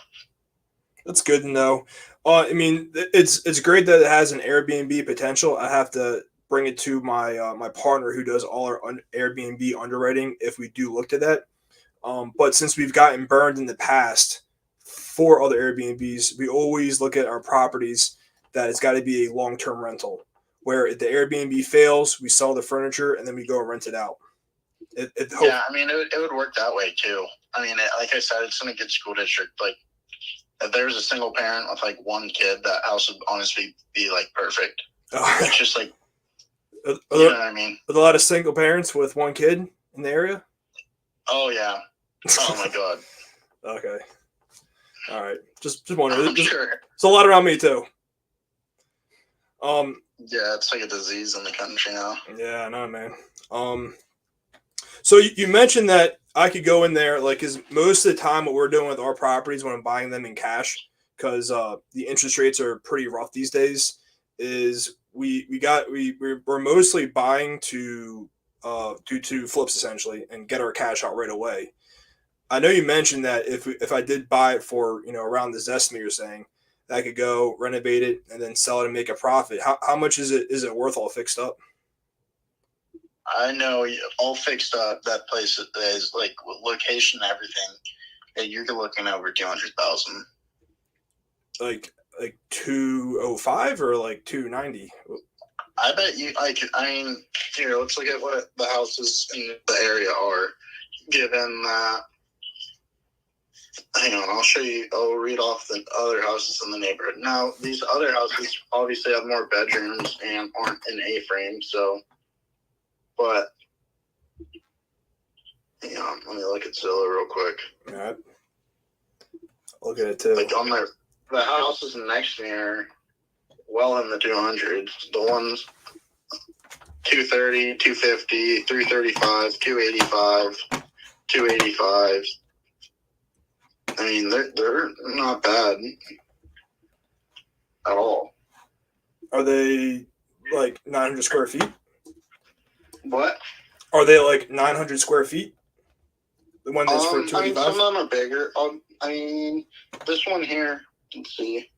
That's good to know. I mean, it's great that it has an Airbnb potential. I have to bring it to my my partner who does all our Airbnb underwriting if we do look to that. But since we've gotten burned in the past for other Airbnbs, we always look at our properties that it's got to be a long-term rental. Where if the Airbnb fails, we sell the furniture and then we go and rent it out. Yeah, I mean, it would work that way too. I mean, like I said, it's in a good school district. Like, if there's a single parent with like 1 kid, that house would honestly be like perfect. It's just like, you know what I mean? With a lot of single parents with 1 kid in the area? Oh, yeah. Oh, my God. Okay. All right. Just wondering. Sure. It's a lot around me too. Yeah, it's like a disease in the country now. Yeah, I know, man. So you mentioned that I could go in there, like, because most of the time what we're doing with our properties when I'm buying them in cash, because the interest rates are pretty rough these days, is we're mostly buying to do flips essentially and get our cash out right away. I know you mentioned that if I did buy it for around this estimate you're saying, that could go renovate it and then sell it and make a profit. How much is it worth all fixed up? I know all fixed up. That place is like location and everything. And you're looking over 200,000. Like 205 or like 290? I bet you. I mean, here, let's look at what the houses in the area are. Given that, hang on, I'll show you. I'll read off the other houses in the neighborhood. Now, these other houses obviously have more bedrooms and aren't in A-frame. So, but hang on, let me look at Zillow real quick. All right. Look at it too. Like on the houses next to me are well in the 200s. The ones 230, 250, 335, 285, 285. I mean, they're not bad at all. Are they like 900 square feet? What? Are they like 900 square feet? The one that's for 285? I mean, some of them are bigger. I mean, this one here, let's see.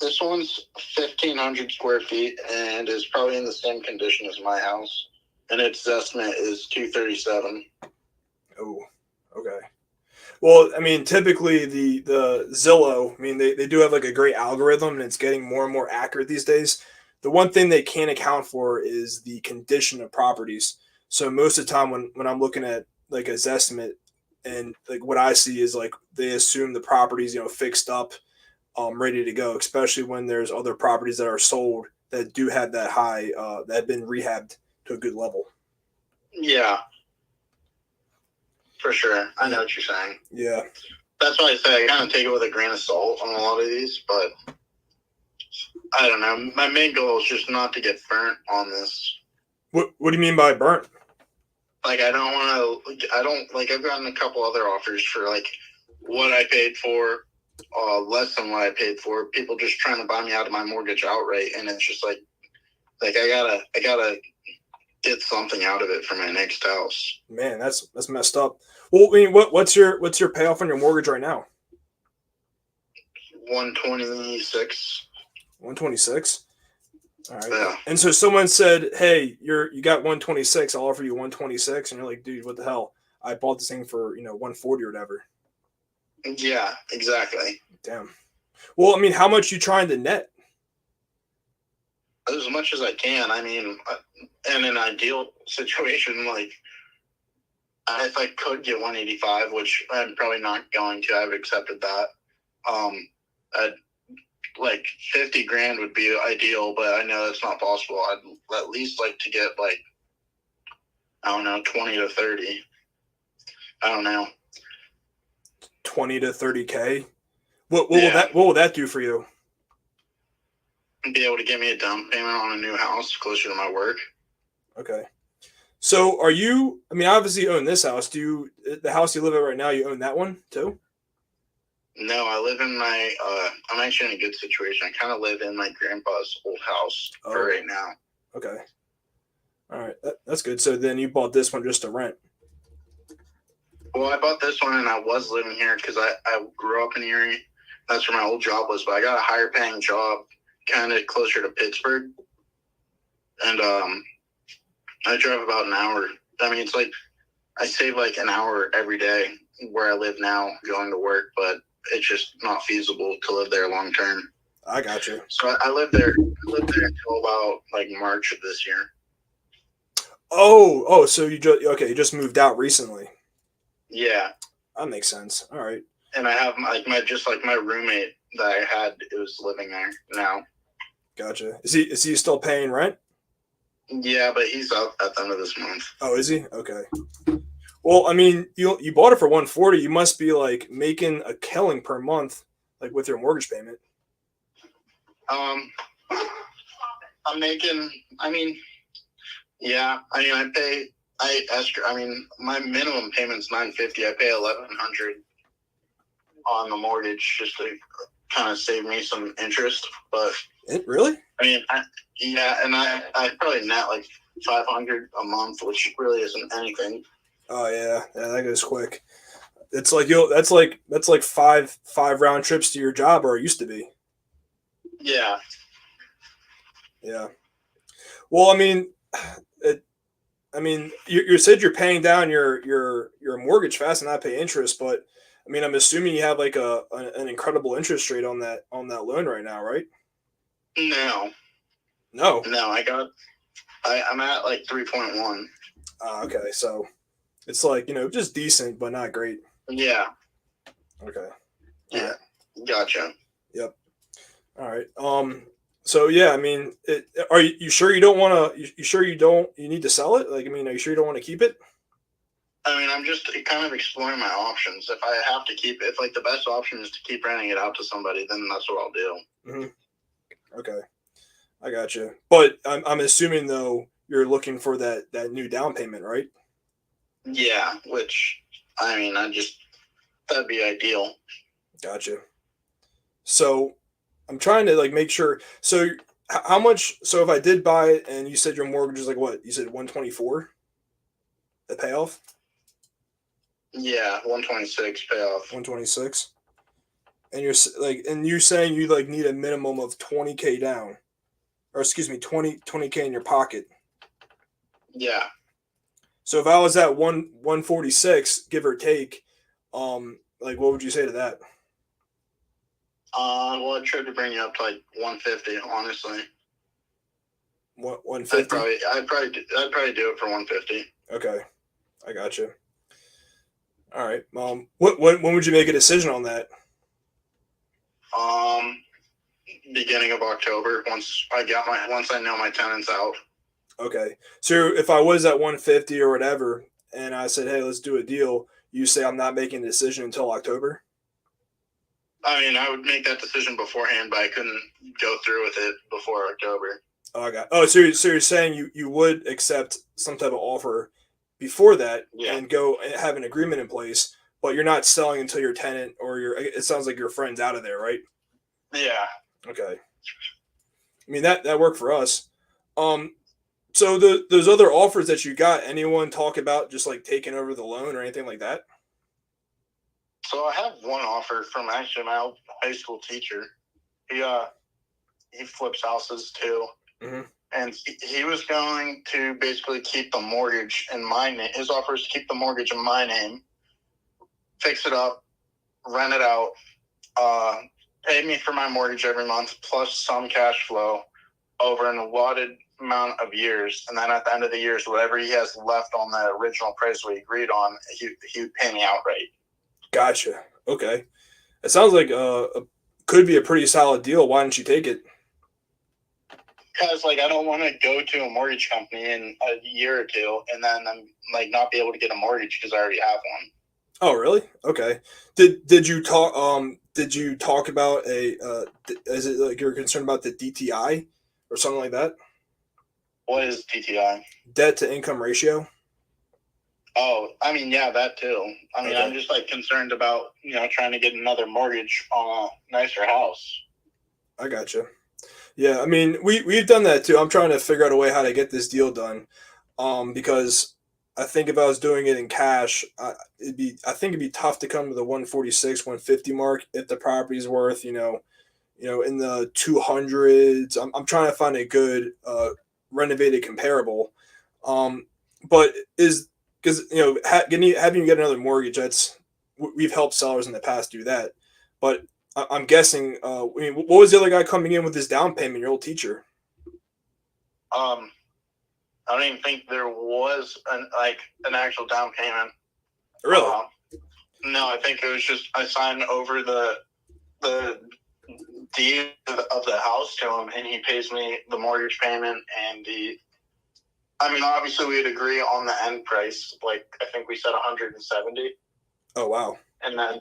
This one's 1,500 square feet and is probably in the same condition as my house. And its estimate is 237. Oh, okay. Well, I mean, typically the Zillow, I mean, they do have like a great algorithm and it's getting more and more accurate these days. The one thing they can't account for is the condition of properties. So most of the time when I'm looking at like a Zestimate, and like what I see is like they assume the property's, fixed up, ready to go, especially when there's other properties that are sold that do have that high, that have been rehabbed to a good level. Yeah. For sure. I know what you're saying. Yeah. That's why I say I kind of take it with a grain of salt on a lot of these, but I don't know. My main goal is just not to get burnt on this. What do you mean by burnt? Like, I've gotten a couple other offers for like what I paid for, less than what I paid for. People just trying to buy me out of my mortgage outright, and it's just like I gotta get something out of it for my next house. Man, that's messed up. Well, I mean, what's your payoff on your mortgage right now? 126. 126. All right. Yeah. And so someone said, "Hey, you got 126. I'll offer you 126," and you're like, "Dude, what the hell? I bought this thing for 140 or whatever." Yeah, exactly. Damn. Well, I mean, how much you trying to net? As much as I can. I mean, in an ideal situation, like if I could get 185, which I'm probably not going to, I've accepted that. Like 50 grand would be ideal, but I know that's not possible. I'd at least like to get like, I don't know, 20 to 30. I don't know. 20 to 30K. What will that do for you? Be able to give me a down payment on a new house closer to my work. Okay. So are you, I mean, obviously you own this house. The house you live at right now, you own that one too? No, I live in my, I'm actually in a good situation. I kind of live in my grandpa's old house for right now. Okay. All right. That's good. So then you bought this one just to rent. Well, I bought this one and I was living here because I grew up in Erie. That's where my old job was, but I got a higher paying job kind of closer to Pittsburgh. And I drive about an hour. I mean, it's like I save like an hour every day where I live now going to work, but it's just not feasible to live there long term. I got you. So I lived there until about like March of this year. Oh, so you just moved out recently. Yeah. That makes sense. All right. And I have my roommate that I had was living there now. Gotcha. Is he still paying rent? Yeah, but he's out at the end of this month. Oh, is he? Okay. Well, I mean, you bought it for 140. You must be like making a killing per month, like with your mortgage payment. I'm making. I mean, yeah. I mean, my minimum payment's $950. I pay $1,100 on the mortgage just to kind of save me some interest. But really? I mean, I probably net like $500 a month, which really isn't anything. Oh yeah, that goes quick. It's like that's like five round trips to your job, or it used to be. Yeah. Yeah. Well, I mean, you said you're paying down your mortgage fast and not pay interest, but I mean, I'm assuming you have like an incredible interest rate on that loan right now, right? No. No. I'm at like 3.1. Okay, so it's like, just decent, but not great. Yeah. Okay. Yeah. Gotcha. Yep. All right. So yeah, I mean, are you sure you don't want to? You sure you need to sell it? Like, I mean, are you sure you don't want to keep it? I mean, I'm just kind of exploring my options. If I have to keep it, if like the best option is to keep renting it out to somebody, then that's what I'll do. Mm-hmm. Okay, I got you. But I'm assuming though you're looking for that new down payment, right? Yeah, which I mean, that'd be ideal. Gotcha. So I'm trying to like make sure. So how much? So if I did buy it, and you said your mortgage is like what? You said 124. The payoff. Yeah, 126 payoff. 126. And you're saying you like need a minimum of 20K down, or excuse me, 20K in your pocket. Yeah. So if I was at 146, give or take, like what would you say to that? Well, I'd try to bring you up to like 150, honestly. What, 150? I'd probably do it for 150. Okay, I got you. All right. When would you make a decision on that? Beginning of October. Once I know my tenant's out. Okay. So if I was at 150 or whatever, and I said, "Hey, let's do a deal," you say I'm not making a decision until October? I mean, I would make that decision beforehand, but I couldn't go through with it before October. Oh, I got. Oh, so you're saying you would accept some type of offer before that, yeah, and go have an agreement in place, but you're not selling until your tenant or it sounds like your friend's out of there, right? Yeah. Okay. I mean, that worked for us. So those other offers that you got, anyone talk about just like taking over the loan or anything like that? So I have one offer from actually my old high school teacher. He flips houses too. Mm-hmm. And he was going to basically keep the mortgage in my name. His offer is to keep the mortgage in my name, fix it up, rent it out, pay me for my mortgage every month, plus some cash flow over an allotted amount of years. And then at the end of the years, whatever he has left on the original price we agreed on, he would pay me outright. Gotcha. Okay. It sounds like could be a pretty solid deal. Why didn't you take it? Because I don't want to go to a mortgage company in a year or two and then I'm not be able to get a mortgage because I already have one. Oh, really? Okay. Did you talk about is it like you're concerned about the DTI or something like that? What is DTI? Debt to income ratio. Oh, I mean, yeah, that too. I mean, okay. I'm just concerned about, trying to get another mortgage on a nicer house. I gotcha. Yeah, I mean, we've done that too. I'm trying to figure out a way how to get this deal done, because I think if I was doing it in cash, it'd be tough to come to the 146, 150 mark if the property's worth, in the 200s. I'm trying to find a good renovated comparable, but because having you get another mortgage, we've helped sellers in the past do that, but I'm guessing. What was the other guy coming in with his down payment? Your old teacher. I don't even think there was an actual down payment. Really? No, I think it was just I signed over the deed of the house to him, and he pays me the mortgage payment and obviously we'd agree on the end price. I think we said 170. Oh wow. And then,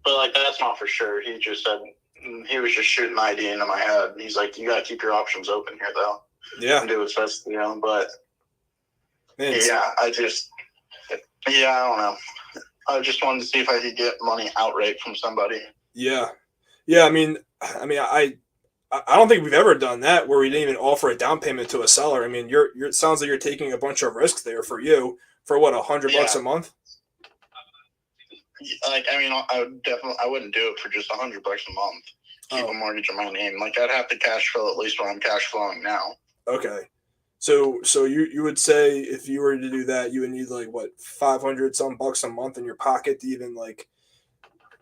but that's not for sure. He just said he was just shooting an idea into my head. He's like, you got to keep your options open here, though. Yeah. And do what's best, But Man, I don't know. I just wanted to see if I could get money outright from somebody. Yeah. I mean, I don't think we've ever done that where we didn't even offer a down payment to a seller. I mean, it sounds like you're taking a bunch of risks there for you for what, $100 a month? Like, I mean, I wouldn't do it for just $100 a month. Keep a mortgage in my name. Like, I'd have to cash flow at least what I'm cash flowing now. Okay. So you would say if you were to do that, you would need like what, 500 some bucks a month in your pocket to even like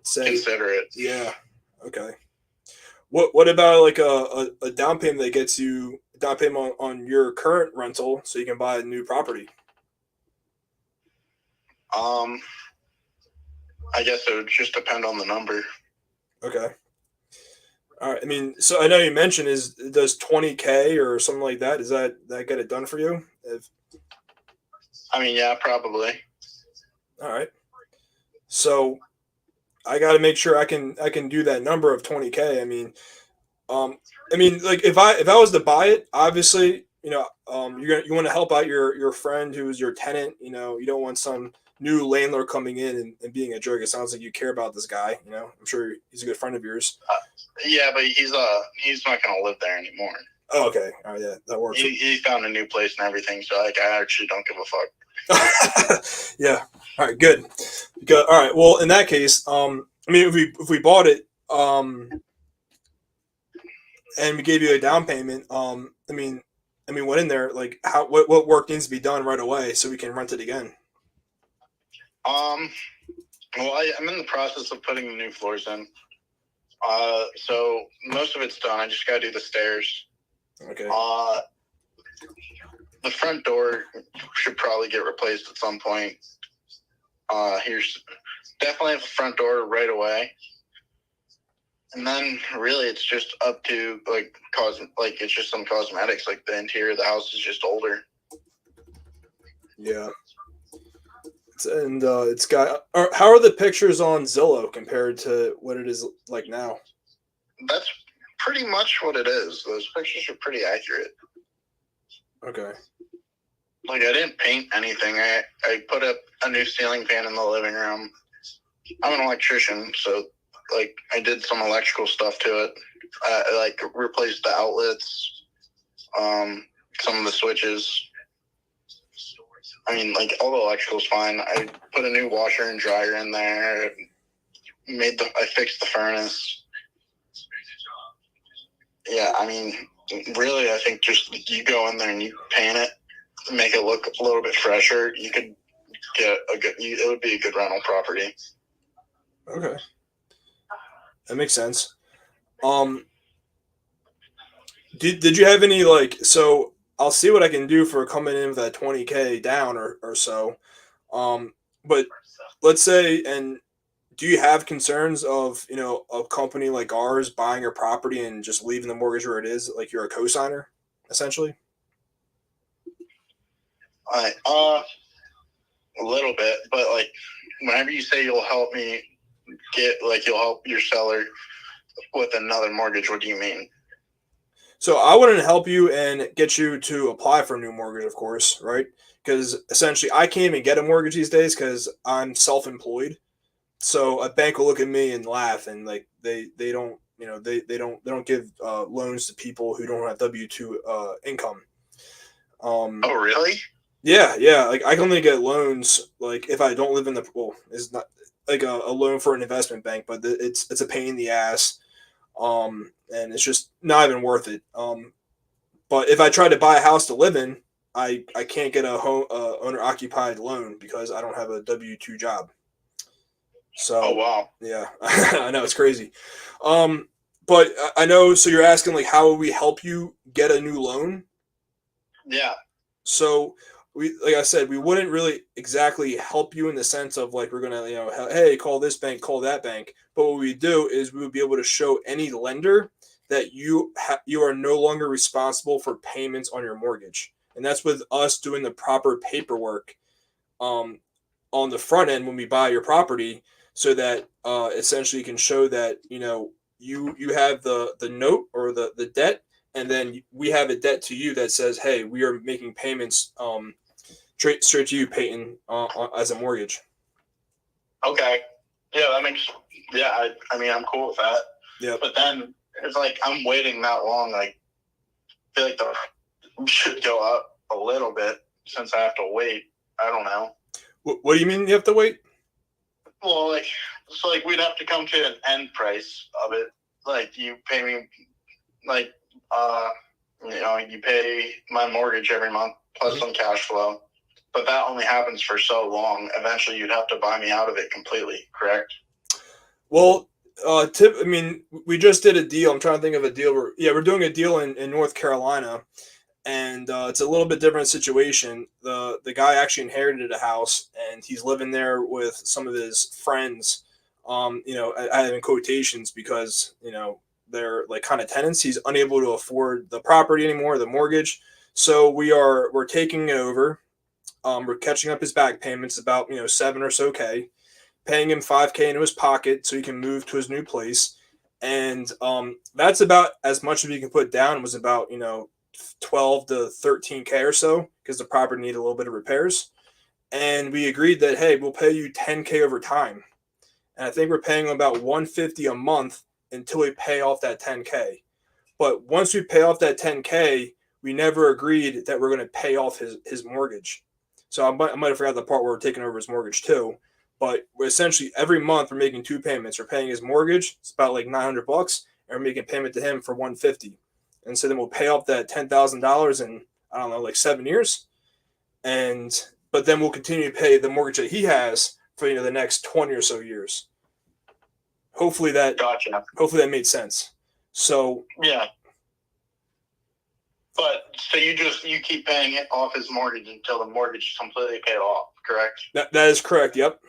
say Consider it. Yeah. Okay. What about like a down payment that gets you down payment on your current rental so you can buy a new property? I guess it would just depend on the number. Okay. All right. I mean, so I know you mentioned does 20K or something like that? Does that get it done for you? I mean, yeah, probably. All right. So I got to make sure I can do that number of 20K. I mean, like if I was to buy it, obviously, you want to help out your friend who's your tenant. You don't want some new landlord coming in and being a jerk. It sounds like you care about this guy. I'm sure he's a good friend of yours. Yeah, but he's not gonna live there anymore. Oh, okay. All right, yeah, that works. He found a new place and everything, so like I actually don't give a fuck. Yeah. All right. Good. All right. Well, in that case, I mean, if we bought it, and we gave you a down payment, I mean, what in there? Like, what work needs to be done right away so we can rent it again? Well, I'm in the process of putting the new floors in. So most of it's done. I just gotta do the stairs. Okay. The front door should probably get replaced at some point. Here's definitely the front door right away. And then really it's just up to it's just some cosmetics. Like the interior of the house is just older. Yeah. It's got. How are the pictures on Zillow compared to what it is like now? That's pretty much what it is. Those pictures are pretty accurate. Okay. Like I didn't paint anything. I put up a new ceiling fan in the living room. I'm an electrician, so like I did some electrical stuff to it. I like replaced the outlets, some of the switches. I mean, like all the electrical's fine. I put a new washer and dryer in there. I fixed the furnace. Yeah, I mean, really, I think just you go in there and you paint it, make it look a little bit fresher. You could get it would be a good rental property. Okay, that makes sense. Did you have any so? I'll see what I can do for coming in with that 20K down or so. But let's say, and do you have concerns of, a company like ours buying your property and just leaving the mortgage where it is? Like you're a cosigner, essentially? A little bit, but like whenever you say you'll help me you'll help your seller with another mortgage, what do you mean? So I wouldn't help you and get you to apply for a new mortgage, of course, right? Because essentially I can't even get a mortgage these days because I'm self-employed. So a bank will look at me and laugh, and like they don't they don't give loans to people who don't have W-2 income. Oh really? Yeah. Like I can only get loans like if I don't live in it's not like a loan for an investment bank, but it's a pain in the ass. And it's just not even worth it. But if I try to buy a house to live in, I can't get a home owner occupied loan because I don't have a W-2 job. So, oh wow, yeah, I know it's crazy. But I know. So you're asking like, how will we help you get a new loan? Yeah. So like I said, we wouldn't really exactly help you in the sense of like we're gonna hey, call this bank, call that bank. But what we do is we would be able to show any lender that you are no longer responsible for payments on your mortgage, and that's with us doing the proper paperwork on the front end when we buy your property, so that essentially you can show that you have the note or the debt, and then we have a debt to you that says, hey, we are making payments straight to you, Peyton, as a mortgage. Okay. Yeah, that makes. Yeah, I mean, I'm cool with that. Yeah. But then it's like I'm waiting that long. Like, I feel like the should go up a little bit since I have to wait. I don't know. What do you mean you have to wait? Well, like, so like we'd have to come to an end price of it. Like you pay me, like, you pay my mortgage every month plus some cash flow, but that only happens for so long. Eventually, you'd have to buy me out of it completely. Correct? Well, we just did a deal. I'm trying to think of a deal. We're doing a deal in North Carolina, and it's a little bit different situation. The guy actually inherited a house, and he's living there with some of his friends. I have in quotations because they're like kind of tenants. He's unable to afford the property anymore, the mortgage. So we're taking it over. We're catching up his back payments, about $7 or so K, paying him $5K into his pocket so he can move to his new place, and that's about as much as he can put down. It was about 12 to 13K or so because the property needed a little bit of repairs, and we agreed that, hey, we'll pay you 10K over time, and I think we're paying him about $150 a month until we pay off that 10K. But once we pay off that 10K, we never agreed that we're going to pay off his mortgage. So I might have forgot the part where we're taking over his mortgage too. But we're essentially every month we're making two payments. We're paying his mortgage, it's about like $900, and we're making a payment to him for $150. And so then we'll pay off that $10,000 in, I don't know, like 7 years. But then we'll continue to pay the mortgage that he has for the next 20 or so years. Hopefully that made sense. So yeah. But so you keep paying it off his mortgage until the mortgage is completely paid off, correct? That is correct. Yep.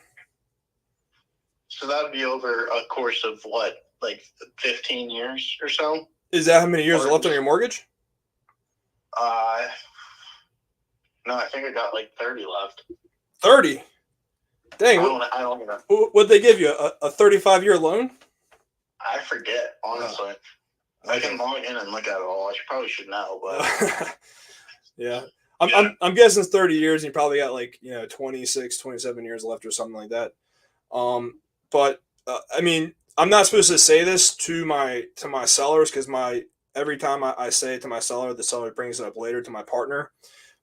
So that would be over a course of what, like 15 years or so? Is that how many years are left on your mortgage? No, I think I got like 30 left. 30? Dang. I don't know. What'd they give you? A 35-year loan? I forget, honestly. I can log in and look at it all. I probably should know, but yeah. I'm guessing it's 30 years, and you probably got like 26, 27 years left or something like that. But I'm not supposed to say this to my sellers because every time I say it to my seller, the seller brings it up later to my partner.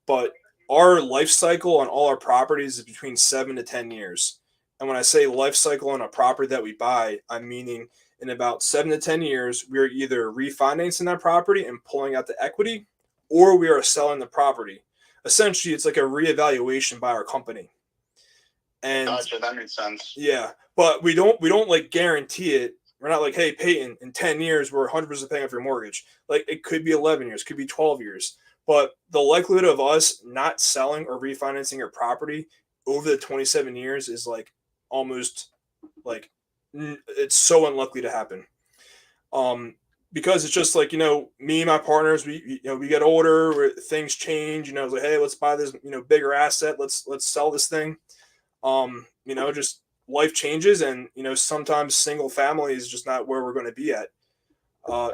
But our life cycle on all our properties is between 7 to 10 years. And when I say life cycle on a property that we buy, I'm meaning in about 7 to 10 years, we are either refinancing that property and pulling out the equity, or we are selling the property. Essentially, it's like a reevaluation by our company. And gotcha, that makes sense. Yeah, but we don't like guarantee it. We're not like, hey, Peyton, in 10 years, we're 100% paying off your mortgage. Like, it could be 11 years, could be 12 years. But the likelihood of us not selling or refinancing your property over the 27 years is like almost like it's so unlikely to happen. Because it's just like, me and my partners, we get older, things change, it's like, hey, let's buy this, bigger asset. Let's sell this thing. Just life changes, and, sometimes single family is just not where we're going to be at.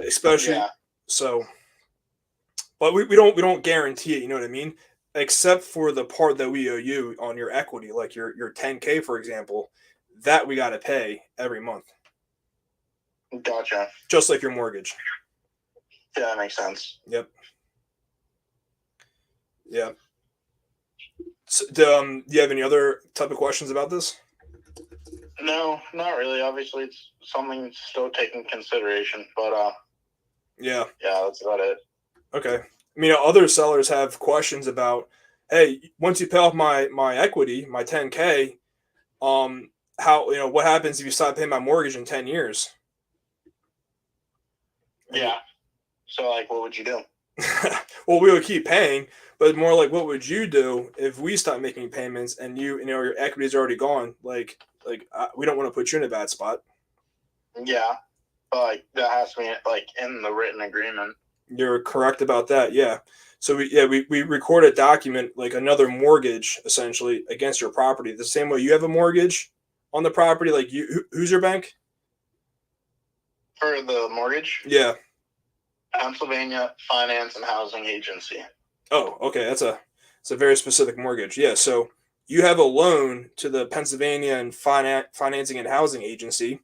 Especially so, but we don't guarantee it, you know what I mean? Except for the part that we owe you on your equity, like your 10K, for example, that we got to pay every month. Gotcha. Just like your mortgage. Yeah, that makes sense. Yep. Yeah. So, do you have any other type of questions about this? No, not really. Obviously, it's something still taking consideration, but yeah, that's about it. Okay. Other sellers have questions about, hey, once you pay off my equity, my 10K, how what happens if you stop paying my mortgage in 10 years? Yeah. So, like, what would you do? Well, we would keep paying, but more like, what would you do if we stop making payments and your equity is already gone? Like we don't want to put you in a bad spot. Yeah, but that has to be like in the written agreement. You're correct about that. Yeah. So we record a document, like another mortgage, essentially, against your property. The same way you have a mortgage on the property, like who's your bank? For the mortgage? Yeah. Pennsylvania Finance and Housing Agency. Oh, okay. It's a very specific mortgage. Yeah. So you have a loan to the Pennsylvania and Financing and Housing Agency,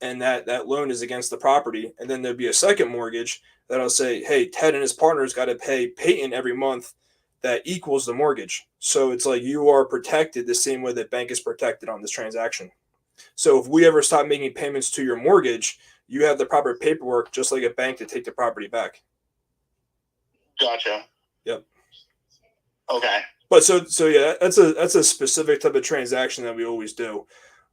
and that loan is against the property. And then there'll be a second mortgage that'll say, hey, Ted and his partners got to pay Peyton every month that equals the mortgage. So it's like you are protected the same way that bank is protected on this transaction. So if we ever stop making payments to your mortgage, you have the proper paperwork, just like a bank, to take the property back. Gotcha. Yep. Okay. But so yeah, that's a specific type of transaction that we always do,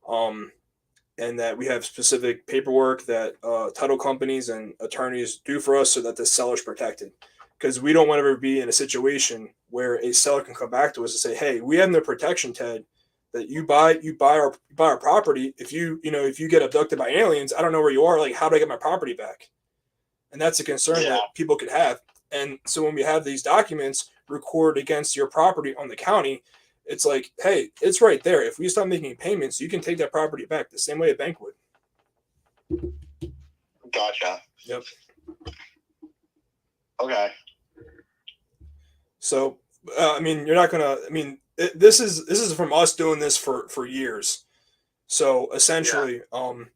and that we have specific paperwork that title companies and attorneys do for us so that the seller's protected, because we don't want to ever be in a situation where a seller can come back to us and say, "Hey, we have no protection, Ted. That you buy our property. If you get abducted by aliens, I don't know where you are. Like, how do I get my property back?" And that's a concern that people could have. And so when we have these documents recorded against your property on the county, it's like, hey, it's right there. If we stop making payments, you can take that property back the same way a bank would. Gotcha. Yep. Okay. So, I mean, you're not gonna. I mean, this is from us doing this for years. So essentially, So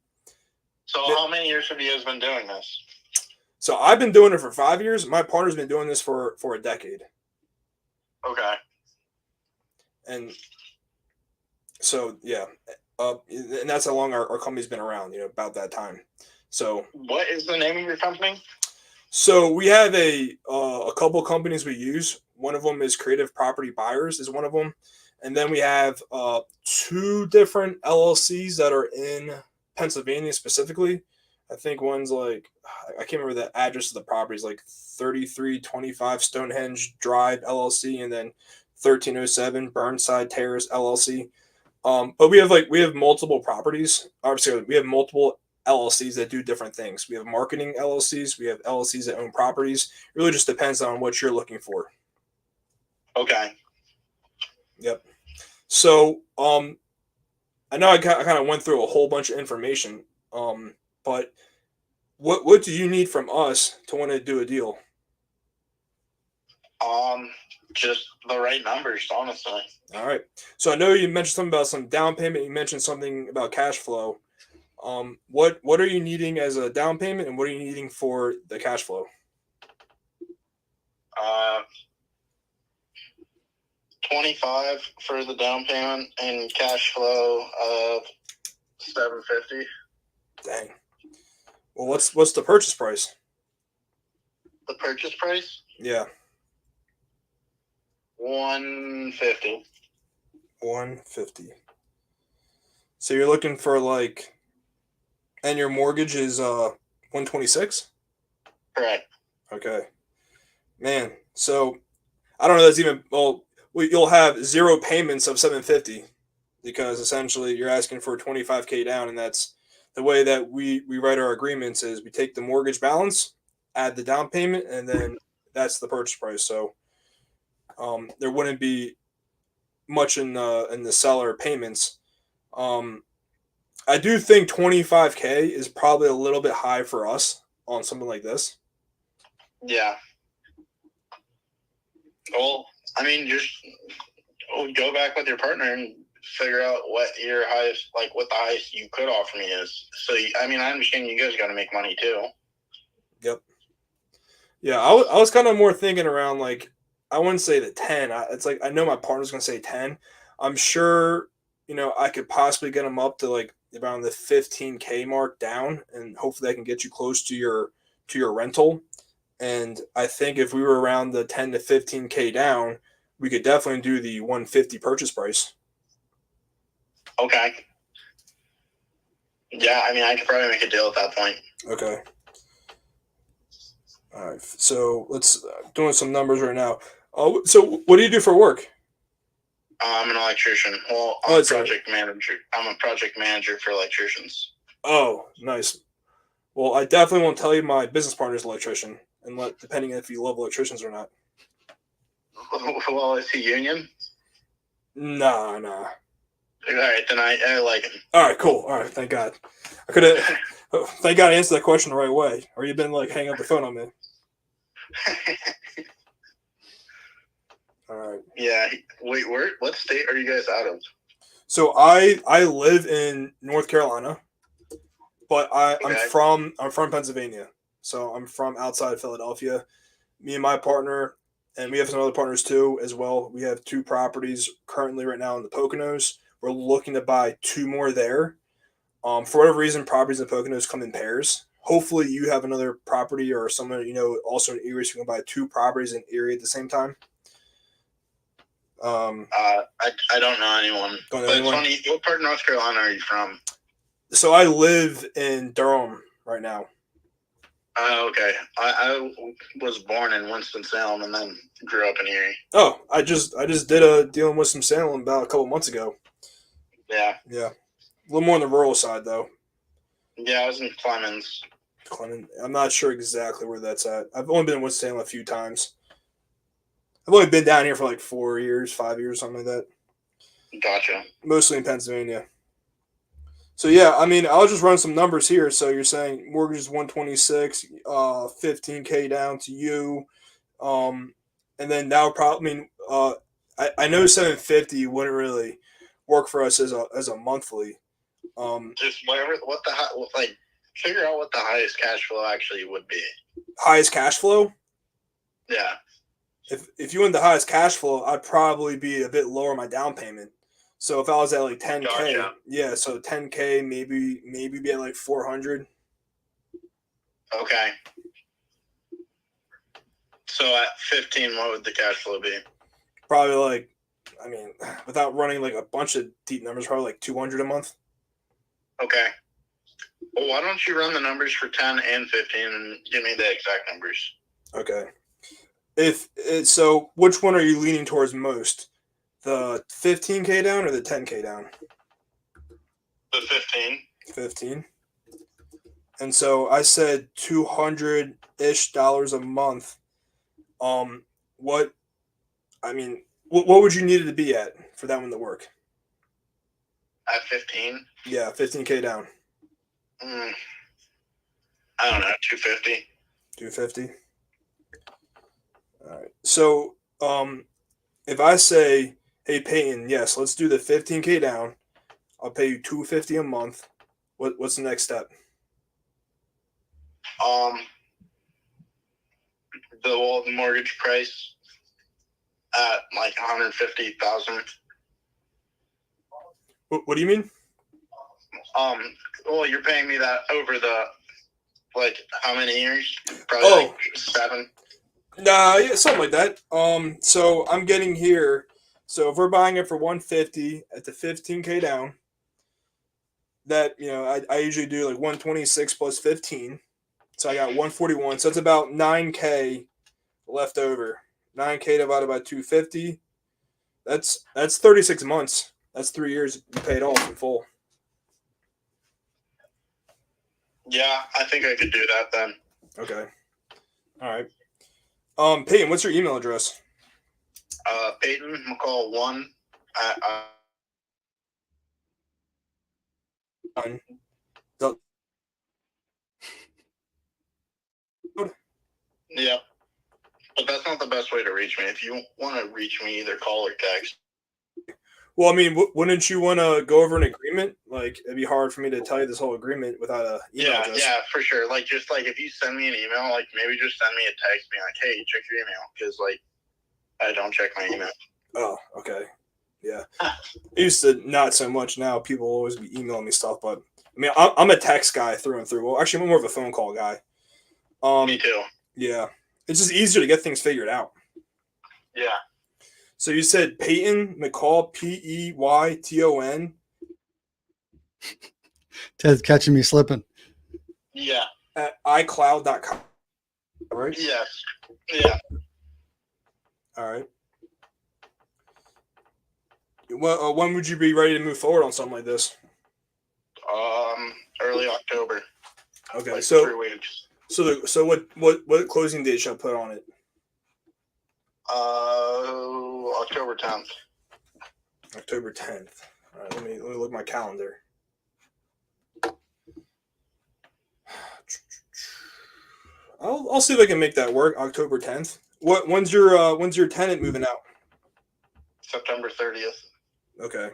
how many years have you guys been doing this? So I've been doing it for 5 years. My partner's been doing this for a decade. Okay. And so, yeah, and that's how long our company's been around, about that time. So what is the name of your company? So we have a couple companies we use. One of them is Creative Property Buyers is one of them. And then we have 2 different LLCs that are in Pennsylvania specifically. I think one's like, I can't remember the address of the property. It's like 3325 Stonehenge Drive LLC, and then 1307 Burnside Terrace LLC. But we have multiple properties. Obviously, we have multiple LLCs that do different things. We have marketing LLCs. We have LLCs that own properties. It really just depends on what you're looking for. Okay. Yep. So, I know I kind of went through a whole bunch of information. But what do you need from us to want to do a deal? Just the right numbers, honestly. All right. So I know you mentioned something about some down payment. You mentioned something about cash flow. What are you needing as a down payment, and what are you needing for the cash flow? 25 for the down payment and cash flow of $750. Dang. Well, what's the purchase price? The purchase price? Yeah. $150. $150. So you're looking for and your mortgage is $126? Correct. Okay. Man, so I don't know if that's even you'll have 0 payments of $750 because essentially you're asking for $25K down, and that's the way that we write our agreements is we take the mortgage balance, add the down payment, and then that's the purchase price. So there wouldn't be much in the seller payments. I do think $25K is probably a little bit high for us on something like this. Yeah. Well, I mean, just go back with your partner and figure out what your highest, what the highest you could offer me is. So, I mean, I understand you guys got to make money too. Yep. Yeah, I was kind of more thinking around I wouldn't say the 10. It's I know my partner's gonna say 10. I'm sure I could possibly get them up to around the 15K mark down, and hopefully I can get you close to your rental. And I think if we were around the 10 to 15K down, we could definitely do the 150 purchase price. Okay. Yeah, I mean, I could probably make a deal at that point. Okay. All right. So let's doing some numbers right now. So what do you do for work? I'm an electrician. Well, I'm a project manager. I'm a project manager for electricians. Oh, nice. Well, I definitely won't tell you my business partner's electrician, depending if you love electricians or not. Well, is he union? Nah. All right, then I like him. All right, cool. All right, thank God. I could have. Thank God I answered that question the right way, or you've been hanging up the phone on me. All right. Yeah. Wait, what state are you guys out of? So I live in North Carolina, but I'm from Pennsylvania. So I'm from outside Philadelphia. Me and my partner, and we have some other partners too as well. We have 2 properties currently right now in the Poconos. We're looking to buy 2 more there. For whatever reason, properties in Poconos come in pairs. Hopefully, you have another property or someone also in Erie, so you can buy 2 properties in Erie at the same time. I don't know anyone. Don't know but anyone? It's funny. What part of North Carolina are you from? So I live in Durham right now. Okay. I was born in Winston-Salem and then grew up in Erie. Oh, I just did a deal in Winston-Salem about a couple months ago. Yeah. Yeah, a little more on the rural side though. Yeah, I was in Clemens. I'm not sure exactly where that's at. I've only been in Winston-Salem a few times. I've only been down here for like 4 years, 5 years, something like that. Gotcha. Mostly in Pennsylvania. So yeah, I mean, I'll just run some numbers here. So you're saying mortgage is 126, $15K down to you, and then that would probably mean I know 750 wouldn't really work for us as a monthly. Just figure out what the highest cash flow actually would be. Highest cash flow? Yeah. If you want the highest cash flow, I'd probably be a bit lower my down payment. So if I was at like 10K, Gotcha. yeah, so 10K maybe be at like 400. Okay. So at 15, what would the cash flow be? Probably like, I mean, without running like a bunch of deep numbers, probably like 200 a month. Okay. Well, why don't you run the numbers for 10 and 15 and give me the exact numbers? Okay. So which one are you leaning towards most? The 15K down or the 10K down? The 15. 15. And so I said $200-ish a month. What would you need it to be at for that one to work? At 15? Yeah, 15K down. I don't know, 250. 250. All right. So, if I say, "Hey Peyton, yes, let's do the 15K down. I'll pay you $250 a month." What's the next step? The mortgage price at like 150,000. What do you mean? Well, you're paying me that over the how many years? Probably like 7. Nah, yeah, something like that. So I'm getting here. So if we're buying it for 150 at the 15K down, that I usually do like 126 plus 15. So I got 141. So it's about 9K left over. 9K divided by 250. That's 36 months. That's 3 years you pay it off in full. Yeah, I think I could do that then. Okay. All right. Peyton, what's your email address? Peyton McCall1 at Yeah. But that's not the best way to reach me. If you want to reach me, either call or text. Well, I mean, wouldn't you want to go over an agreement? Like, it'd be hard for me to tell you this whole agreement without a email address. Yeah, for sure. Just if you send me an email, maybe just send me a text, being like, "Hey, check your email," because I don't check my email. Oh, okay. Yeah. I used to not so much. Now people will always be emailing me stuff, but I mean, I'm a text guy through and through. Well, actually, I'm more of a phone call guy. Me too. Yeah. It's just easier to get things figured out. Yeah. So you said Peyton McCall, Peyton. Ted's catching me slipping. Yeah. At iCloud.com. Right? Yes. Yeah. All right. Well, when would you be ready to move forward on something like this? Early October. Okay, 3 weeks. So what closing date should I put on it? October 10th. October 10th. All right, let me look at my calendar. I'll see if I can make that work. October 10th. When's your tenant moving out? September 30th. Okay.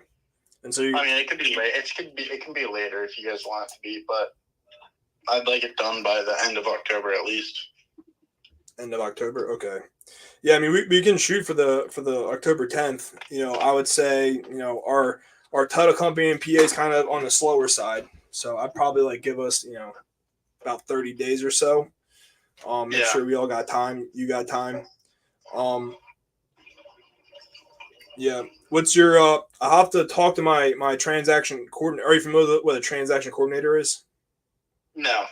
And so it could be late. It can be later if you guys want it to be, but I'd like it done by the end of October at least. End of October. Okay. Yeah, I mean we can shoot for the October 10th. I would say our title company in PA is kind of on the slower side. So I'd probably like give us, about 30 days or so. Make sure we all got time. You got time. Yeah. What's your? I'll have to talk to my transaction coordinator. Are you familiar with what a transaction coordinator is? No.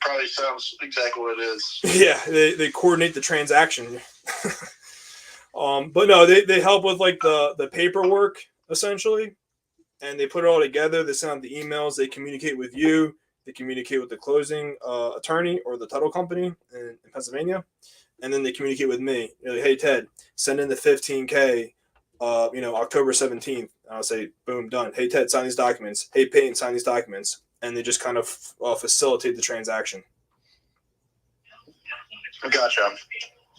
Probably sounds exactly what it is. Yeah, they coordinate the transaction. But no, they help with like the paperwork essentially, and they put it all together. They send out the emails. They communicate with you. They communicate with the closing attorney or the title company in Pennsylvania, and then they communicate with me. They're like, hey Ted, send in the $15K. October 17th. I'll say, boom, done. Hey Ted, sign these documents. Hey Peyton, sign these documents, and they just kind of facilitate the transaction. Gotcha.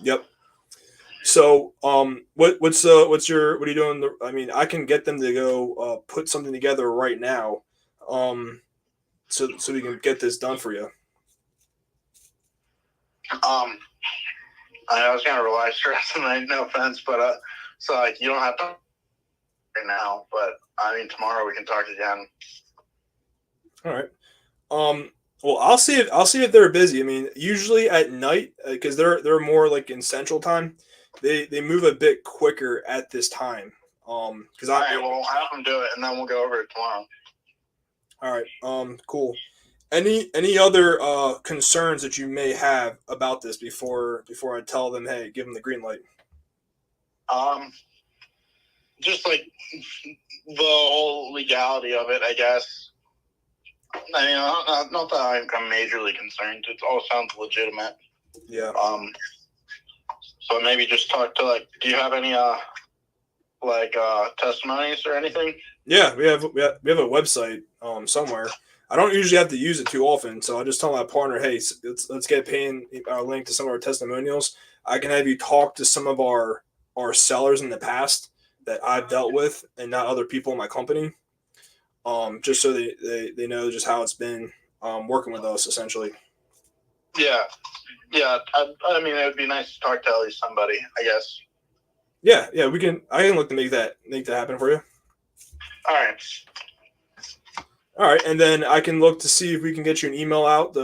Yep. So, what are you doing? I mean, I can get them to go put something together right now, so we can get this done for you. I was gonna rely stress tonight, no offense, but so like you don't have to right now, but I mean tomorrow we can talk again. All right. Well, I'll see if they're busy. I mean, usually at night, because they're more like in Central Time. They move a bit quicker at this time. Because All right, well, have them do it, and then we'll go over it tomorrow. All right. Cool. Any other concerns that you may have about this before I tell them, hey, give them the green light? Just like the whole legality of it, I guess. I mean, not that I'm majorly concerned. It all sounds legitimate. Yeah. So maybe just talk to do you have any testimonies or anything? Yeah, we have a website somewhere. I don't usually have to use it too often, so I just tell my partner, hey, let's get Payne a link to some of our testimonials. I can have you talk to some of our sellers in the past that I've dealt with and not other people in my company, just so they know just how it's been working with us, essentially. Yeah. I mean, it would be nice to talk to at least somebody, I guess. Yeah, I can look to make that happen for you. All right, and then I can look to see if we can get you an email out,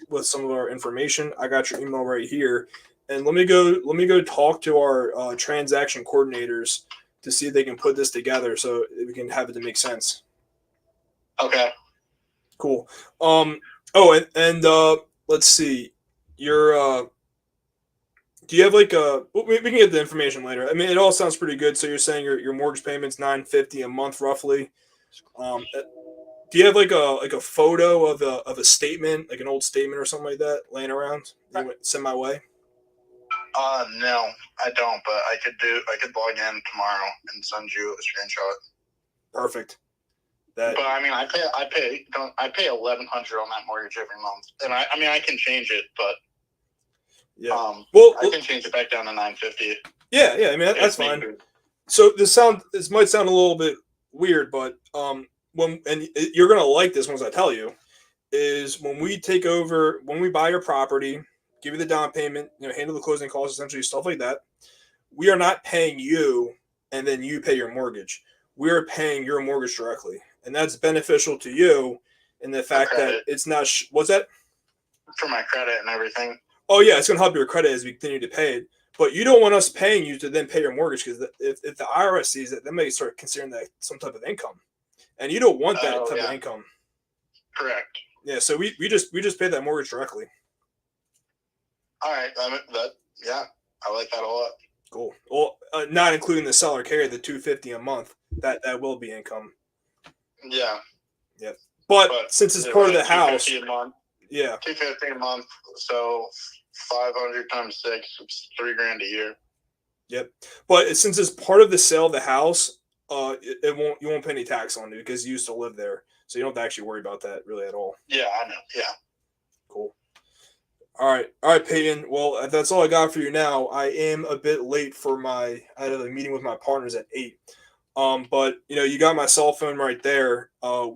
with some of our information. I got your email right here, and let me go talk to our transaction coordinators to see if they can put this together so we can have it to make sense. Okay. Cool. Let's see. Do you have we can get the information later. I mean, it all sounds pretty good. So you're saying your mortgage payment's $950 a month roughly. Do you have like a photo of a statement, like an old statement or something like that laying around? You would send my way? No, I don't, but I could log in tomorrow and send you a screenshot. Perfect. But I mean, I pay $1,100 on that mortgage every month, and I can change it, but yeah, I can change it back down to $950. Yeah. I mean, that's fine. So this might sound a little bit weird, but you're gonna like this once I tell you, is when we buy your property, give you the down payment, handle the closing costs, essentially stuff like that. We are not paying you, and then you pay your mortgage. We are paying your mortgage directly. And that's beneficial to you in the fact that it's not what's that? For my credit and everything. Oh yeah, it's going to help your credit as we continue to pay it. But you don't want us paying you to then pay your mortgage, because if the IRS sees it, they may start considering that some type of income, and you don't want that type of income. Correct. Yeah, so we just pay that mortgage directly. All right, I like that a lot. Cool. Well, not including the seller carry, the $250 a month. That will be income. Yeah. Yeah. But since it's part of the house, $250 a month. Yeah. $250 a month. So 500 times 6, it's $3,000 a year. Yep. But since it's part of the sale of the house, you won't pay any tax on it because you used to live there, so you don't have to actually worry about that really at all. Yeah, I know. Yeah. Cool. All right, Peyton. Well, that's all I got for you now. I am a bit late for I had a meeting with my partners at 8. But you got my cell phone right there. I'll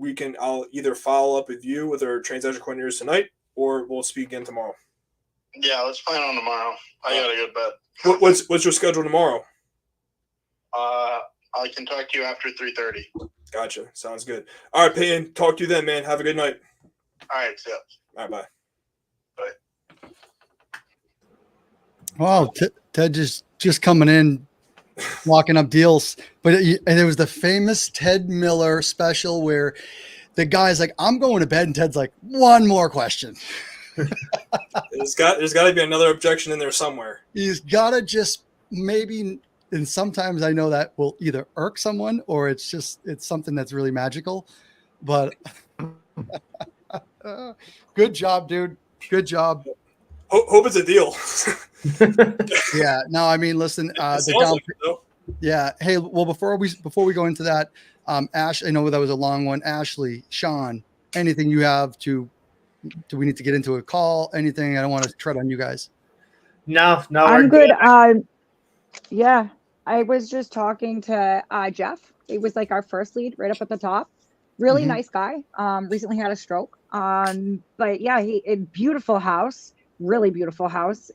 either follow up with you with our transaction coordinators tonight, or we'll speak again tomorrow. Yeah, let's plan on tomorrow. I gotta go to bed. What's your schedule tomorrow? I can talk to you after 3:30. Gotcha. Sounds good. All right, Peyton. Talk to you then, man. Have a good night. All right, see ya. All right, bye. Wow, Ted just coming in, locking up deals. But it was the famous Ted Miller special where the guy's like, "I'm going to bed," and Ted's like, "One more question." There's got to be another objection in there somewhere. He's got to just maybe, and sometimes I know that will either irk someone or it's something that's really magical. But good job, dude. Good job. Hope it's a deal. Yeah. No, I mean, listen. Yeah. Hey, well, before we go into that, Ash, I know that was a long one. Ashley, Shaun, anything you have to? Do we need to get into a call? Anything? I don't want to tread on you guys. No, I'm good. Yeah, I was just talking to Jeff. It was like our first lead right up at the top. Really nice guy. Recently had a stroke. But yeah, beautiful house. Really beautiful house.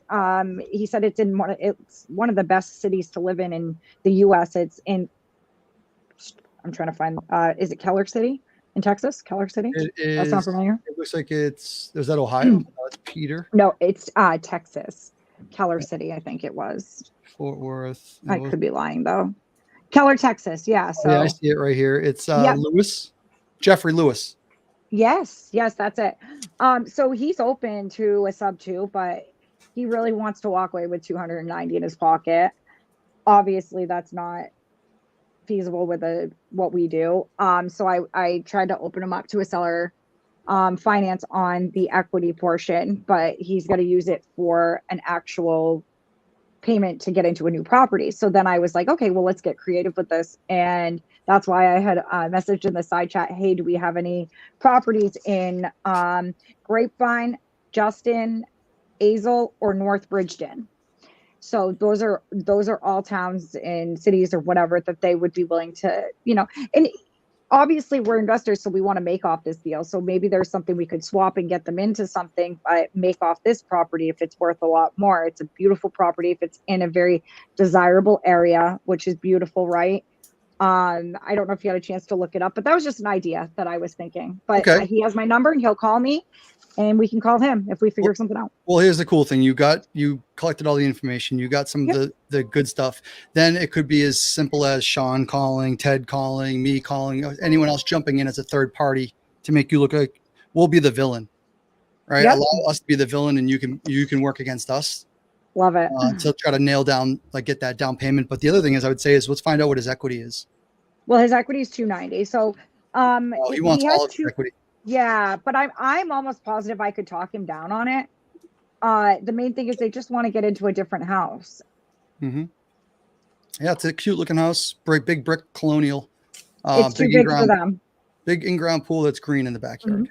He said it's one of the best cities to live in the U.S. It's in. I'm trying to find. Is it Keller City in Texas? Keller City. It is. That sounds familiar. It looks like is that Ohio? No, it's Peter. No, it's Texas. Keller City, I think it was. Fort Worth. I could be lying though. Keller, Texas. Yeah. So yeah, I see it right here. It's Lewis, Jeffrey Lewis. Yes, that's it. So he's open to a sub 2, but he really wants to walk away with 290 in his pocket. Obviously, that's not feasible with what we do. So I tried to open him up to a seller finance on the equity portion, but he's got to use it for an actual payment to get into a new property. So then I was like, okay, well, let's get creative with this. And that's why I had messaged in the side chat, hey, do we have any properties in Grapevine, Justin, Azle, or North Bridgeton? So those are all towns and cities or whatever that they would be willing to, and obviously we're investors, so we want to make off this deal. So maybe there's something we could swap and get them into something, but make off this property if it's worth a lot more. It's a beautiful property if it's in a very desirable area, which is beautiful, right? I don't know if you had a chance to look it up, but that was just an idea that I was thinking. But he has my number and he'll call me and we can call him if we figure something out. Well, here's the cool thing. You collected all the information. You got some of the good stuff. Then it could be as simple as Shaun calling, Ted calling, me calling, anyone else jumping in as a third party to make you look like we'll be the villain, right? Yep. Allow us to be the villain and you can work against us. Love it. To try to nail down, get that down payment. But the other thing is I would say is let's find out what his equity is. Well, his equity is 290. So he wants all of his equity. Yeah, but I'm almost positive I could talk him down on it. The main thing is they just want to get into a different house. Mm-hmm. Yeah, it's a cute looking house, big brick colonial. It's too big for them. Big in-ground pool that's green in the backyard.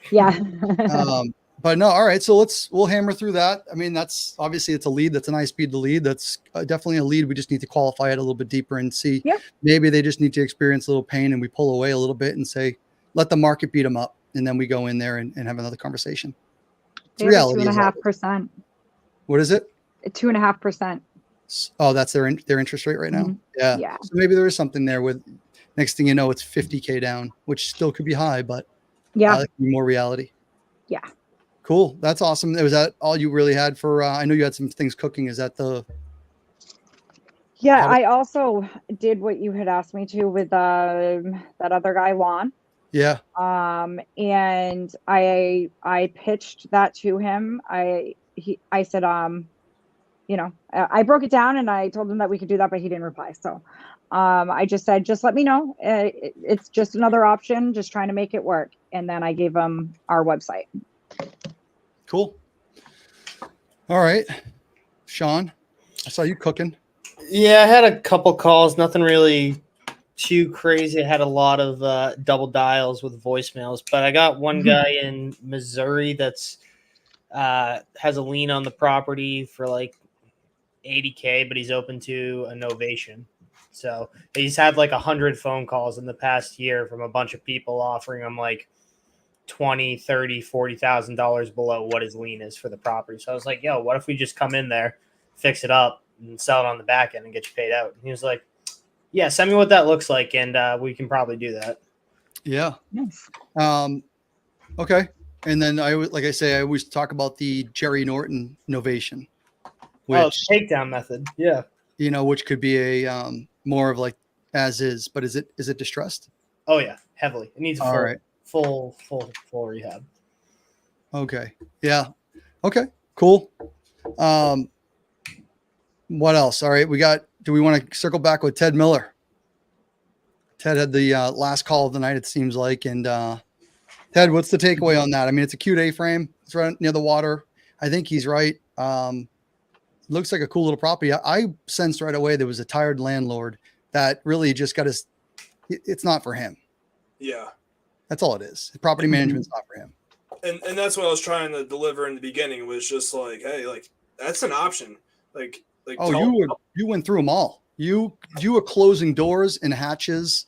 Mm-hmm. Yeah. But no, all right. So we'll hammer through that. I mean, that's obviously it's a lead. That's an ISPEED to lead. That's definitely a lead. We just need to qualify it a little bit deeper and see. Yep. Maybe they just need to experience a little pain and we pull away a little bit and say, let the market beat them up. And then we go in there and have another conversation. It's reality. 2.5%. What is it? 2.5%. Oh, that's their interest rate right now. Mm-hmm. Yeah. So maybe there is something there with next thing you know, it's 50K down, which still could be high, but that could be more reality. Yeah. Cool. That's awesome. Was that all you really had for, I know you had some things cooking. Is that Yeah, I also did what you had asked me to with that other guy, Juan. Yeah. And I pitched that to him. I said, I broke it down and I told him that we could do that, but he didn't reply. So, I just said, just let me know. It's just another option, just trying to make it work. And then I gave him our website. Cool. All right. Shaun, I saw you cooking. Yeah, I had a couple calls, nothing really too crazy. I had a lot of double dials with voicemails, but I got one guy in Missouri that's has a lien on the property for like $80K, but he's open to a novation. So he's had like 100 phone calls in the past year from a bunch of people offering him like $20,000, $30,000, $40,000 below what his lien is for the property. So I was like, yo, what if we just come in there, fix it up, and sell it on the back end and get you paid out? And he was like, Yeah, send me what that looks like, and we can probably do that. Yeah. Nice. Okay. And then I always talk about the Jerry Norton novation, which takedown method. Yeah. Which could be a more of like as is, but is it distressed? Oh yeah, heavily. It needs full rehab. Okay. Yeah. Okay. Cool. What else? All right. Do we want to circle back with Ted Miller? Ted had the last call of the night, it seems like. And Ted, what's the takeaway on that? I mean, it's a cute A-frame. It's right near the water. I think he's right. Looks like a cool little property. I sensed right away there was a tired landlord that really just got it's not for him. Yeah. That's all it is. Property management's not for him. And that's what I was trying to deliver in the beginning, was just like, hey, like that's an option. Like you went through them all. You were closing doors and hatches.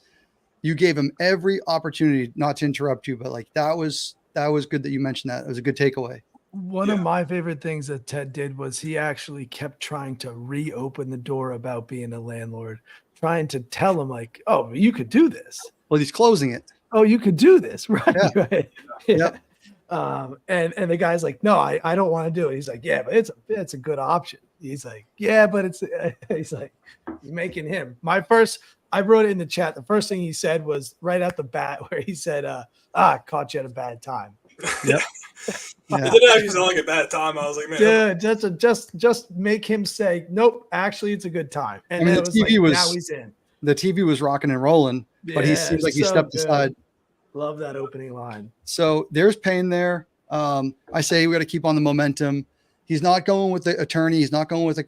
You gave him every opportunity not to interrupt you, but like that was good that you mentioned that. It was a good takeaway. One of my favorite things that Ted did was he actually kept trying to reopen the door about being a landlord, trying to tell him like, oh, you could do this. Well, he's closing it. Oh, you could do this. Right. Yeah. Right. Yeah. And the guy's like, no, I don't want to do it. He's like, yeah, but it's a good option. He's like, yeah, but he's like, you're making him. I wrote it in the chat. The first thing he said was right out the bat where he said, caught you at a bad time. Yep. Yeah. It didn't actually sound like a bad time. I was like, man. Yeah, just make him say, nope, actually it's a good time. And then the TV was now he's in. The TV was rocking and rolling, but he seems like he stepped aside. Love that opening line. So there's pain there. I say we got to keep on the momentum. He's not going with the attorney. He's not going with the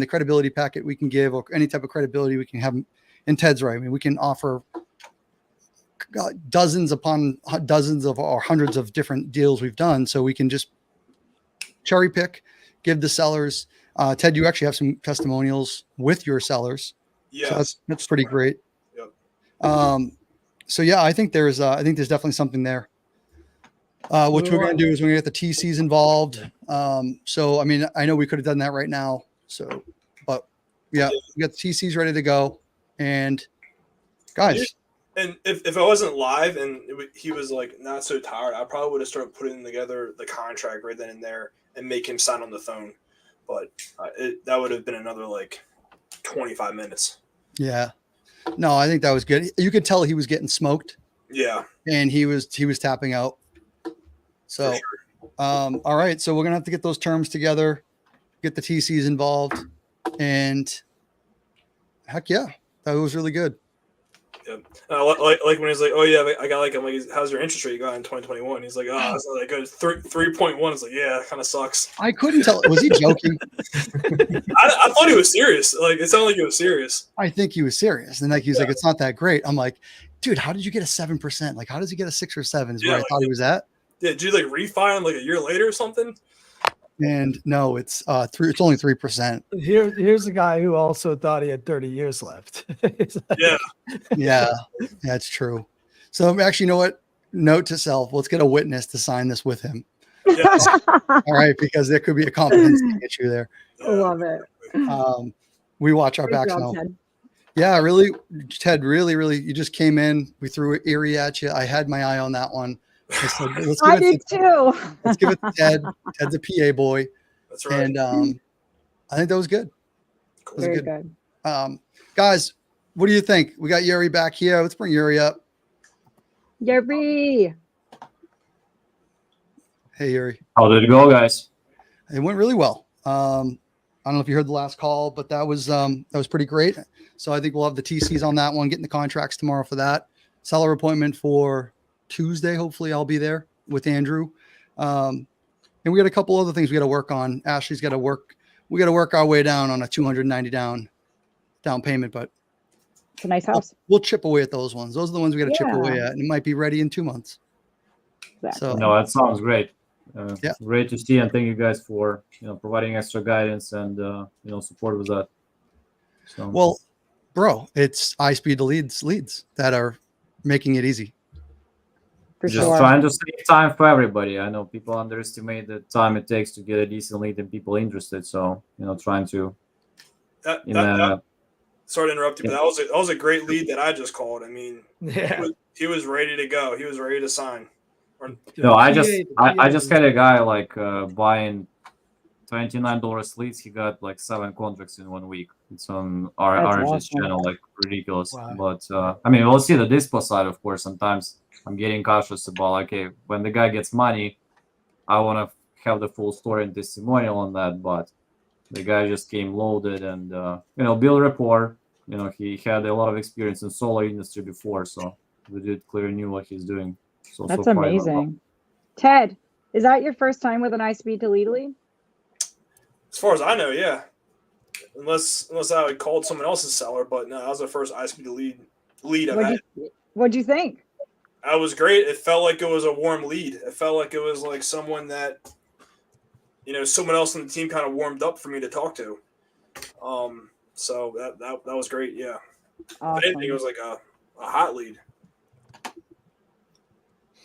credibility packet we can give, or any type of credibility we can have. And Ted's right. I mean, we can offer dozens upon dozens of or hundreds of different deals we've done. So we can just cherry pick, give the sellers. Ted, you actually have some testimonials with your sellers. Yeah, so that's pretty great. Yep. So yeah, I think there's definitely something there. What we're going to do is we're going to get the TCs involved. So, I mean, I know we could have done that right now. So, but yeah, we got the TCs ready to go. And guys. And if I wasn't live and he was like not so tired, I probably would have started putting together the contract right then and there and make him sign on the phone. But that would have been another like 25 minutes. Yeah. No, I think that was good. You could tell he was getting smoked. Yeah. And he was tapping out. So, sure. All right. So we're going to have to get those terms together, get the TCs involved, and heck yeah, that was really good. Yeah. Like when he's like, oh yeah, I got like, I'm like, how's your interest rate you got in 2021? He's like, oh, it's not that good. 3.1. It's like, yeah, it kind of sucks. I couldn't tell. Was he joking? I thought he was serious. Like it sounded like he was serious. I think he was serious. And like, he was like, it's not that great. I'm like, dude, how did you get a 7%? Like, how does he get a 6 or 7 is where I thought he was at. Yeah. Did you like refi him like a year later or something? And no, it's it's only 3%. Here's a guy who also thought he had 30 years left. Yeah, that's true. So actually, you know what? Note to self: let's get a witness to sign this with him. Yeah. All right, because there could be a competency issue there. Love it. We watch our backs now. Yeah, really, Ted. Really, you just came in. We threw Erie at you. I had my eye on that one. I said, I did too. Let's give it to Ted. Ted's a PA boy. That's right. And I think that was good. Cool. Very good. Guys, what do you think? We got Yuri back here. Let's bring Yuri up. Yuri. Hey, Yuri. How did it go, guys? It went really well. I don't know if you heard the last call, but that was pretty great. So I think we'll have the TCs on that one, getting the contracts tomorrow for that. Seller appointment for Tuesday. Hopefully I'll be there with Andrew. And we got a couple other things we got to work on. Ashley's got to work. We got to work our way down on a 290 down payment, but it's a nice house. We'll chip away at those ones. Those are the ones we got to chip away at, and it might be ready in 2 months. Exactly. So no, that sounds great. Yeah, great to see, and thank you guys for providing extra guidance and support with that. So well, bro, it's ISPEED leads that are making it easy. For just sure. trying to save time for everybody. I know people underestimate the time it takes to get a decent lead and people interested. So trying to sorry to interrupt you, but that was a great lead that I just called. I mean, Yeah. he was ready to go. He was ready to sign. No, I just had a guy like buying $29 leads. He got like 7 contracts in 1 week. It's on our RG's awesome. channel, like ridiculous. Wow. But I mean, we'll see the dispo side, of course. Sometimes I'm getting cautious about, okay, when the guy gets money, I want to have the full story and testimonial on that. But the guy just came loaded and build rapport. He had a lot of experience in solar industry before, so the dude clearly knew what he's doing. So That's so far, amazing. Ted, is that your first time with an ISPEED to lead? As far as I know, yeah. Unless I had called someone else's seller, but no, that was the first ISPEED lead I've had. What'd you think? That was great. It felt like it was a warm lead. It felt like it was like someone that, someone else on the team kind of warmed up for me to talk to. So that was great. Yeah. Awesome. I didn't think it was like a hot lead.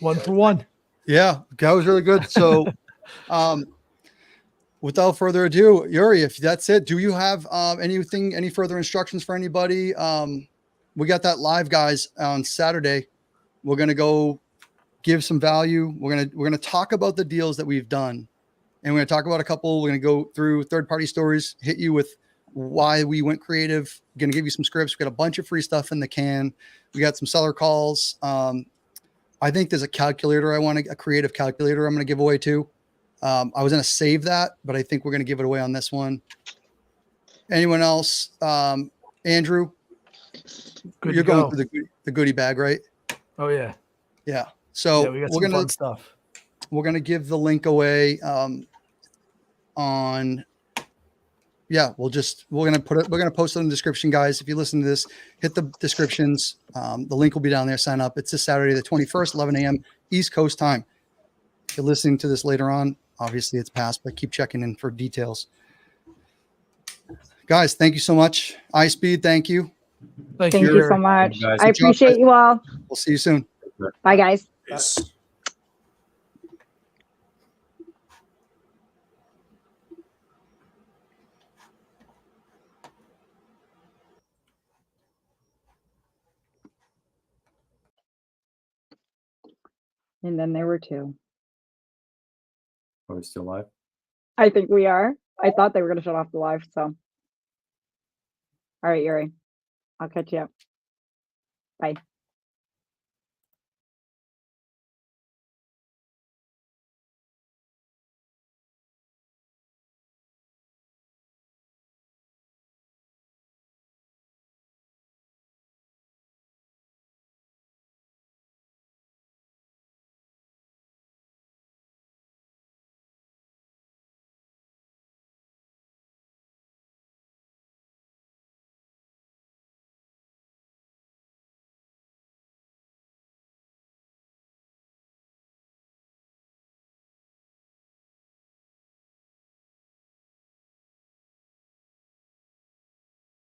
1 for 1. Yeah, that was really good. So, without further ado, Yuri, if that's it, do you have any further instructions for anybody? We got that live, guys, on Saturday. We're gonna go give some value. We're gonna talk about the deals that we've done, and we're gonna talk about a couple. We're gonna go through third-party stories, hit you with why we went creative. Gonna give you some scripts. We got a bunch of free stuff in the can. We got some seller calls. I think there's a calculator. A creative calculator I'm going to give away too. I was going to save that, but I think we're going to give it away on this one. Anyone else? Andrew, you're going through the goodie bag, right? Oh yeah. Yeah. So yeah, we got some fun stuff. We're going to give the link away we're going to post it in the description, guys. If you listen to this, hit the descriptions. The link will be down there. Sign up. It's this Saturday, the 21st, 11 a.m. East Coast time. If you're listening to this later on, obviously it's past, but keep checking in for details. Guys, thank you so much. ISPEED, thank you. Thank you so much. Guys. I appreciate you all. We'll see you soon. Bye, guys. Peace. And then there were 2. Are we still live? I think we are. I thought they were going to shut off the live. So, all right, Yuri, I'll catch you up. Bye.